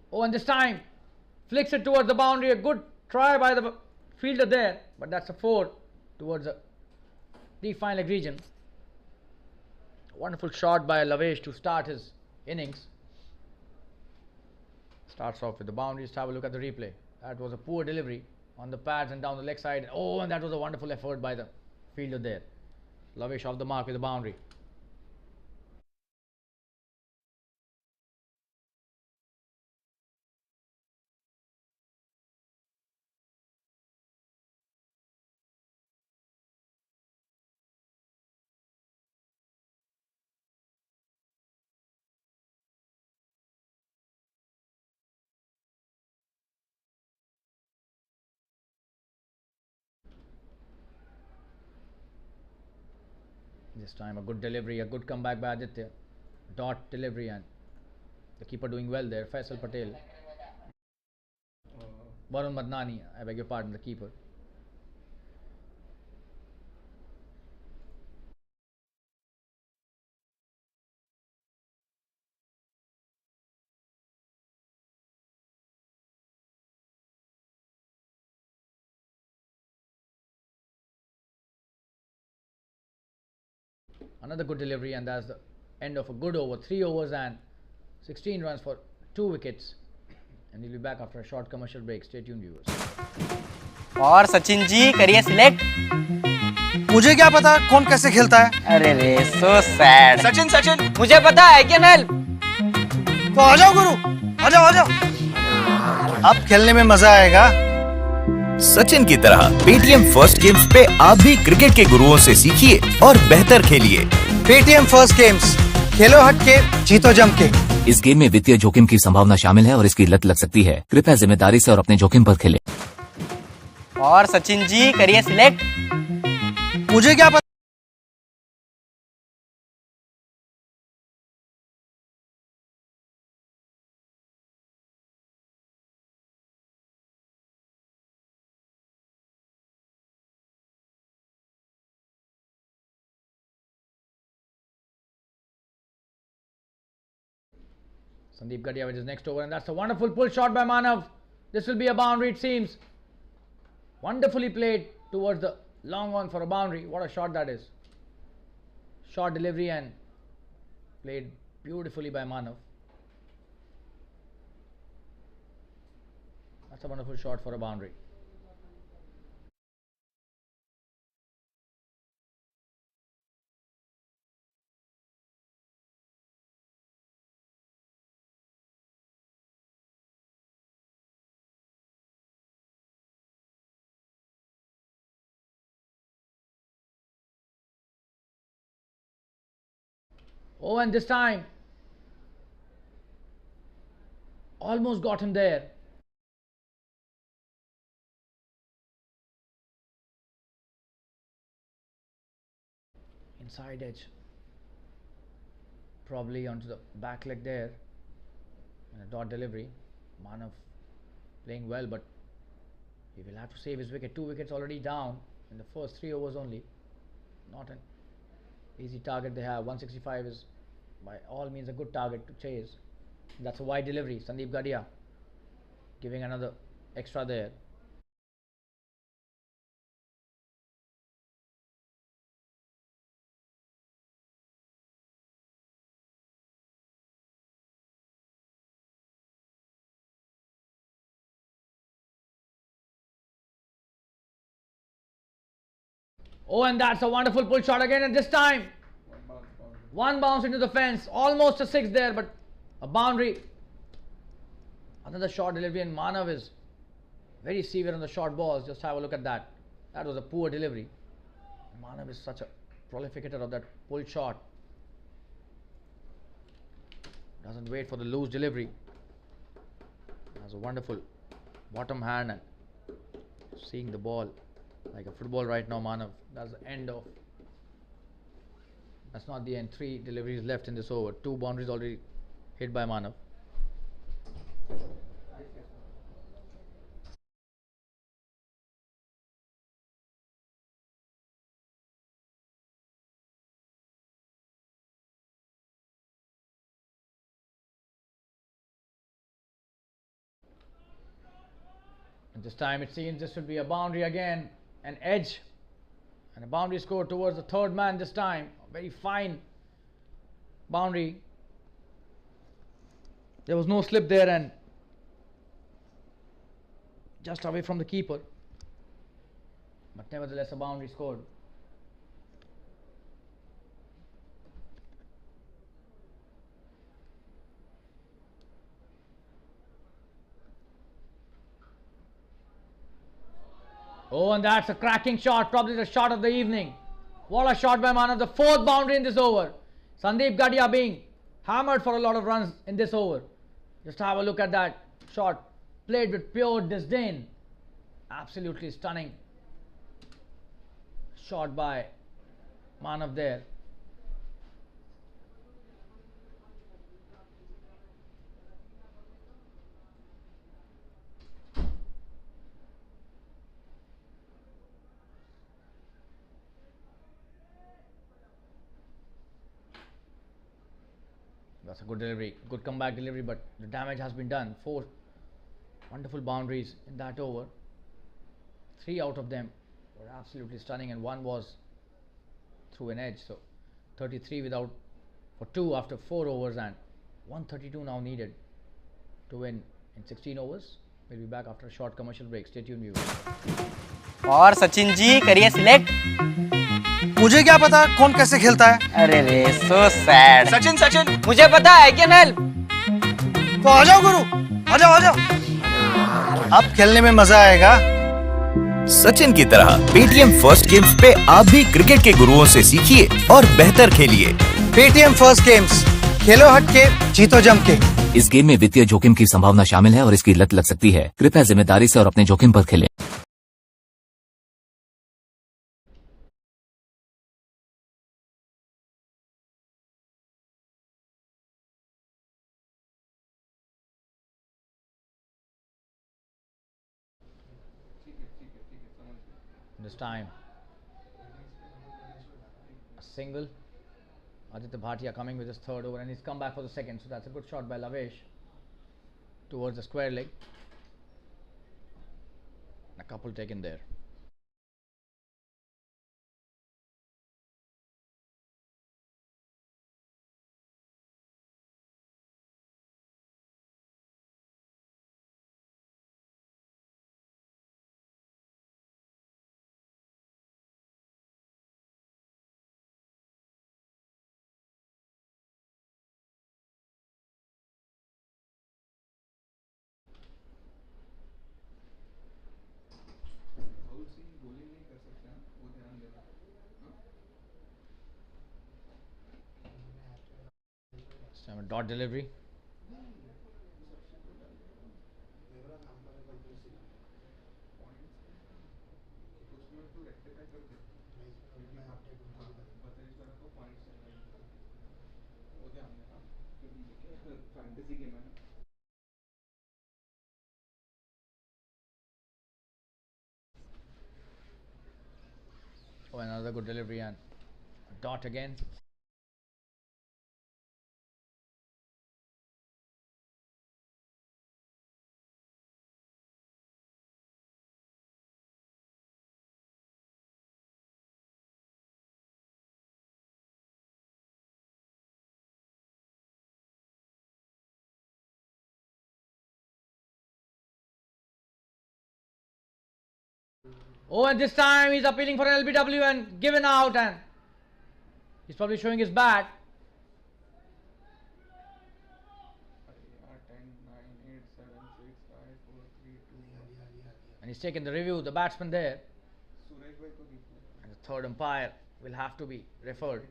Oh, and this time flicks it towards the boundary. A good try by the fielder there, but that's a 4 towards the deep fine leg region. Wonderful shot by Lavish to start his innings. Starts off with the boundaries. Have a look at the replay. That was a poor delivery on the pads and down the leg side. Oh, and that was a wonderful effort by the fielder there. Lavish off the mark with the boundary. This time a good delivery, a good comeback by Aditya. Dot delivery and the keeper doing well there. Faisal Patel. Varun Madnani, I beg your pardon, the keeper. Another good delivery, and that's the end of a good over. 3 overs and 16 runs for 2 wickets. And we'll be back after a short commercial break. Stay tuned, viewers. और सचिन जी करिए select. मुझे क्या पता कौन कैसे खेलता है। अरे रे सो सैड। सचिन सचिन मुझे पता है कैन हेल्प। तो आ जाओ गुरु, आ जाओ आ जाओ। अब खेलने में मजा आएगा। सचिन की तरह पेटीएम फर्स्ट गेम्स पे आप भी क्रिकेट के गुरुओं से सीखिए और बेहतर खेलिए। पेटीएम फर्स्ट गेम्स, खेलो हट के जीतो जम के। इस गेम में वित्तीय जोखिम की संभावना शामिल है और इसकी लत लग सकती है। कृपया जिम्मेदारी से और अपने जोखिम पर खेलें। और सचिन जी करिए सिलेक्ट। मुझे क्या पता। Sandeep Gadia with his next over, and that's a wonderful pull shot by Manav. This will be a boundary, it seems. Wonderfully played towards the long on for a boundary. What a shot that is. Short delivery and played beautifully by Manav. That's a wonderful shot for a boundary. Oh, and this time almost got him there. Inside edge, probably onto the back leg there, and a dot delivery. Manav playing well, but he will have to save his wicket. 2 wickets already down in the first 3 overs only. Not an easy target they have. 165 is by all means a good target to chase. That's a wide delivery. Sandeep Gadia giving another extra there. Oh, and that's a wonderful pull shot again, and this time one bounce into the fence, almost a 6 there, but a boundary. Another short delivery, and Manav is very severe on the short balls. Just have a look at that. That was a poor delivery. Manav is such a prolific hitter of that pull shot. Doesn't wait for the loose delivery. Has a wonderful bottom hand and seeing the ball like a football right now. Manav, that's the end of. That's not the end. 3 deliveries left in this over. 2 boundaries already hit by Manav. And this time it seems this would be a boundary again, an edge, and a boundary score towards the third man this time. A very fine boundary. There was no slip there and just away from the keeper, but nevertheless a boundary scored. Oh, and that's a cracking shot, probably the shot of the evening. What a shot by Manav, the 4th boundary in this over. Sandeep Gadia being hammered for a lot of runs in this over. Just have a look at that shot, played with pure disdain. Absolutely stunning shot by Manav there. That's a good delivery, good comeback delivery, but the damage has been done. 4 wonderful boundaries in that over. 3 out of them were absolutely stunning, and 1 was through an edge. So 33 without for 2 after 4 overs, and 132 now needed to win in 16 overs. We'll be back after a short commercial break. Stay tuned, viewers. और सचिन जी करिए select. मुझे क्या पता कौन कैसे खेलता है। अरे रे सो सैड। सचिन सचिन मुझे पता है, कैन हेल्प। तो आ जाओ गुरु, आ जाओ आ जाओ। अब खेलने में मजा आएगा। सचिन की तरह पेटीएम फर्स्ट गेम्स पे आप भी क्रिकेट के गुरुओं से सीखिए और बेहतर खेलिए। पेटीएम फर्स्ट गेम्स, खेलो हट के, जीतो जम के। इस गेम में वित्तीय जोखिम की संभावना शामिल है और इसकी लत लग सकती है। कृपया जिम्मेदारी से और अपने जोखिम पर खेलें। This time, a single. Aditya Bhatia coming with his third over, and he's come back for the second. So that's a good shot by Lavesh towards the square leg. A couple taken there. This time a dot delivery. Oh, another good delivery and a dot again. Oh, and this time he's appealing for an LBW and given out, and he's probably showing his bat. And he's taken the review, the batsman there. And the third umpire will have to be referred.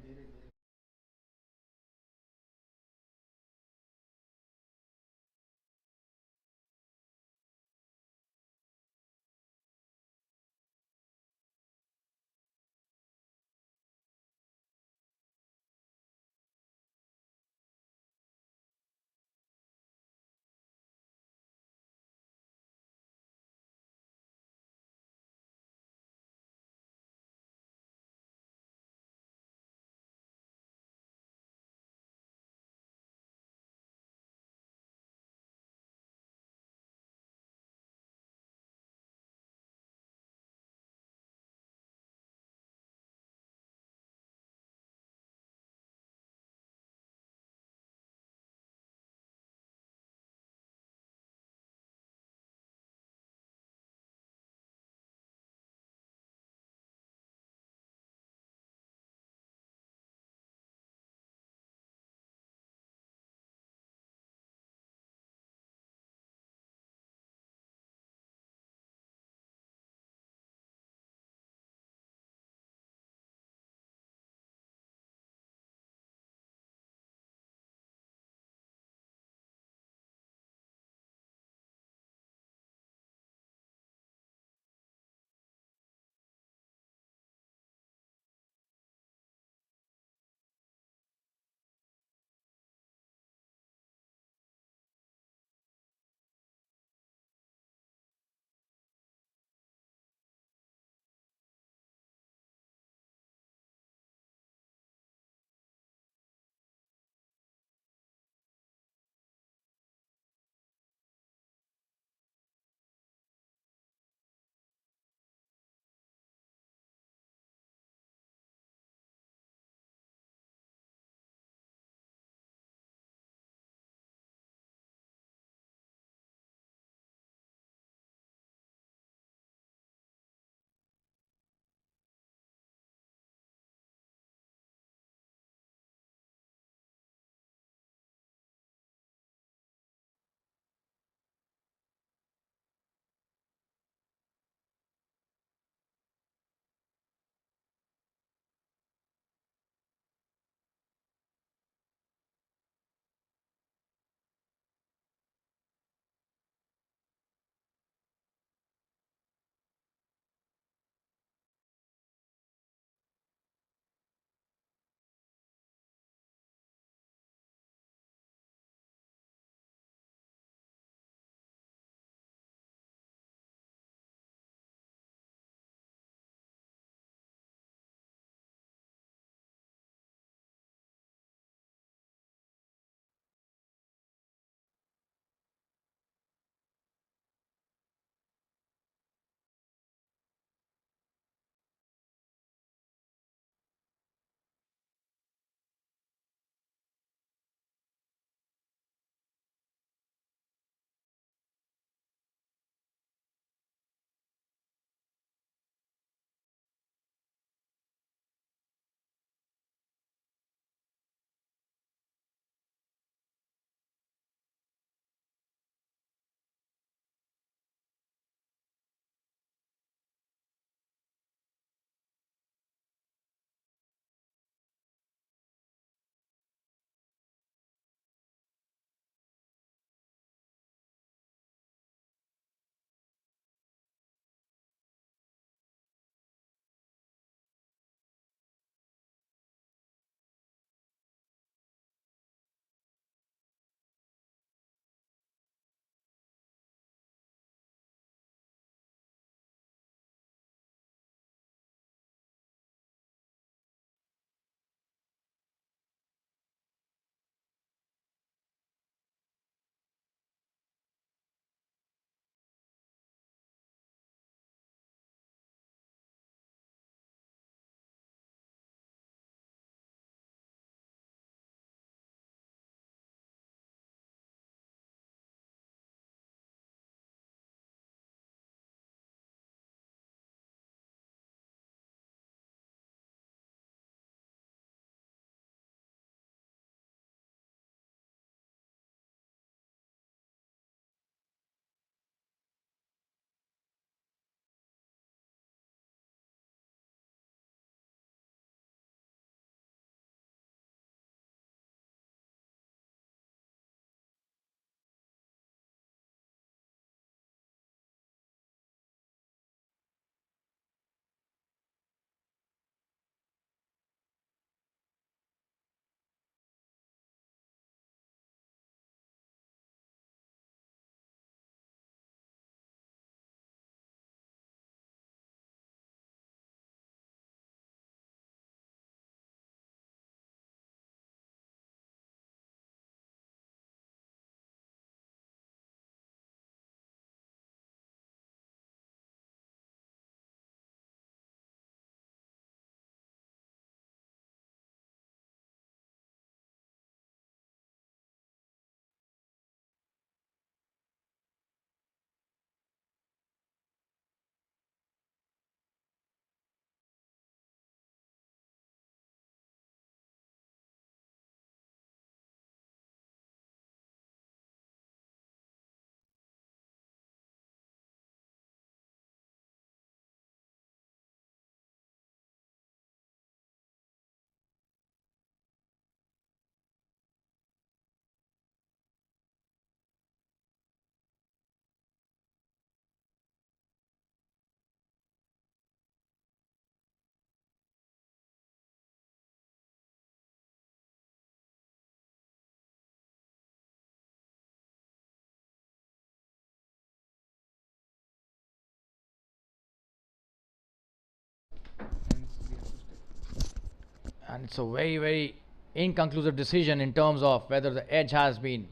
and it's a very, very inconclusive decision in terms of whether the edge has been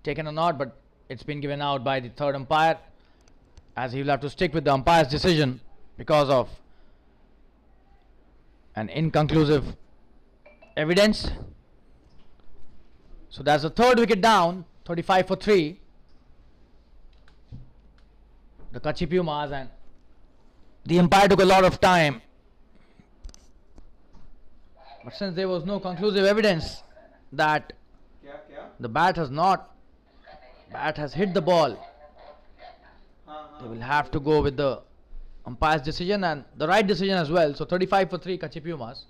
taken or not, but it's been given out by the third umpire, as he will have to stick with the umpire's decision because of an inconclusive evidence. So that's the third wicket down, 35 for 3. The KUTCHI Pumas, and the umpire took a lot of time, but since there was no conclusive evidence that the bat has hit the ball, they will have to go with the umpire's decision, and the right decision as well. So 35 for 3, KUTCHI Pumas.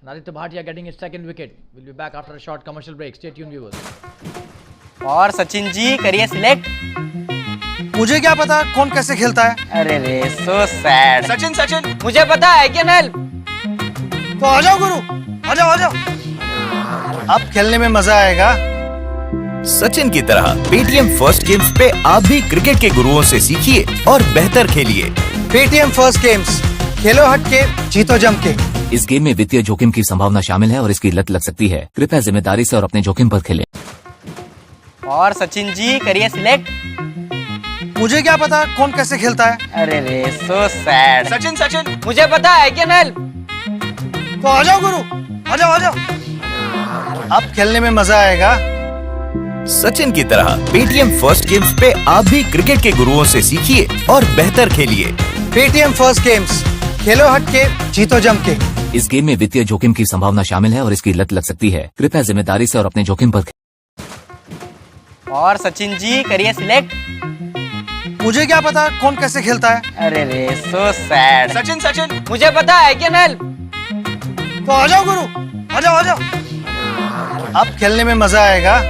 And Aditya Bhatia getting his second wicket. We'll be back after a short commercial break. Stay tuned, viewers. और सचिन जी करिए select. मुझे क्या पता कौन कैसे खेलता है. अरे रे सो सैड. सचिन मुझे पता है, कैन हेल्प. तो आ जाओ गुरु, आ जाओ. अब खेलने में मजा आएगा. सचिन की तरह पेटीएम फर्स्ट गेम्स पे आप भी क्रिकेट के गुरुओं से सीखिए और बेहतर खेलिए. पेटीएम फर्स्ट गेम्स, खेलो हट के, जीतो जम के. इस गेम में वित्तीय जोखिम की संभावना शामिल है और इसकी लत लग सकती है. कृपया जिम्मेदारी से और अपने जोखिम पर खेलें. और सचिन जी करिए सिलेक्ट. मुझे क्या पता कौन कैसे खेलता है. अरे रे सो सैड. सचिन मुझे पता है, कैन हेल्प. तो आ जाओ गुरु, आ जाओ. अब खेलने में मजा आएगा. सचिन की तरह पेटीएम फर्स्ट गेम्स पे आप भी क्रिकेट के गुरुओं से सीखिए और बेहतर खेलिए. पेटीएम फर्स्ट गेम्स, खेलो हट के, जीतो जम के. इस गेम में वित्तीय जोखिम की संभावना शामिल है और इसकी लत लग सकती है. कृपया जिम्मेदारी से और अपने जोखिम पर और सचिन जी करिए सिलेक्ट. मुझे क्या पता कौन कैसे खेलता है. अरे रे सो सैड. सचिन मुझे पता है, कैन हेल्प. तो आ जाओ गुरु, आ जाओ. अब खेलने में मजा आएगा.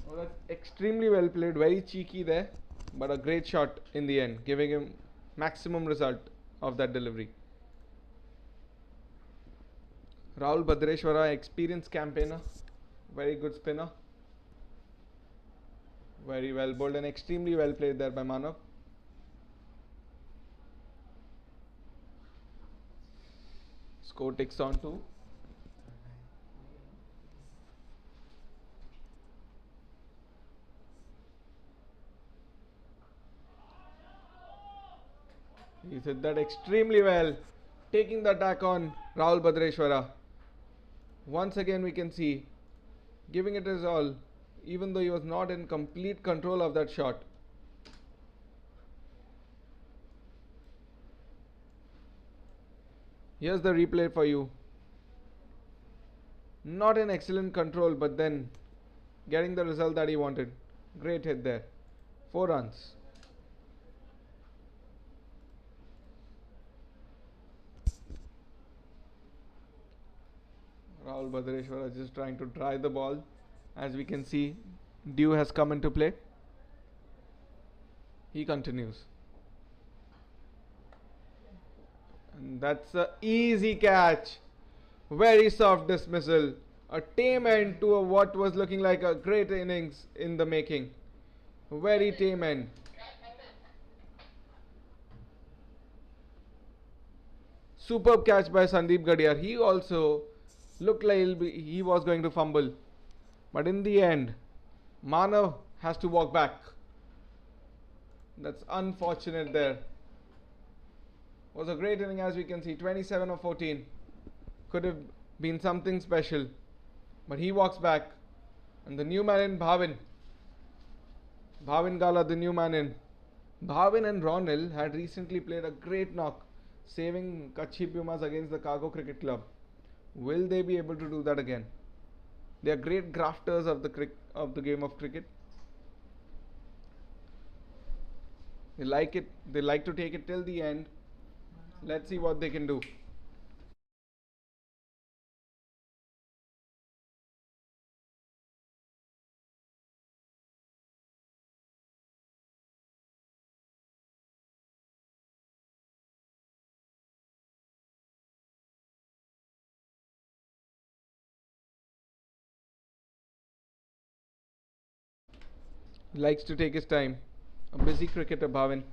Oh, that's extremely well played, very cheeky there, but a great shot in the end, giving him maximum result of that delivery. Rahul Bhadreshwara, experienced campaigner, very good spinner, very well bowled and extremely well played there by Manav. Score ticks on to he hit that extremely well, taking the attack on Rahul Bhadreshwara. Once again we can see giving it his all, even though he was not in complete control of that shot. Here's the replay for you. Not in excellent control, but then getting the result that he wanted. Great hit there. 4 runs. Rahul Bhadreshwara just trying to try the ball. As we can see, dew has come into play. He continues. And that's an easy catch. Very soft dismissal. A tame end to what was looking like a great innings in the making. Very tame end. Superb catch by Sandeep Gadiyar. He also looked like he was going to fumble. But in the end, Manav has to walk back. That's unfortunate there. Was a great inning, as we can see. 27 of 14. Could have been something special. But he walks back. And the new man in Bhavin. Bhavin Gala, the new man in. Bhavin and Ronil had recently played a great knock, saving Kutchi Pumas against the Cargo Cricket Club. Will they be able to do that again? They are great grafters of the game of cricket. They like it. They like to take it till the end. Let's see what they can do. He likes to take his time. A busy cricketer, Bhavin.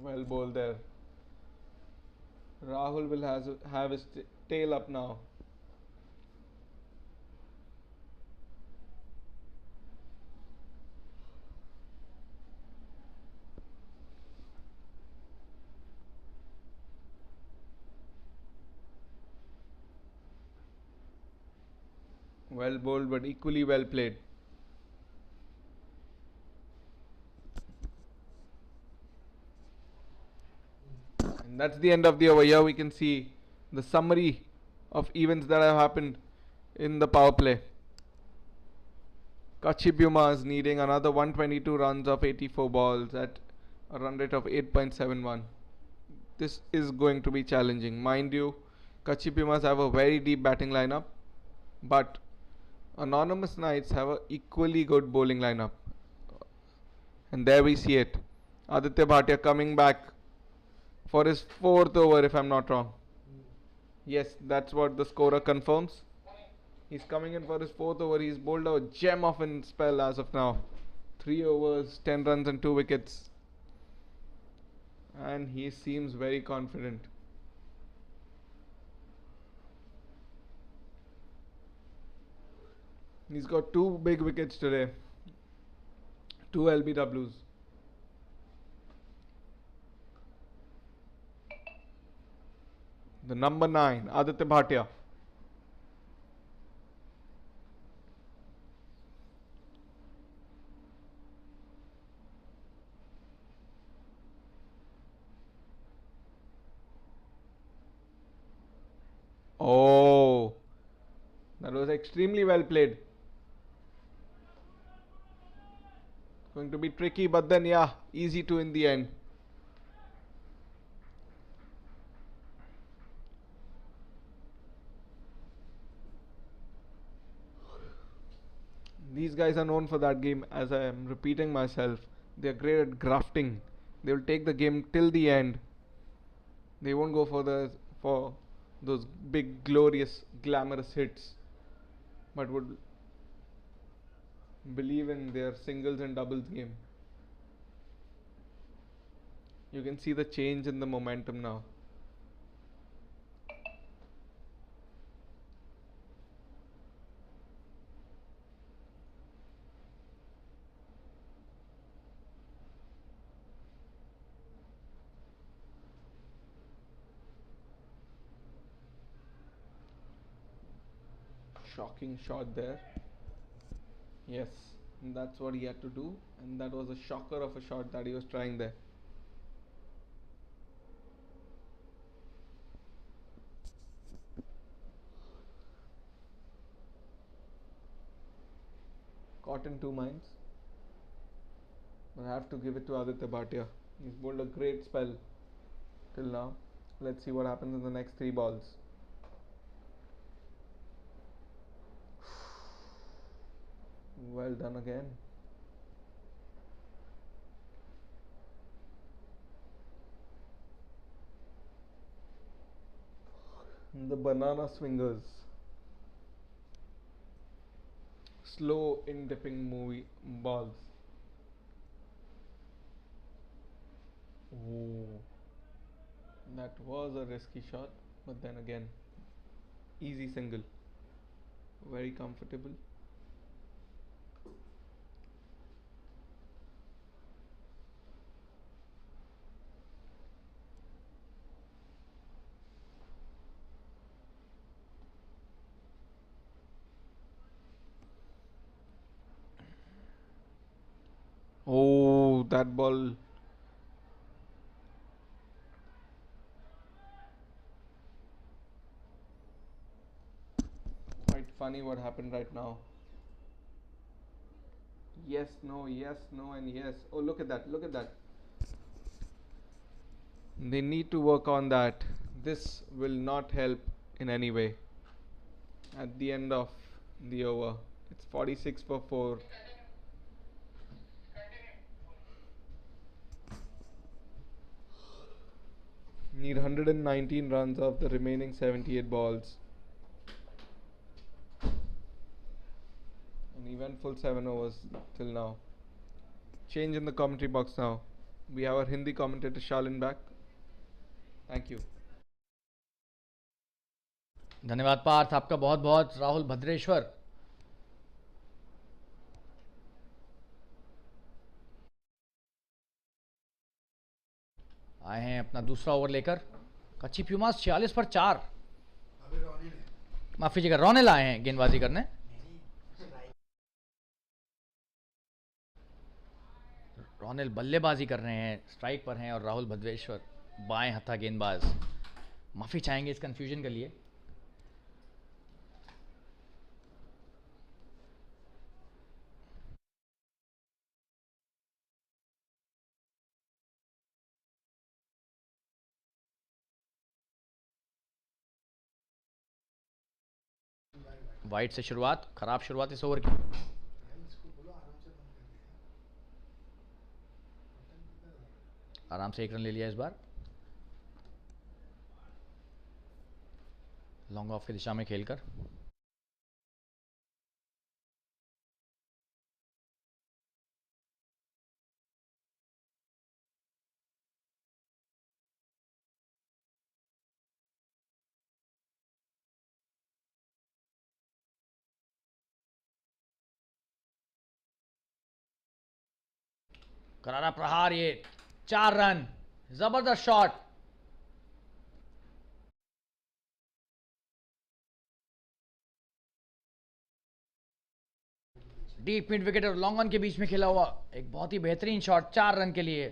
Well bowled there. Rahul will have his tail up now. Well bowled, but equally well played. And that's the end of the over. Here we can see the summary of events that have happened in the power play. Kutchi Pumas needing another 122 runs of 84 balls at a run rate of 8.71. This is going to be challenging. Mind you, Kutchi Pumas have a very deep batting lineup, but Anonymous Knights have an equally good bowling lineup. And there we see it. Aditya Bhatia coming back for his 4th over, if I'm not wrong. Yes, that's what the scorer confirms. He's coming in for his 4th over. He's bowled a gem of a spell as of now. 3 overs, 10 runs and 2 wickets. And he seems very confident. He's got 2 big wickets today. 2 LBWs. The number 9, Aditya Bhatia. Oh, that was extremely well played. Going to be tricky, but then yeah, easy to in the end. These guys are known for that game, as I am repeating myself. They are great at grafting. They will take the game till the end. They won't go for those big, glorious, glamorous hits, but would believe in their singles and doubles game. You can see the change in the momentum now. Shocking shot there. Yes, that's what he had to do, and that was a shocker of a shot that he was trying there. Caught in 2 minds. But I have to give it to Aditya Bhatia. He's bowled a great spell till now. Let's see what happens in the next 3 balls. Well done again. The banana swingers. slow in dipping balls. Oh, that was a risky shot, but then again, easy single. Very comfortable. Oh, that ball. Quite funny what happened right now. Yes, no, and yes. Oh, look at that, look at that. They need to work on that. This will not help in any way. At the end of the over, it's 46 for 4. Need 119 runs of the remaining 78 balls. An eventful 7 overs till now. Change in the commentary box now. We have our Hindi commentator Shalin back. Thank you. धन्यवाद पार्थ, आपका बहुत बहुत। राहुल भद्रेश्वर आए हैं अपना दूसरा over लेकर। कच्ची प्यूमास 46 पर 4। माफी कीजिएगा, रोनेल आए हैं गेंदबाजी करने। रोनेल बल्लेबाजी कर रहे हैं, स्ट्राइक पर हैं, और राहुल भद्रेश्वर बाएं हथा गेंदबाज। माफी चाहेंगे इस कंफ्यूजन के लिए। वाइट से शुरुआत, खराब शुरुआत इस ओवर की। आराम से 1 रन ले लिया इस बार। लॉन्ग ऑफ की दिशा में खेलकर। करारा प्रहार, ये 4 रन, जबरदस्त शॉट। डीप मिड विकेट और लॉन्ग ऑन के बीच में खेला हुआ एक बहुत ही बेहतरीन शॉट 4 रन के लिए।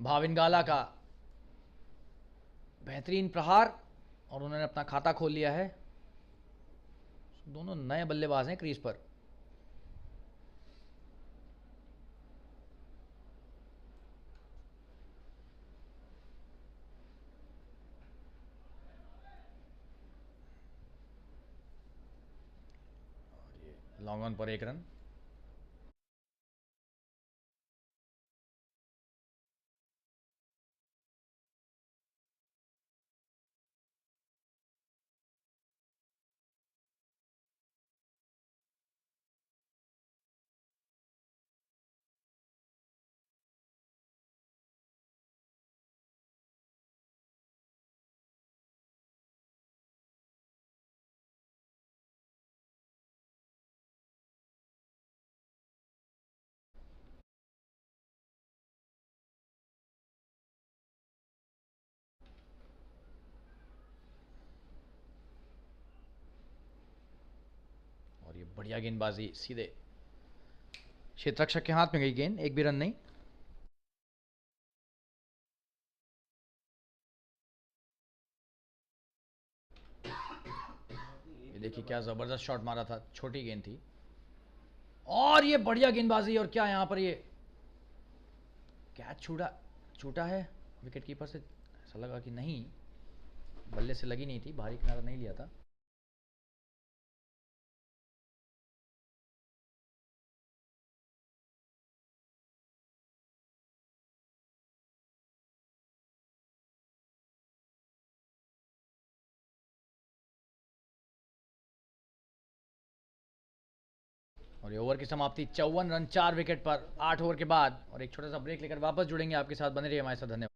भाविनगाला का बेहतरीन प्रहार, और उन्होंने अपना खाता खोल लिया है। दोनों नए बल्लेबाज हैं क्रीज पर। लॉन्ग ऑन पर 1 रन। और ये बढ़िया गेंदबाजी, सीधे क्षेत्ररक्षक के हाथ में गई गेंद, एक भी रन नहीं। ये देखिए क्या जबरदस्त शॉट मारा था, छोटी गेंद थी। और ये बढ़िया गेंदबाजी, और क्या यहां पर ये कैच छूटा है विकेट कीपर से। ऐसा लगा कि नहीं, बल्ले से लगी नहीं थी, भारी किनारा नहीं लिया था। और ये ओवर की समाप्ति 54 रन 4 विकेट पर 8 ओवर के बाद। और एक छोटा सा ब्रेक लेकर वापस जुड़ेंगे आपके साथ, बने रहिए हमारे साथ। धन्यवाद।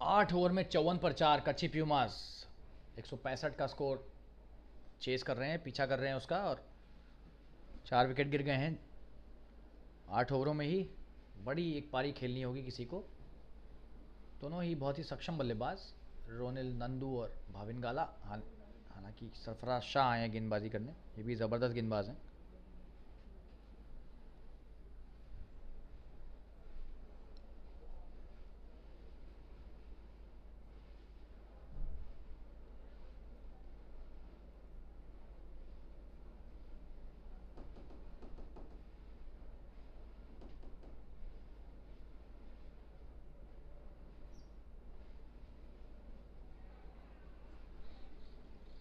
8 ओवर में 54 पर 4 कच्ची प्यूमास 165 का स्कोर चेस कर रहे हैं, पीछा कर रहे हैं उसका, और 4 विकेट गिर गए हैं 8 ओवरों में ही। बड़ी एक पारी खेलनी होगी किसी को। दोनों ही बहुत ही सक्षम बल्लेबाज, रोनिल नंदू और भाविन गाला। हालांकि सरफराज शाह आए हैं गेंदबाजी करने, ये भी ज़बरदस्त गेंदबाज हैं।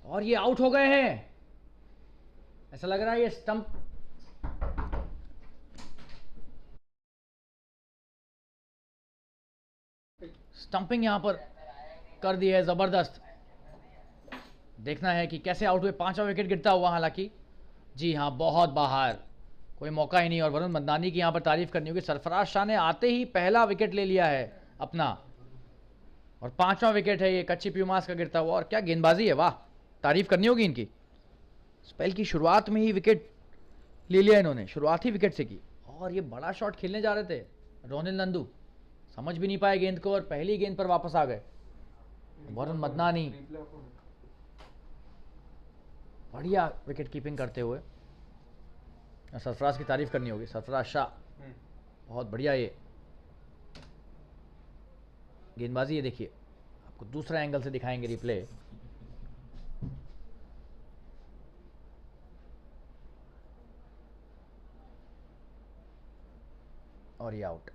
और ये आउट हो गए हैं, ऐसा लग रहा है ये स्टंपिंग यहां पर कर दी है ज़बरदस्त। देखना है कि कैसे आउट हुए। 5वां विकेट गिरता हुआ, हालांकि जी हाँ, बहुत बाहर, कोई मौका ही नहीं। और वरुण मदनानी की यहाँ पर तारीफ करनी होगी। सरफराज शाह ने आते ही पहला विकेट ले लिया है अपना, और 5वां विकेट है ये कच्ची प्यूमास का गिरता हुआ। और क्या गेंदबाजी है, वाह, तारीफ करनी होगी इनकी। स्पेल की शुरुआत में ही विकेट ले लिया इन्होंने, शुरुआत ही विकेट से की। और ये बड़ा शॉट खेलने जा रहे थे रोनिल नंदू, समझ भी नहीं पाए गेंद को और पहली गेंद पर वापस आ गए। वरुण मदनानी बढ़िया विकेट कीपिंग करते हुए। सरफराज की तारीफ करनी होगी, सरफराज शाह बहुत बढ़िया ये गेंदबाजी है। देखिए, आपको दूसरा एंगल से दिखाएंगे रिप्ले। और ये आउट।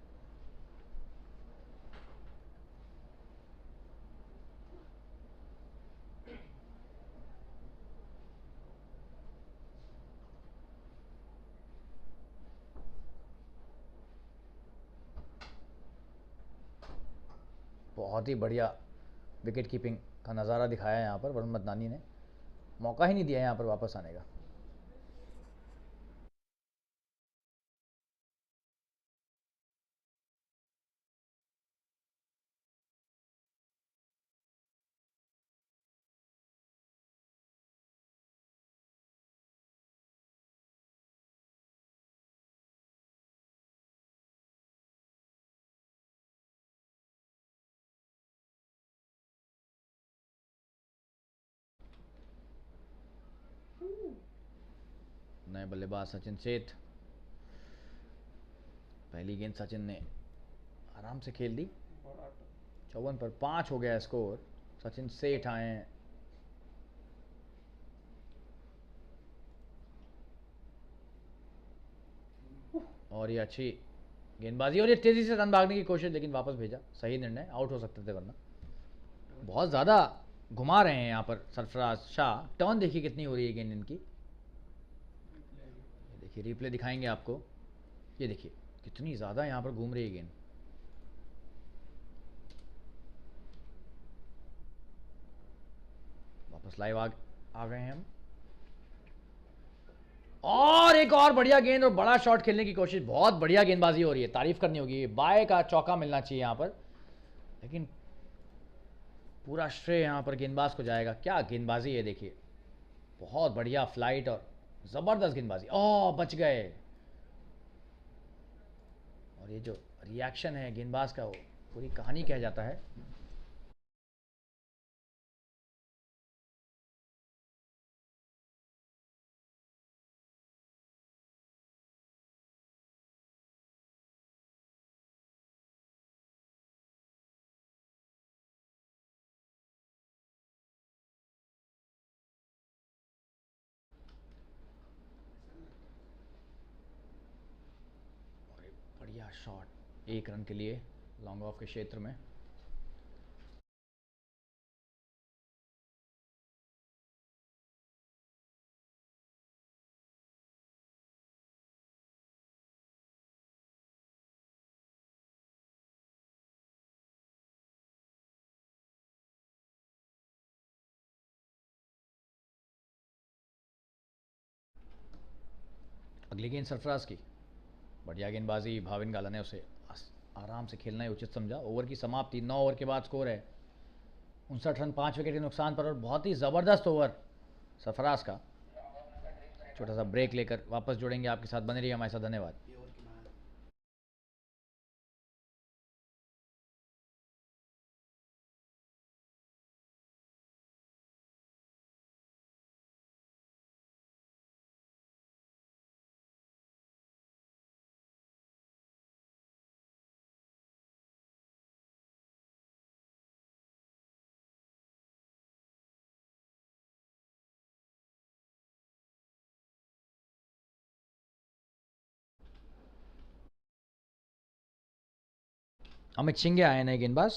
बहुत ही बढ़िया विकेट कीपिंग का नज़ारा दिखाया है यहाँ पर वरुण मदनानी ने, मौका ही नहीं दिया यहाँ पर वापस आने का। नए बल्लेबाज सचिन सेठ, पहली गेंद सचिन ने आराम से खेल दी। 54 पर 5 हो गया स्कोर। सचिन सेठ आए हैं। और ये अच्छी गेंदबाजी, और ये तेजी से रन भागने की कोशिश, लेकिन वापस भेजा। सही निर्णय, आउट हो सकते थे वरना। बहुत ज़्यादा घुमा रहे हैं यहाँ पर सरफराज शाह। टर्न देखिए कितनी हो रही है गेंद इनकी। देखिए रिप्ले दिखाएंगे आपको, ये देखिए कितनी ज़्यादा यहाँ पर घूम रही है गेंद। वापस लाइव आ गए हैं हम। और एक और बढ़िया गेंद और बड़ा शॉट खेलने की कोशिश। बहुत बढ़िया गेंदबाजी हो रही है, तारीफ करनी होगी। बाय का चौका मिलना चाहिए यहाँ पर, लेकिन पूरा श्रेय यहाँ पर गेंदबाज को जाएगा। क्या गेंदबाजी है देखिए, बहुत बढ़िया फ्लाइट और ज़बरदस्त गेंदबाजी। ओह, बच गए। और ये जो रिएक्शन है गेंदबाज का, वो पूरी कहानी कह जाता है। शॉट 1 रन के लिए लॉन्ग ऑफ के क्षेत्र में। अगली गेंद सरफराज की, बढ़िया गेंदबाजी, भाविन गाला ने उसे आराम से खेलना ही उचित समझा। ओवर की समाप्ति, 9 ओवर के बाद स्कोर है 59 रन 5 विकेट के नुकसान पर, और बहुत ही ज़बरदस्त ओवर सरफराज का। छोटा सा ब्रेक लेकर वापस जुड़ेंगे आपके साथ, बने रहिए हमारे साथ, धन्यवाद। अमित सिंह आए नए गेंदबाज।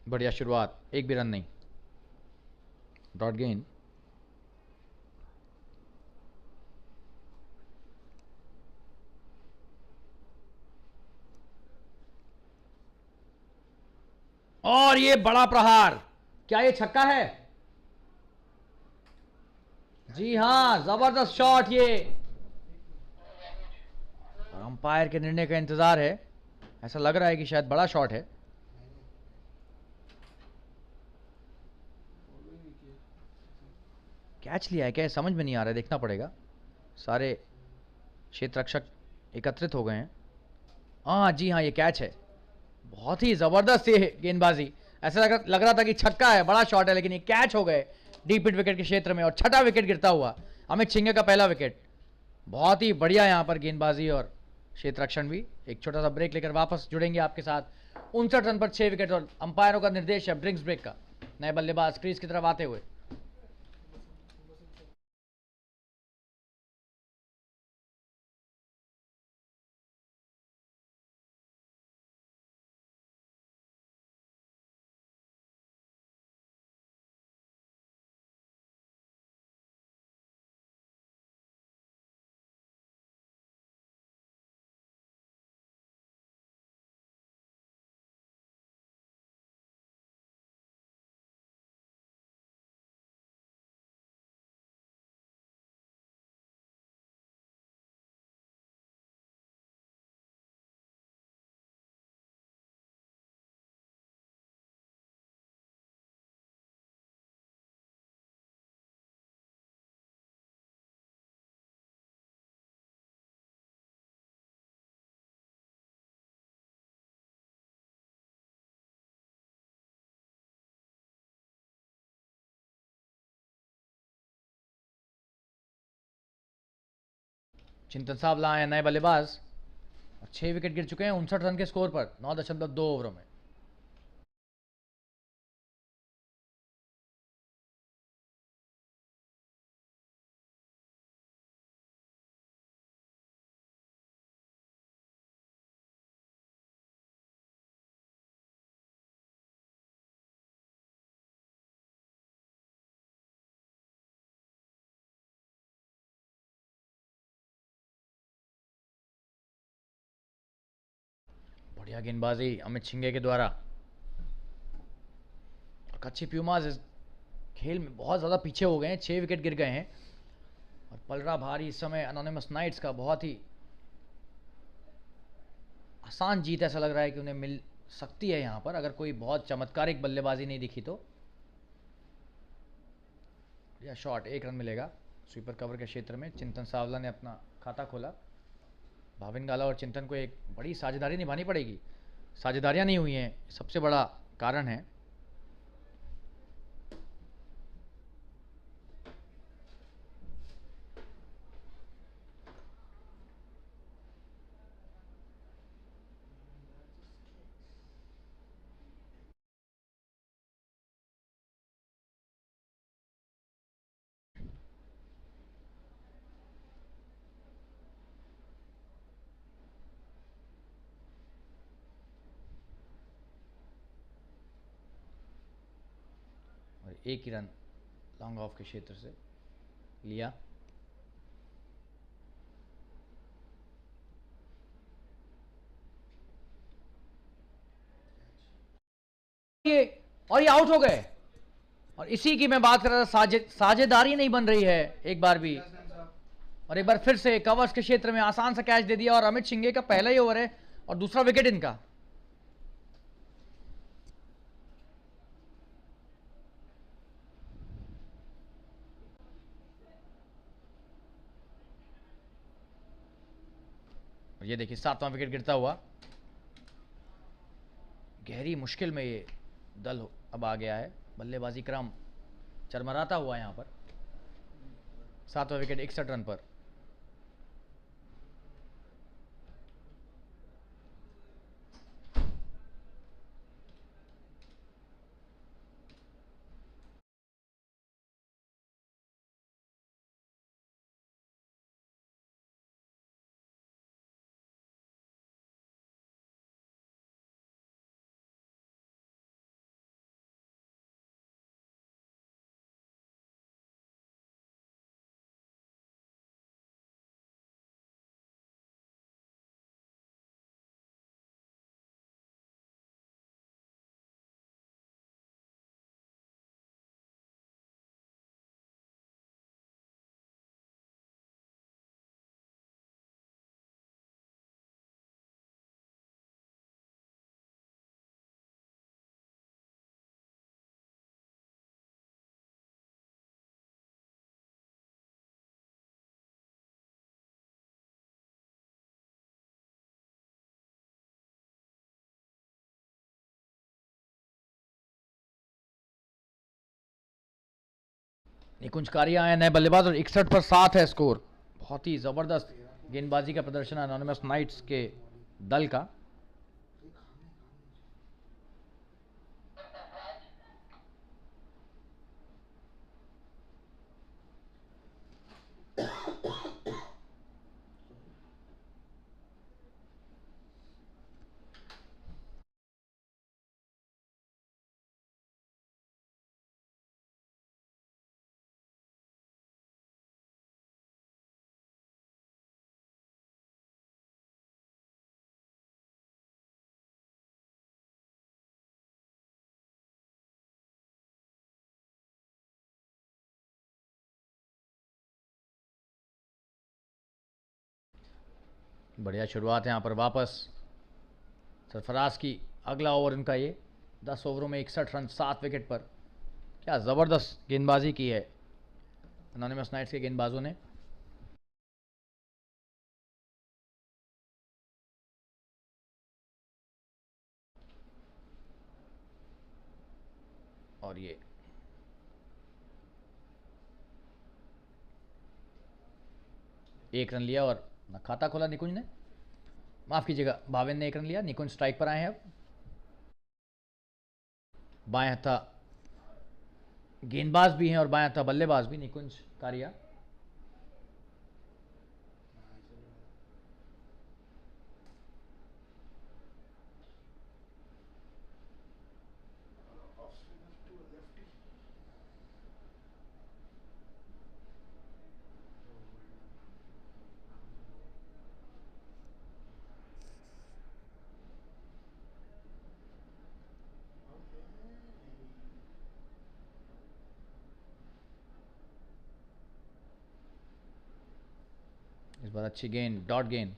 बढ़िया शुरुआत, एक भी रन नहीं, डॉट गेंद। और ये बड़ा प्रहार, क्या ये छक्का है? जी हां, जबरदस्त शॉट ये। अंपायर के निर्णय का इंतजार है, ऐसा लग रहा है कि शायद बड़ा शॉट है। कैच लिया है क्या, समझ में नहीं आ रहा है, देखना पड़ेगा। सारे क्षेत्र रक्षक एकत्रित हो गए हैं। हाँ जी हाँ, ये कैच है। बहुत ही जबरदस्त ये गेंदबाजी, ऐसा लग रहा था कि छक्का है, बड़ा शॉट है, लेकिन ये कैच हो गए डीप मिड विकेट के क्षेत्र में, और छठा विकेट गिरता हुआ अमित सिंह का पहला विकेट। बहुत ही बढ़िया यहाँ पर गेंदबाजी और क्षेत्र रक्षण भी। एक छोटा सा ब्रेक लेकर वापस जुड़ेंगे आपके साथ। 59 रन पर 6 विकेट, और अंपायरों का निर्देश है ड्रिंक्स ब्रेक का। नए बल्लेबाज क्रीज की तरफ आते हुए। चिंतन सावला आए नए बल्लेबाज, और 6 विकेट गिर चुके हैं 59 रन के स्कोर पर 9.2 ओवरों में। बढ़िया गेंदबाजी अमित सिंह के द्वारा। कच्छी प्यूमास इस खेल में बहुत ज़्यादा पीछे हो गए हैं, 6 विकेट गिर गए हैं, और पल रहा भारी इस समय अनोनिमस नाइट्स का। बहुत ही आसान जीत ऐसा लग रहा है कि उन्हें मिल सकती है यहाँ पर, अगर कोई बहुत चमत्कारिक बल्लेबाजी नहीं दिखी तो। यह शॉट, 1 रन मिलेगा स्वीपर कवर के क्षेत्र में। चिंतन सावला ने अपना खाता खोला। भाविन गाला और चिंतन को एक बड़ी साझेदारी निभानी पड़ेगी, साझेदारियां नहीं हुई हैं, सबसे बड़ा कारण है। एक ही रन लॉन्ग ऑफ के क्षेत्र से लिया। ये आउट हो गए। और इसी की मैं बात कर रहा था, साझेदारी नहीं बन रही है एक बार भी। और एक बार फिर से कवर्स के क्षेत्र में आसान सा कैच दे दिया और अमित शिंगे का पहला ही ओवर है और दूसरा विकेट इनका। ये देखिए 7वां विकेट गिरता हुआ। गहरी मुश्किल में ये दल अब आ गया है। बल्लेबाजी क्रम चरमराता हुआ यहां पर। 7वां विकेट 61 रन पर। निकुंज कारिया आए नए बल्लेबाज और 61 पर 7 है स्कोर। बहुत ही जबरदस्त गेंदबाजी का प्रदर्शन है एनोनिमस नाइट्स के दल का। बढ़िया शुरुआत है यहाँ पर वापस सरफराज की। अगला ओवर इनका ये 10 ओवरों में 61 रन 7 विकेट पर। क्या ज़बरदस्त गेंदबाजी की है एनोनिमस नाइट्स के गेंदबाजों ने। और ये एक रन लिया और अपना खाता खोला निकुंज ने। माफ कीजिएगा, भावेन ने 1 रन लिया। निकुंज स्ट्राइक पर आए हैं अब। बाएं हत्था गेंदबाज भी हैं और बाएं हत्था बल्लेबाज भी निकुंज कारिया। इस बार अच्छी गेंद, डॉट गेंद।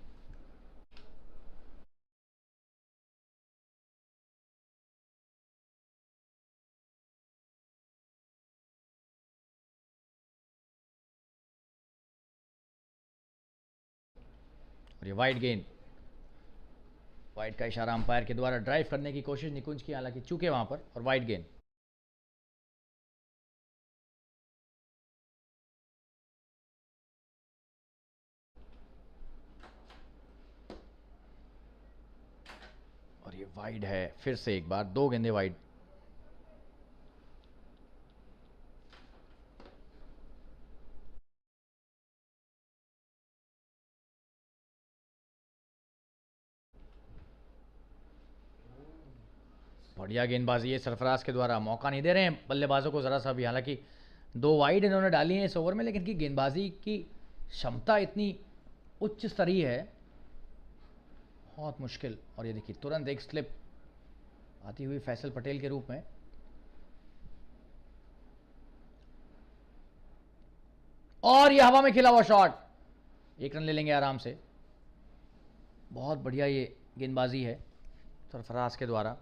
और ये वाइड गेंद। वाइड का इशारा अंपायर के द्वारा ड्राइव करने की कोशिश निकुंज की, हालांकि चूके वहां पर। और वाइड गेंद। और ये वाइड है फिर से एक बार। 2 गेंदे वाइड। बढ़िया गेंदबाजी है सरफराज के द्वारा, मौका नहीं दे रहे हैं बल्लेबाजों को ज़रा सा भी। हालांकि 2 वाइड इन्होंने डाली हैं इस ओवर में, लेकिन इनकी गेंदबाजी की क्षमता इतनी उच्च स्तरीय है, बहुत मुश्किल। और ये देखिए तुरंत एक स्लिप आती हुई फैसल पटेल के रूप में। और ये हवा में खिला हुआ शॉट, 1 रन ले लेंगे आराम से। बहुत बढ़िया ये गेंदबाजी है सरफराज के द्वारा।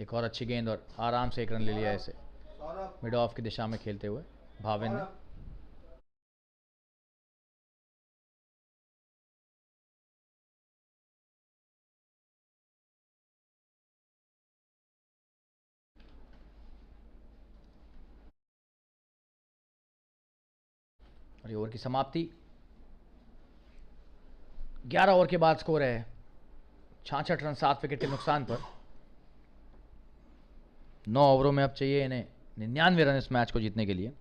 एक और अच्छी गेंद और आराम से 1 रन ले लिया इसे मिड ऑफ की दिशा में खेलते हुए भाविन ने। और ये ओवर की समाप्ति, 11 ओवर के बाद स्कोर है 66 रन 7 विकेट के नुकसान पर। 9 ओवरों में अब चाहिए इन्हें 99 रन इस मैच को जीतने के लिए।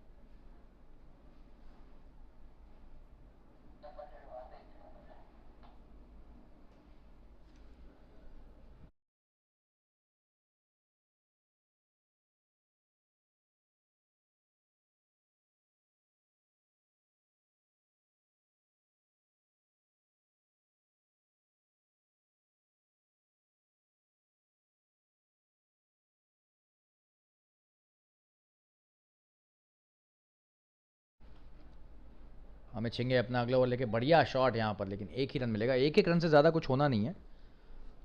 हमें चाहिए अपना अगला ओवर लेके बढ़िया शॉट यहाँ पर, लेकिन 1 ही रन मिलेगा। 1 रन से ज़्यादा कुछ होना नहीं है,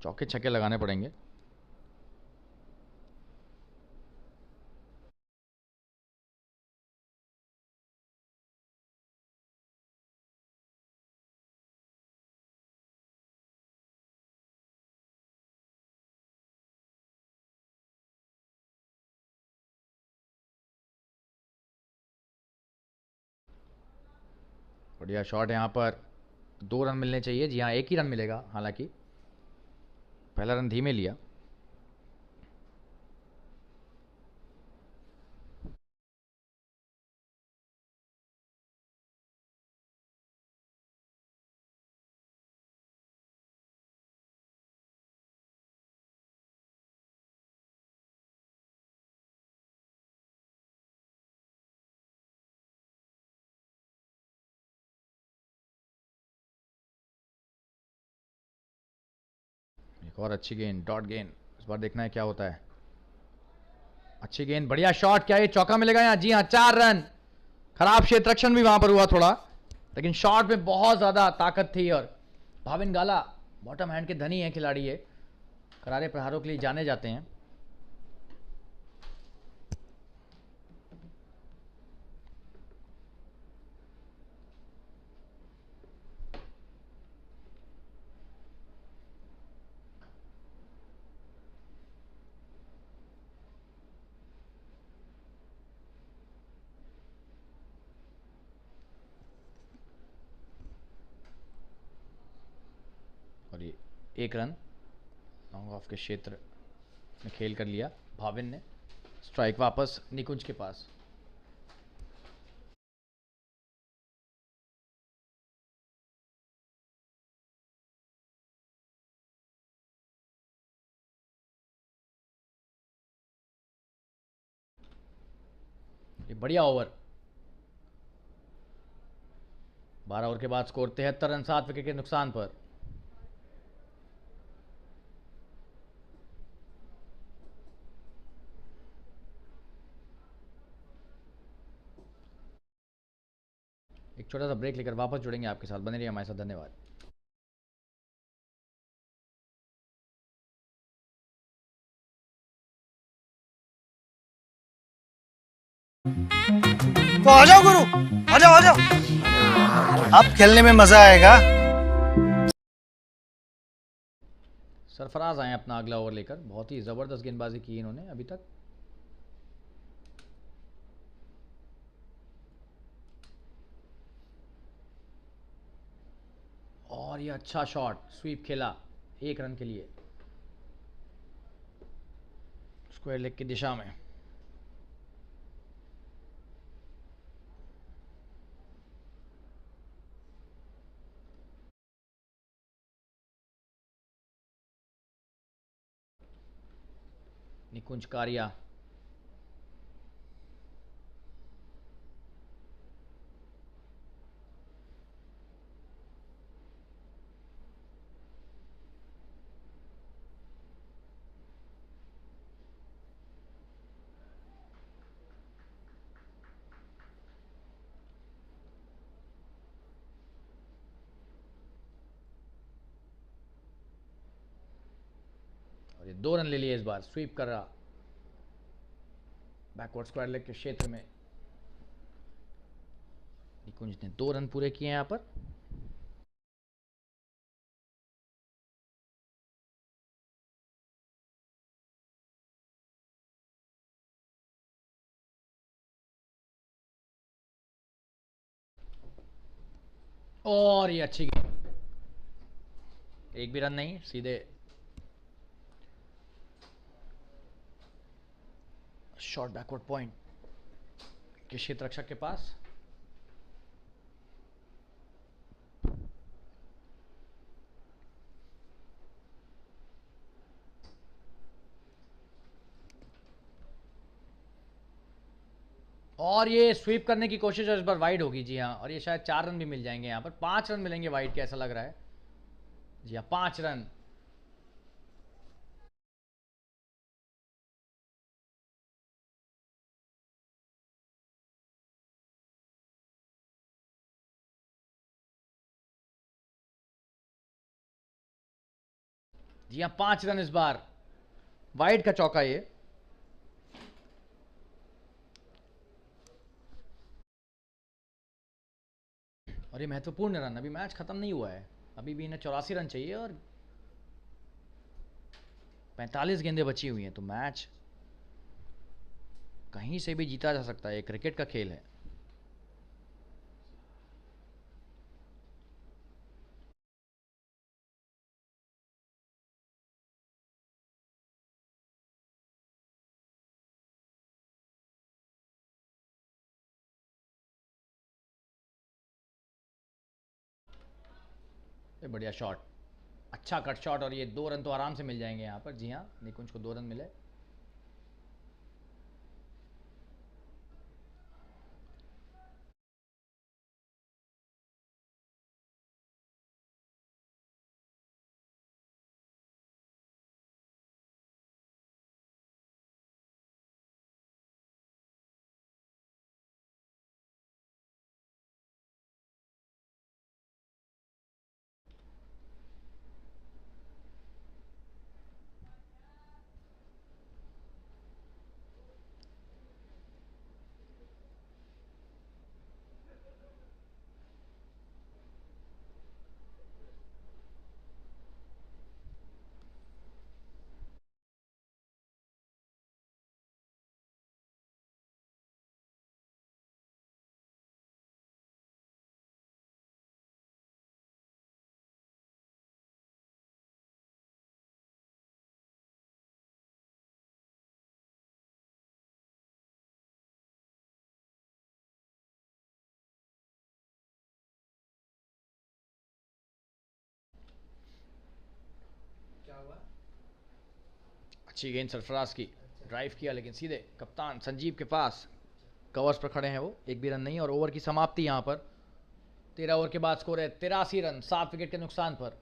चौके छक्के लगाने पड़ेंगे। बढ़िया शॉट यहाँ पर, 2 रन मिलने चाहिए। जी हाँ, 1 ही रन मिलेगा। हालांकि पहला रन धीमे लिया। एक और अच्छी गेंद, डॉट गेंद। इस बार देखना है क्या होता है। अच्छी गेंद, बढ़िया शॉट, क्या ये चौका मिलेगा यहाँ? जी हाँ, 4 रन। खराब क्षेत्र रक्षण भी वहां पर हुआ थोड़ा, लेकिन शॉट में बहुत ज्यादा ताकत थी। और भाविन गाला बॉटम हैंड के धनी है खिलाड़ी, ये करारे प्रहारों के लिए जाने जाते हैं। और ये 1 रन लॉन्ग ऑफ के क्षेत्र में खेल कर लिया भाविन ने। स्ट्राइक वापस निकुंज के पास। ये बढ़िया ओवर, 12 ओवर के बाद स्कोर 73 रन 7 विकेट के नुकसान पर। एक छोटा सा ब्रेक लेकर वापस जुड़ेंगे आपके साथ, बने रहिए हमारे साथ। धन्यवाद। तो आ जाओ गुरु, आ जाओ आ जाओ, अब खेलने में मजा आएगा। सरफराज आए अपना अगला ओवर लेकर। बहुत ही जबरदस्त गेंदबाजी की इन्होंने अभी तक। ये अच्छा शॉट, स्वीप खेला 1 रन के लिए स्क्वायर लेग की दिशा में। निकुंज कारिया और ये 2 रन ले लिए इस बार, स्वीप कर रहा बैकवर्ड स्क्वायर लेग के क्षेत्र में। निकुंज ने 2 रन पूरे किए हैं यहां पर। और ये अच्छी गेंद, 1 भी रन नहीं, सीधे शॉर्ट बैकवर्ड पॉइंट के क्षेत्र रक्षक के पास। और ये स्वीप करने की कोशिश है, इस बार वाइड होगी। जी हाँ, और ये शायद 4 रन भी मिल जाएंगे यहाँ पर। 5 रन मिलेंगे वाइड के, ऐसा लग रहा है। जी हाँ, 5 रन। जी हाँ, 5 रन इस बार, वाइड का चौका ये। और ये महत्वपूर्ण रन, अभी मैच खत्म नहीं हुआ है, अभी भी इन्हें 84 रन चाहिए और 45 गेंदें बची हुई हैं, तो मैच कहीं से भी जीता जा सकता है, ये क्रिकेट का खेल है। ये बढ़िया शॉट, अच्छा कट शॉट, और ये 2 रन तो आराम से मिल जाएंगे यहाँ पर। जी हाँ, निकुंज को 2 रन मिले। अच्छी गेंद सरफराज की, ड्राइव किया लेकिन सीधे कप्तान संजीव के पास, कवर्स पर खड़े हैं वो। 1 भी रन नहीं, और ओवर की समाप्ति यहाँ पर। 13 ओवर के बाद स्कोर है 83 रन, 7 विकेट के नुकसान पर।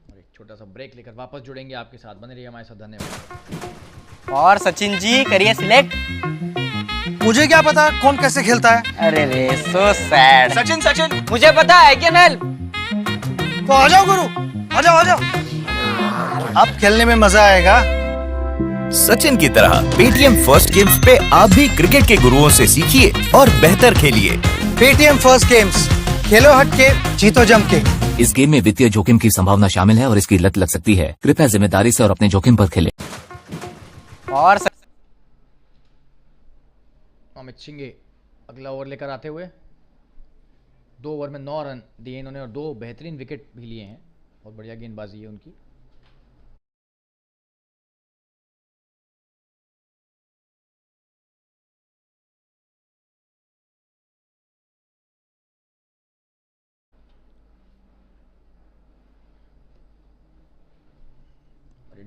और एक छोटा सा ब्रेक लेकर वापस जुड़ेंगे आपके साथ, बने रहिए हमारे साथ, धन्यवाद। और सचिन जी करिए सिलेक्ट। मुझे क्या पता कौन कैसे खेलता है। अरे रे, सो सैड। सचिन सचिन, मुझे पता है, कैन हेल्प। तो आ जाओ गुरु, आ जाओ आ जाओ। अब खेलने में मजा आएगा। सचिन की तरह पेटीएम फर्स्ट गेम्स पे आप भी क्रिकेट के गुरुओं से सीखिए और बेहतर खेलिए। पेटीएम फर्स्ट गेम्स, खेलो हट के, जीतो जम के। इस गेम में वित्तीय जोखिम की संभावना शामिल है और इसकी लत लग सकती है। कृपया जिम्मेदारी से और अपने जोखिम पर खेलें। और अमित सिंह अगला ओवर लेकर आते हुए। 2 ओवर में 9 रन दिए इन्होंने और 2 बेहतरीन विकेट भी लिए हैं। बहुत बढ़िया गेंदबाजी है उनकी।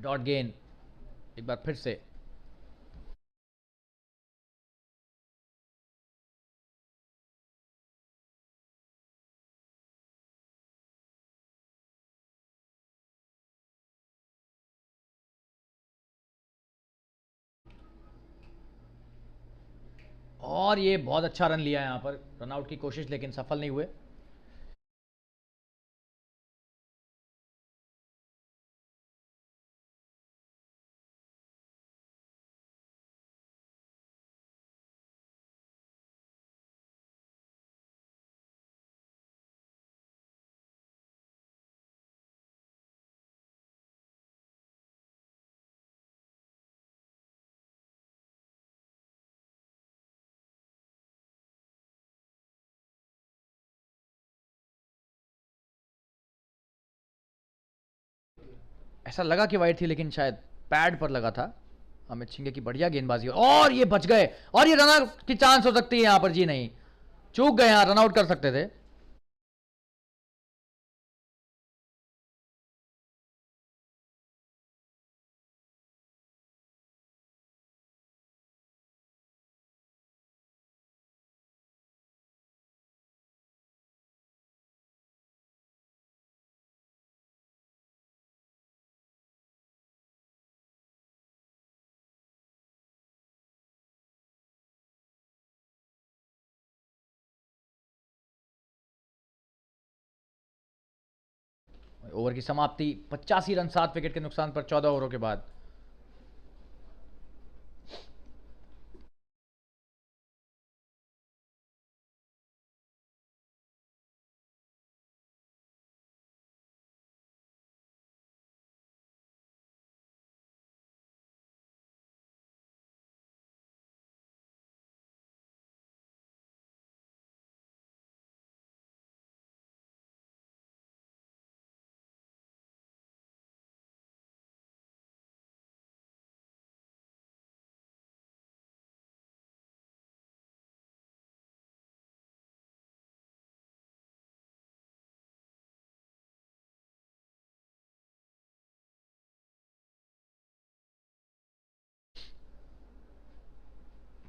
डॉट गेंद एक बार फिर से। और ये बहुत अच्छा रन लिया यहां पर, रनआउट की कोशिश लेकिन सफल नहीं हुए। ऐसा लगा कि वाइड थी लेकिन शायद पैड पर लगा था। अमित सिंह की बढ़िया गेंदबाजी और ये बच गए और ये रनआउट की चांस हो सकती है यहां पर। जी नहीं, चूक गए, यहां रनआउट कर सकते थे। ओवर की समाप्ति 85 रन 7 विकेट के नुकसान पर 14 ओवरों के बाद।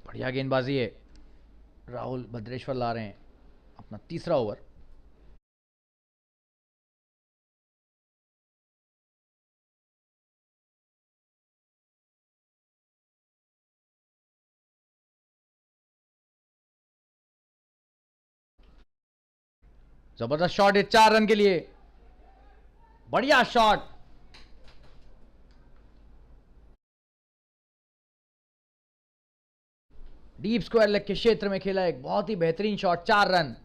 बढ़िया गेंदबाजी है। राहुल भद्रेश्वर ला रहे हैं अपना तीसरा ओवर। जबरदस्त शॉट है 4 रन के लिए। बढ़िया शॉट। डीप स्क्वायर लेग के क्षेत्र में खेला एक बहुत ही बेहतरीन शॉट, 4 रन।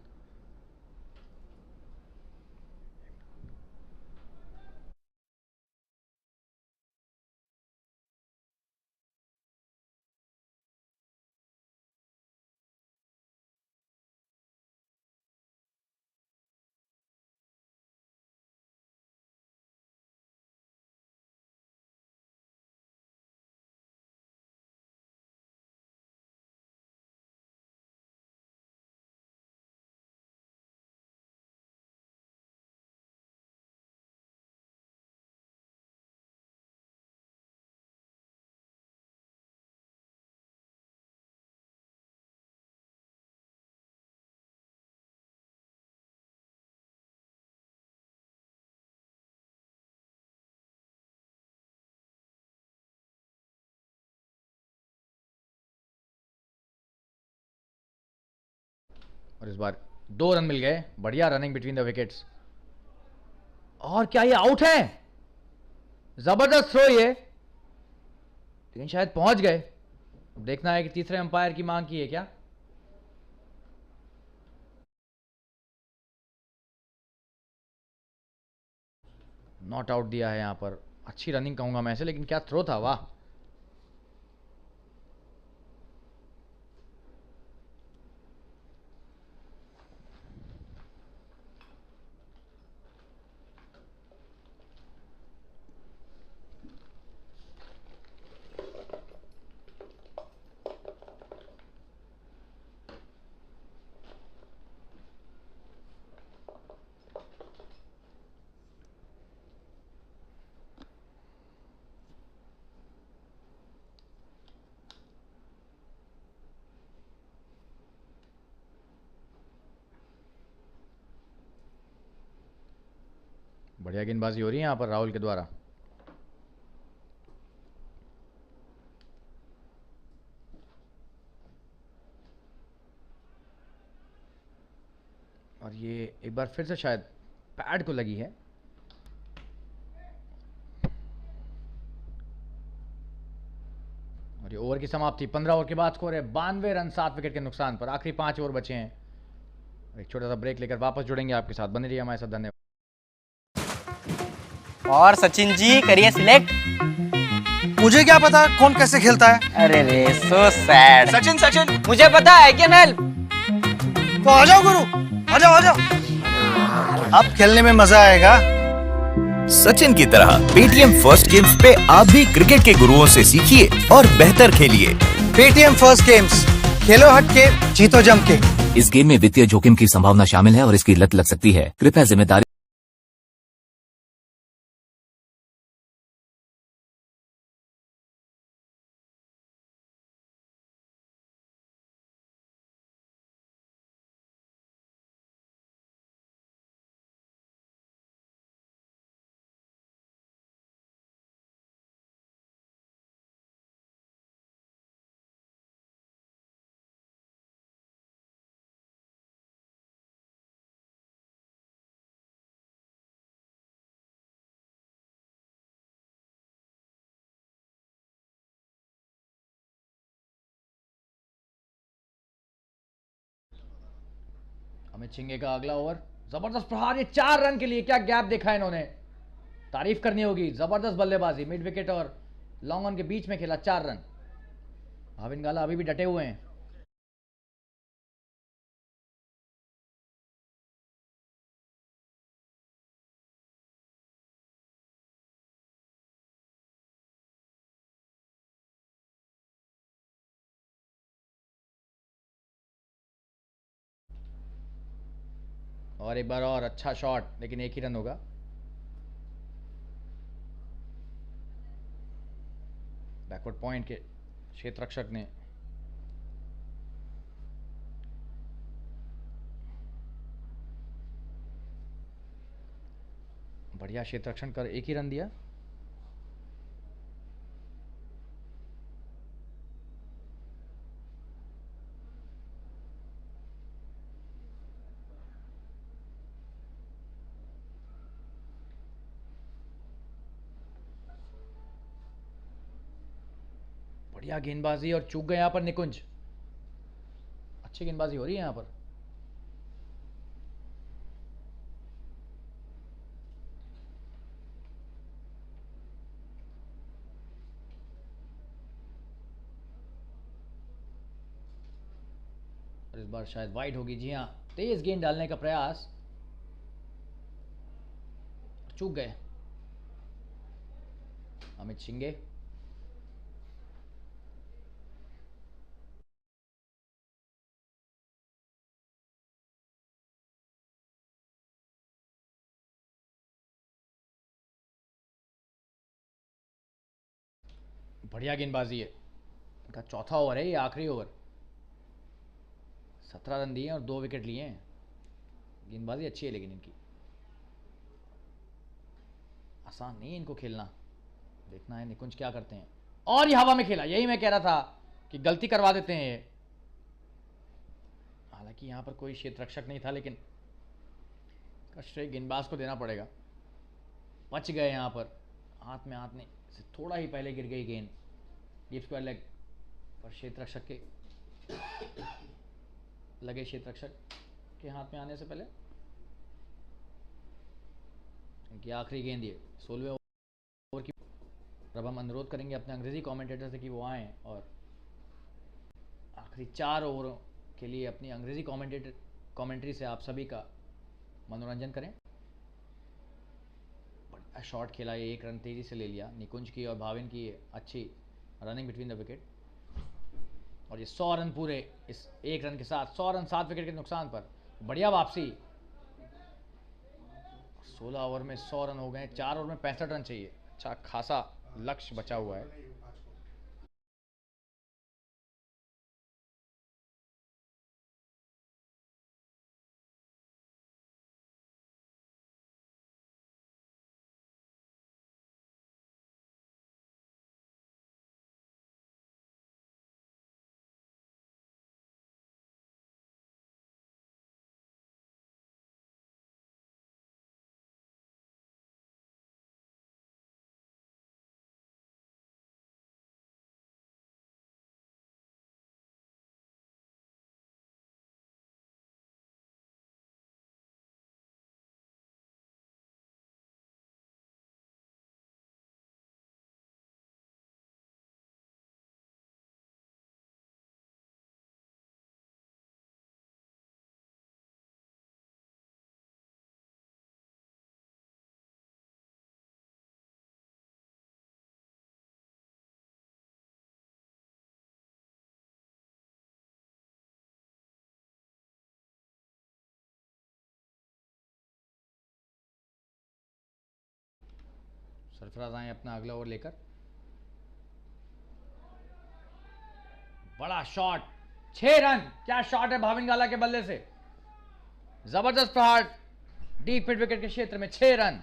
और इस बार 2 रन मिल गए। बढ़िया रनिंग बिटवीन द विकेट्स। और क्या ये आउट है? जबरदस्त थ्रो ये, लेकिन शायद पहुंच गए। अब देखना है कि तीसरे अंपायर की मांग की है क्या। नॉट आउट दिया है यहां पर। अच्छी रनिंग कहूंगा मैं इसे, लेकिन क्या थ्रो था, वाह। बढ़िया गेंदबाजी हो रही है यहाँ पर राहुल के द्वारा। और ये एक बार फिर से शायद पैड को लगी है। और ये ओवर की समाप्ति 15 ओवर के बाद स्कोर है 92 रन 7 विकेट के नुकसान पर। आखिरी 5 ओवर बचे हैं। एक छोटा सा ब्रेक लेकर वापस जुड़ेंगे आपके साथ। बने रहिए हमारे साथ। धन्यवाद। और सचिन जी करिए सिलेक्ट। मुझे क्या पता कौन कैसे खेलता है। अरे रे सो सैड। सचिन सचिन मुझे पता है कैन हेल्प। तो आ जाओ गुरु, आ जाओ आ जाओ। अब खेलने में मजा आएगा। सचिन की तरह पेटीएम फर्स्ट गेम्स पे आप भी क्रिकेट के गुरुओं से सीखिए और बेहतर खेलिए। पेटीएम फर्स्ट गेम्स, खेलो हट के जीतो जम के। इस गेम में वित्तीय जोखिम की संभावना शामिल है और इसकी लत लग सकती है। कृपया जिम्मेदारी अमित छिंगे का अगला ओवर। जबरदस्त प्रहार। ये 4 रन के लिए क्या गैप देखा इन्होंने। तारीफ करनी होगी। जबरदस्त बल्लेबाजी। मिड विकेट और लॉन्ग ऑन के बीच में खेला 4 रन। भाविन गाला अभी भी डटे हुए हैं। और एक बार और अच्छा शॉट, लेकिन एक ही रन होगा। बैकवर्ड पॉइंट के क्षेत्र रक्षक ने बढ़िया क्षेत्र रक्षण कर एक ही रन दिया। बढ़िया गेंदबाजी और चूक गए यहां पर निकुंज। अच्छी गेंदबाजी हो रही है यहां पर। और इस बार शायद वाइड होगी। जी हां, तेज गेंद डालने का प्रयास, चूक गए। अमित शिंगे। बढ़िया गेंदबाजी है। इनका चौथा ओवर है, ये आखिरी ओवर। 17 रन दिए और 2 विकेट लिए हैं। गेंदबाजी अच्छी है लेकिन इनकी। आसान नहीं है इनको खेलना। देखना है निकुंज क्या करते हैं। और ये हवा में खेला। यही मैं कह रहा था कि गलती करवा देते हैं ये। हालांकि यहां पर कोई क्षेत्र रक्षक नहीं था, लेकिन इसका श्रेय गेंदबाज को देना पड़ेगा। बच गए यहां पर। हाथ में हाथ नहीं से थोड़ा ही पहले गिर गई गेंद डीप स्क्वायर लेग पर। क्षेत्र रक्षक के लगे, क्षेत्र रक्षक के हाथ में आने से पहले। इनकी आखिरी गेंद ये 16वें ओवर की। अब हम अनुरोध करेंगे अपने अंग्रेजी कमेंटेटर से कि वो आएँ और आखिरी 4 ओवरों के लिए अपनी अंग्रेजी कमेंट्री से आप सभी का मनोरंजन करें। शॉट खेला, ये 1 रन तेजी से ले लिया। निकुंज की और भाविन की अच्छी रनिंग बिटवीन द विकेट। और ये 100 रन पूरे इस 1 रन के साथ। 100 रन 7 विकेट के नुकसान पर। बढ़िया वापसी। 16 ओवर में 100 रन हो गए। 4 ओवर में 65 रन चाहिए। अच्छा खासा लक्ष्य बचा हुआ है। सरफराज आए अपना अगला ओवर लेकर. बड़ा शॉट, 6 रन. क्या शॉट है भाविन गाला के बल्ले से. जबरदस्त प्रहार डीप मिड विकेट के क्षेत्र में. 6 run.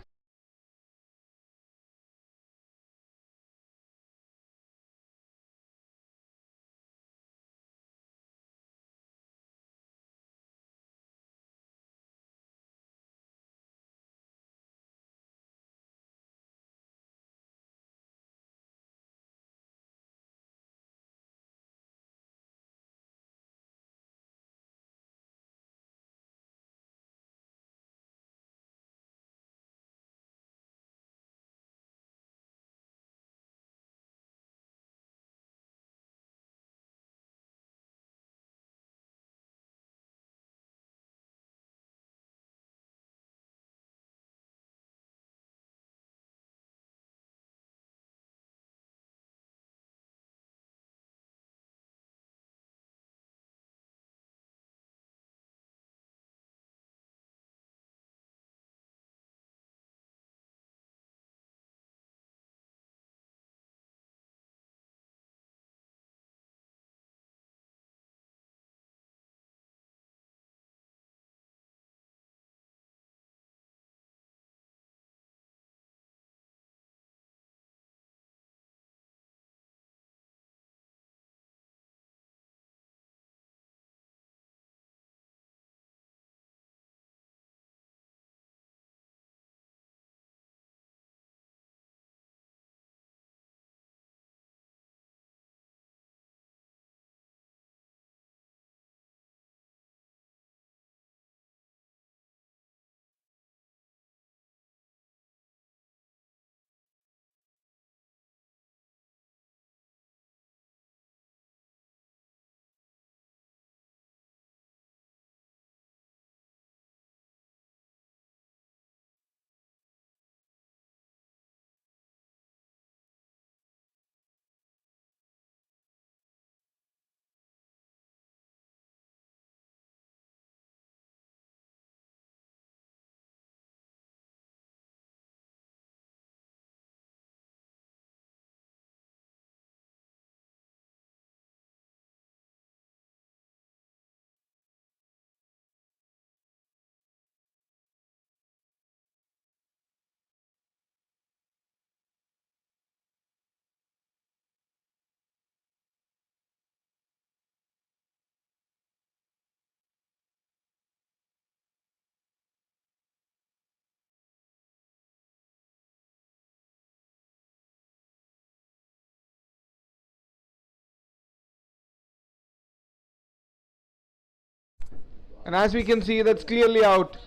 And as we can see, that's clearly out.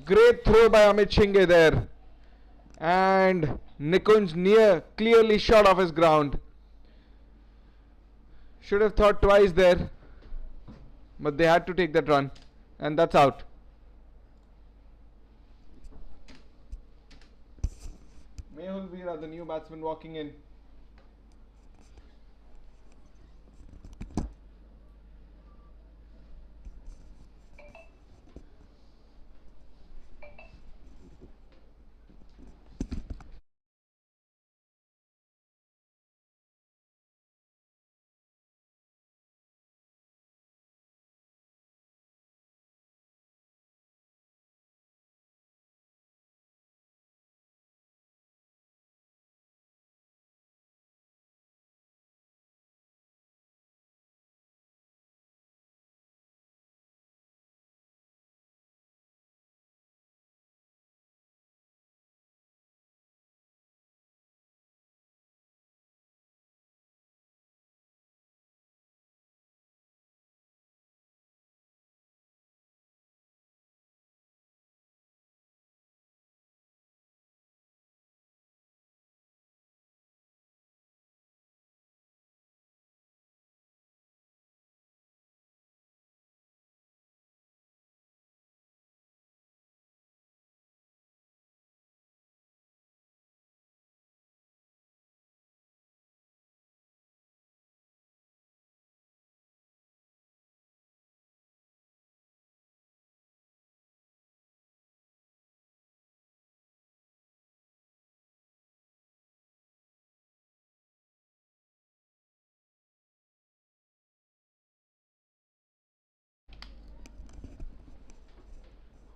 Great throw by Amit Shinge there. And Nikunj near clearly shot off his ground. Should have thought twice there. But they had to take that run. And that's out. Mehul Veera, the new batsman, walking in.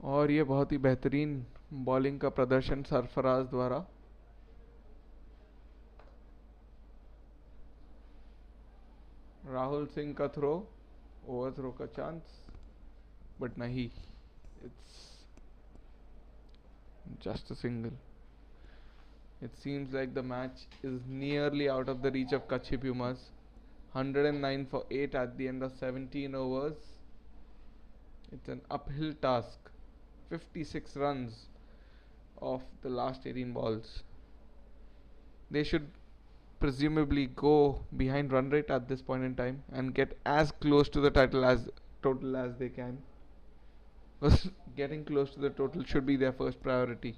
और ये बहुत ही बेहतरीन bowling का प्रदर्शन सरफराज द्वारा। राहुल सिंह का throw, over throw का chance, but नहीं, it's just a single. It seems like the match is nearly out of the reach of KUTCHI Pumas. 109 for 8 at the end of 17 overs. It's an uphill task. 56 runs of the last 18 balls. They should presumably go behind run rate at this point in time and get as close to the total as they can. Because getting close to the total should be their first priority.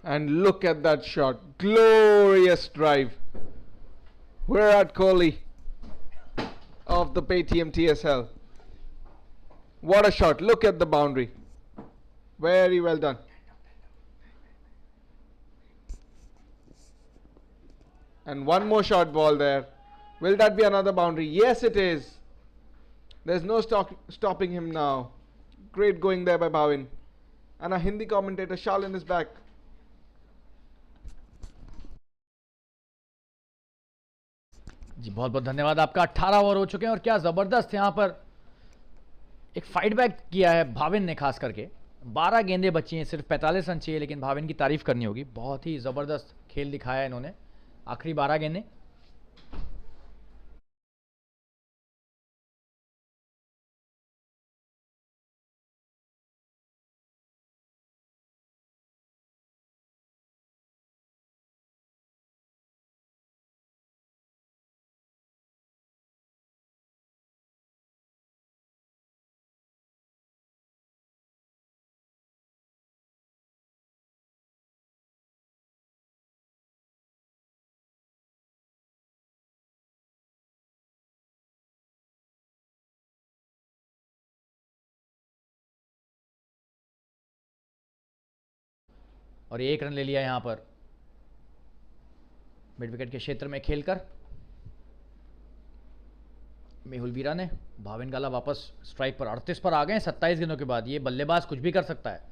And look at that shot. Glorious drive. Virat Kohli of the Paytm TSL. What a shot. Look at the boundary. Very well done. And one more short ball there. Will that be another boundary? Yes, it is. There's no stopping him now. Great going there by Bhavin. And a Hindi commentator, Shalin, is back. जी बहुत बहुत धन्यवाद आपका। 18 over हो चुके हैं और क्या ज़बरदस्त यहाँ पर एक फाइट बैक किया है भाविन ने, खास करके 12 गेंदें बची हैं, सिर्फ 45 रन चाहिए, लेकिन भाविन की तारीफ करनी होगी। बहुत ही ज़बरदस्त खेल दिखाया इन्होंने आखिरी 12 गेंदें। और ये 1 रन ले लिया यहाँ पर मिड विकेट के क्षेत्र में खेलकर मेहुल वीरा ने। भाविन गाला वापस स्ट्राइक पर 38 पर आ गए 27 गेंदों के बाद। ये बल्लेबाज कुछ भी कर सकता है।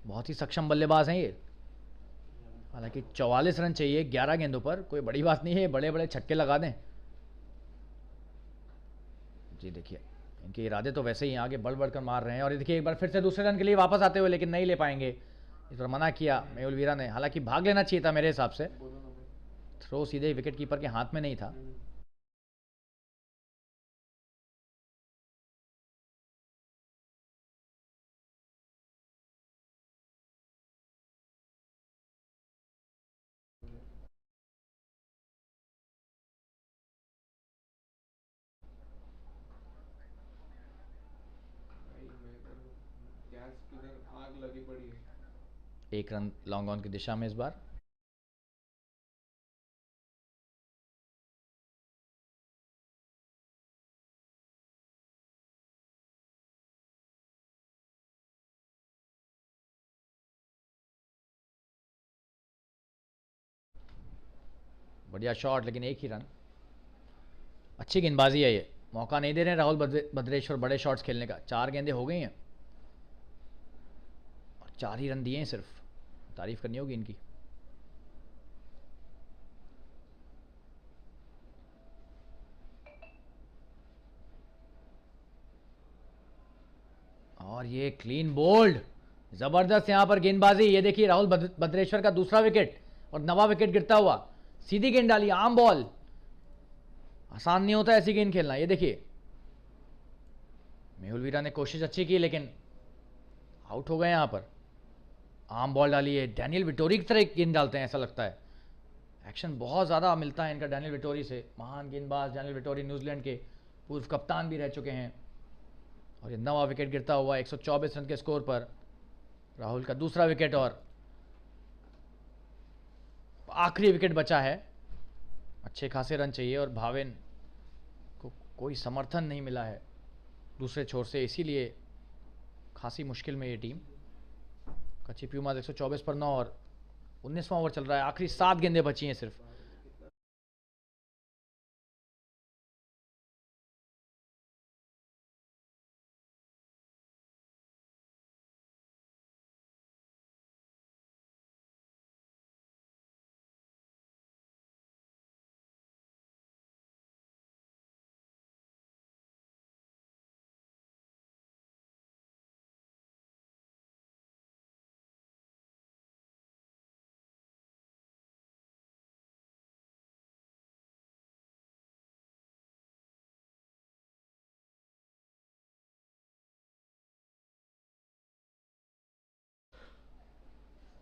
बहुत ही सक्षम बल्लेबाज हैं ये। हालांकि 44 रन चाहिए 11 गेंदों पर, कोई बड़ी बात नहीं है, बड़े बड़े छक्के लगा दें। जी देखिए, इनके इरादे तो वैसे ही आगे बढ़ बढ़कर मार रहे हैं। और ये देखिए एक बार फिर से दूसरे रन के लिए वापस आते हुए, लेकिन नहीं ले पाएंगे। इस पर मना किया मेहुल वीरा ने, हालांकि भाग लेना चाहिए था मेरे हिसाब से। थ्रो सीधे विकेट कीपर के हाथ में नहीं था। आग लगी पड़ी है। एक रन लॉन्ग ऑन की दिशा में इस बार। बढ़िया शॉट, लेकिन एक ही रन। अच्छी गेंदबाजी है ये, मौका नहीं दे रहे हैं राहुल भद्रेश्वर बड़े शॉट्स खेलने का। 4 गेंदें हो गई हैं और 4 ही रन दिए हैं सिर्फ। तारीफ करनी होगी इनकी। और ये क्लीन बोल्ड, जबरदस्त यहां पर गेंदबाजी। ये देखिए राहुल भद्रेश्वर का दूसरा विकेट और नवा विकेट गिरता हुआ। सीधी गेंद डाली, आम बॉल। आसान नहीं होता ऐसी गेंद खेलना। ये देखिए मेहुल वीरा ने कोशिश अच्छी की, लेकिन आउट हो गए यहां पर। आम बॉल डाली है, डैनियल विटोरी की तरह गेंद डालते हैं ऐसा लगता है। एक्शन बहुत ज़्यादा मिलता है इनका डैनियल विटोरी से। महान गेंदबाज डैनियल विटोरी न्यूजीलैंड के पूर्व कप्तान भी रह चुके हैं। और ये नवा विकेट गिरता हुआ 124 रन के स्कोर पर। राहुल का दूसरा विकेट और आखिरी विकेट बचा है। अच्छे खासे रन चाहिए और भावेन को कोई समर्थन नहीं मिला है दूसरे छोर से, इसीलिए खासी मुश्किल में ये टीम। कच्ची प्यूमास 124 पर 9 और 19वां ओवर चल रहा है। आखिरी 7 गेंदें बची हैं सिर्फ।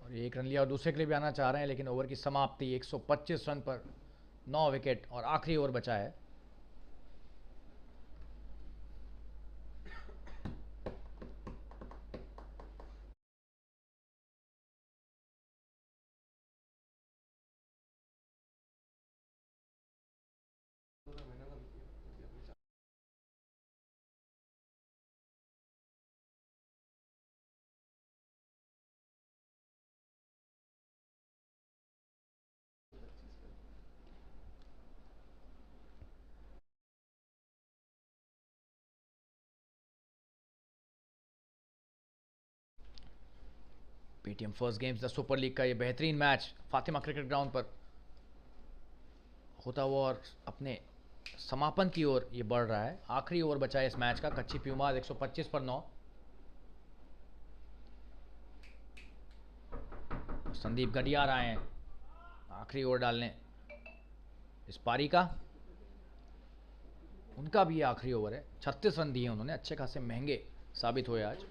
और एक रन लिया और दूसरे के लिए भी आना चाह रहे हैं, लेकिन ओवर की समाप्ति 125 रन पर 9 विकेट और आखिरी ओवर बचा है। Paytm first games the super league का ये बेहतरीन मैच फातिमा क्रिकेट ग्राउंड पर होता हुआ और अपने समापन की ओर ये बढ़ रहा है। आखिरी ओवर बचा है इस मैच का। कच्ची प्यूमास 125 पर 9। संदीप गडियार आए हैं आखिरी ओवर डालने इस पारी का। उनका भी ये आखिरी ओवर है। 36 रन दिए उन्होंने, अच्छे खासे महंगे साबित हुए आज।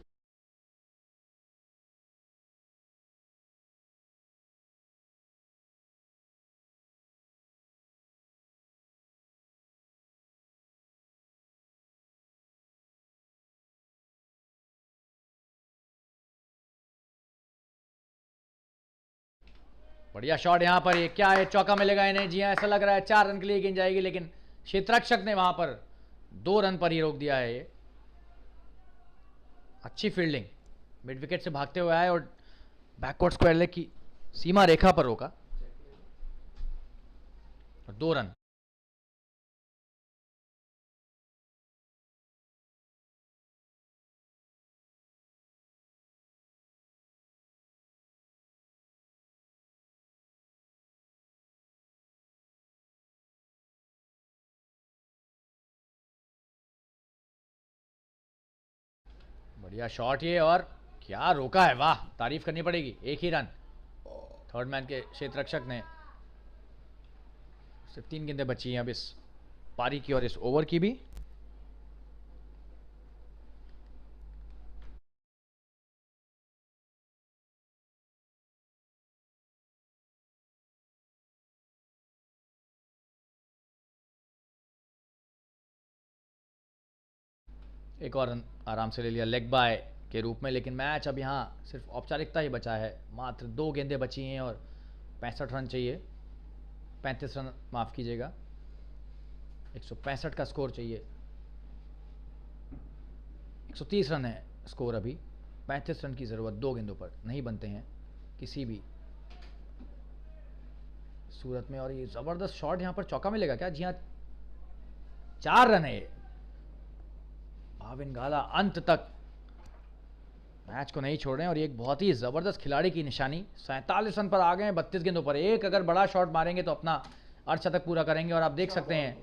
बढ़िया शॉट यहाँ पर। ये क्या है, चौका मिलेगा इन्हें? जी हाँ, ऐसा लग रहा है 4 रन के लिए गेंद जाएगी, लेकिन क्षेत्ररक्षक ने वहां पर 2 रन पर ही रोक दिया है। ये अच्छी फील्डिंग, मिड विकेट से भागते हुए आए और बैकवर्ड स्क्वायर लेग की सीमा रेखा पर रोका और 2 रन। बढ़िया शॉट ये, और क्या रोका है, वाह, तारीफ करनी पड़ेगी। एक ही रन थर्ड मैन के क्षेत्र रक्षक ने। सिर्फ 3 गेंदें बची हैं अब इस पारी की और इस ओवर की भी। एक और रन आराम से ले लिया लेग बाय के रूप में, लेकिन मैच अब यहाँ सिर्फ औपचारिकता ही बचा है। मात्र 2 गेंदें बची हैं और 65 रन चाहिए, 35 रन माफ़ कीजिएगा, 165 का स्कोर चाहिए। 130 रन है स्कोर अभी, 35 रन की ज़रूरत 2 गेंदों पर नहीं बनते हैं किसी भी सूरत में। और ये ज़बरदस्त शॉट, यहाँ पर चौका मिलेगा क्या? जी हाँ, 4 रन है। भाविन गाला अंत तक मैच को नहीं छोड़ रहे हैं और ये एक बहुत ही ज़बरदस्त खिलाड़ी की निशानी। 47 रन पर आ गए हैं 32 गेंदों पर। एक अगर बड़ा शॉट मारेंगे तो अपना अर्धशतक पूरा करेंगे। और आप देख सकते हैं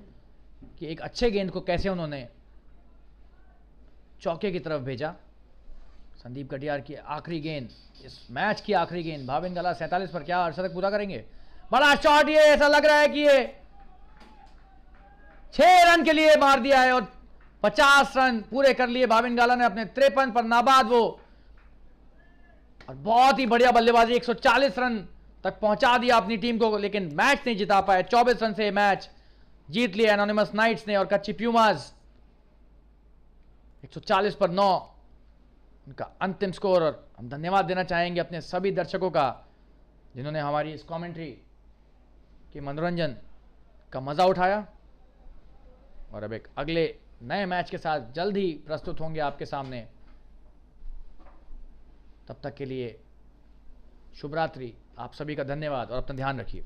कि एक अच्छे गेंद को कैसे उन्होंने चौके की तरफ भेजा। संदीप कटियार की आखिरी गेंद, इस मैच की आखिरी गेंद। भाविन गाला 47 पर क्या अर्धशतक पूरा करेंगे? बड़ा शॉट, ये ऐसा लग रहा है कि ये 6 रन के लिए मार दिया है और 50 रन पूरे कर लिए भाविन गाला ने अपने 53 पर नाबाद वो। और बहुत ही बढ़िया बल्लेबाजी, 140 रन तक पहुंचा दिया अपनी टीम को, लेकिन मैच नहीं जिता पाए। 24 रन से मैच जीत लिया एनोनिमस नाइट्स ने। और कच्ची प्यूमास 140 पर 9 उनका अंतिम स्कोर। और हम धन्यवाद देना चाहेंगे अपने सभी दर्शकों का जिन्होंने हमारी इस कमेंट्री के मनोरंजन का मजा उठाया। और अब एक अगले नए मैच के साथ जल्द ही प्रस्तुत होंगे आपके सामने। तब तक के लिए शुभ रात्रि, आप सभी का धन्यवाद और अपना ध्यान रखिए।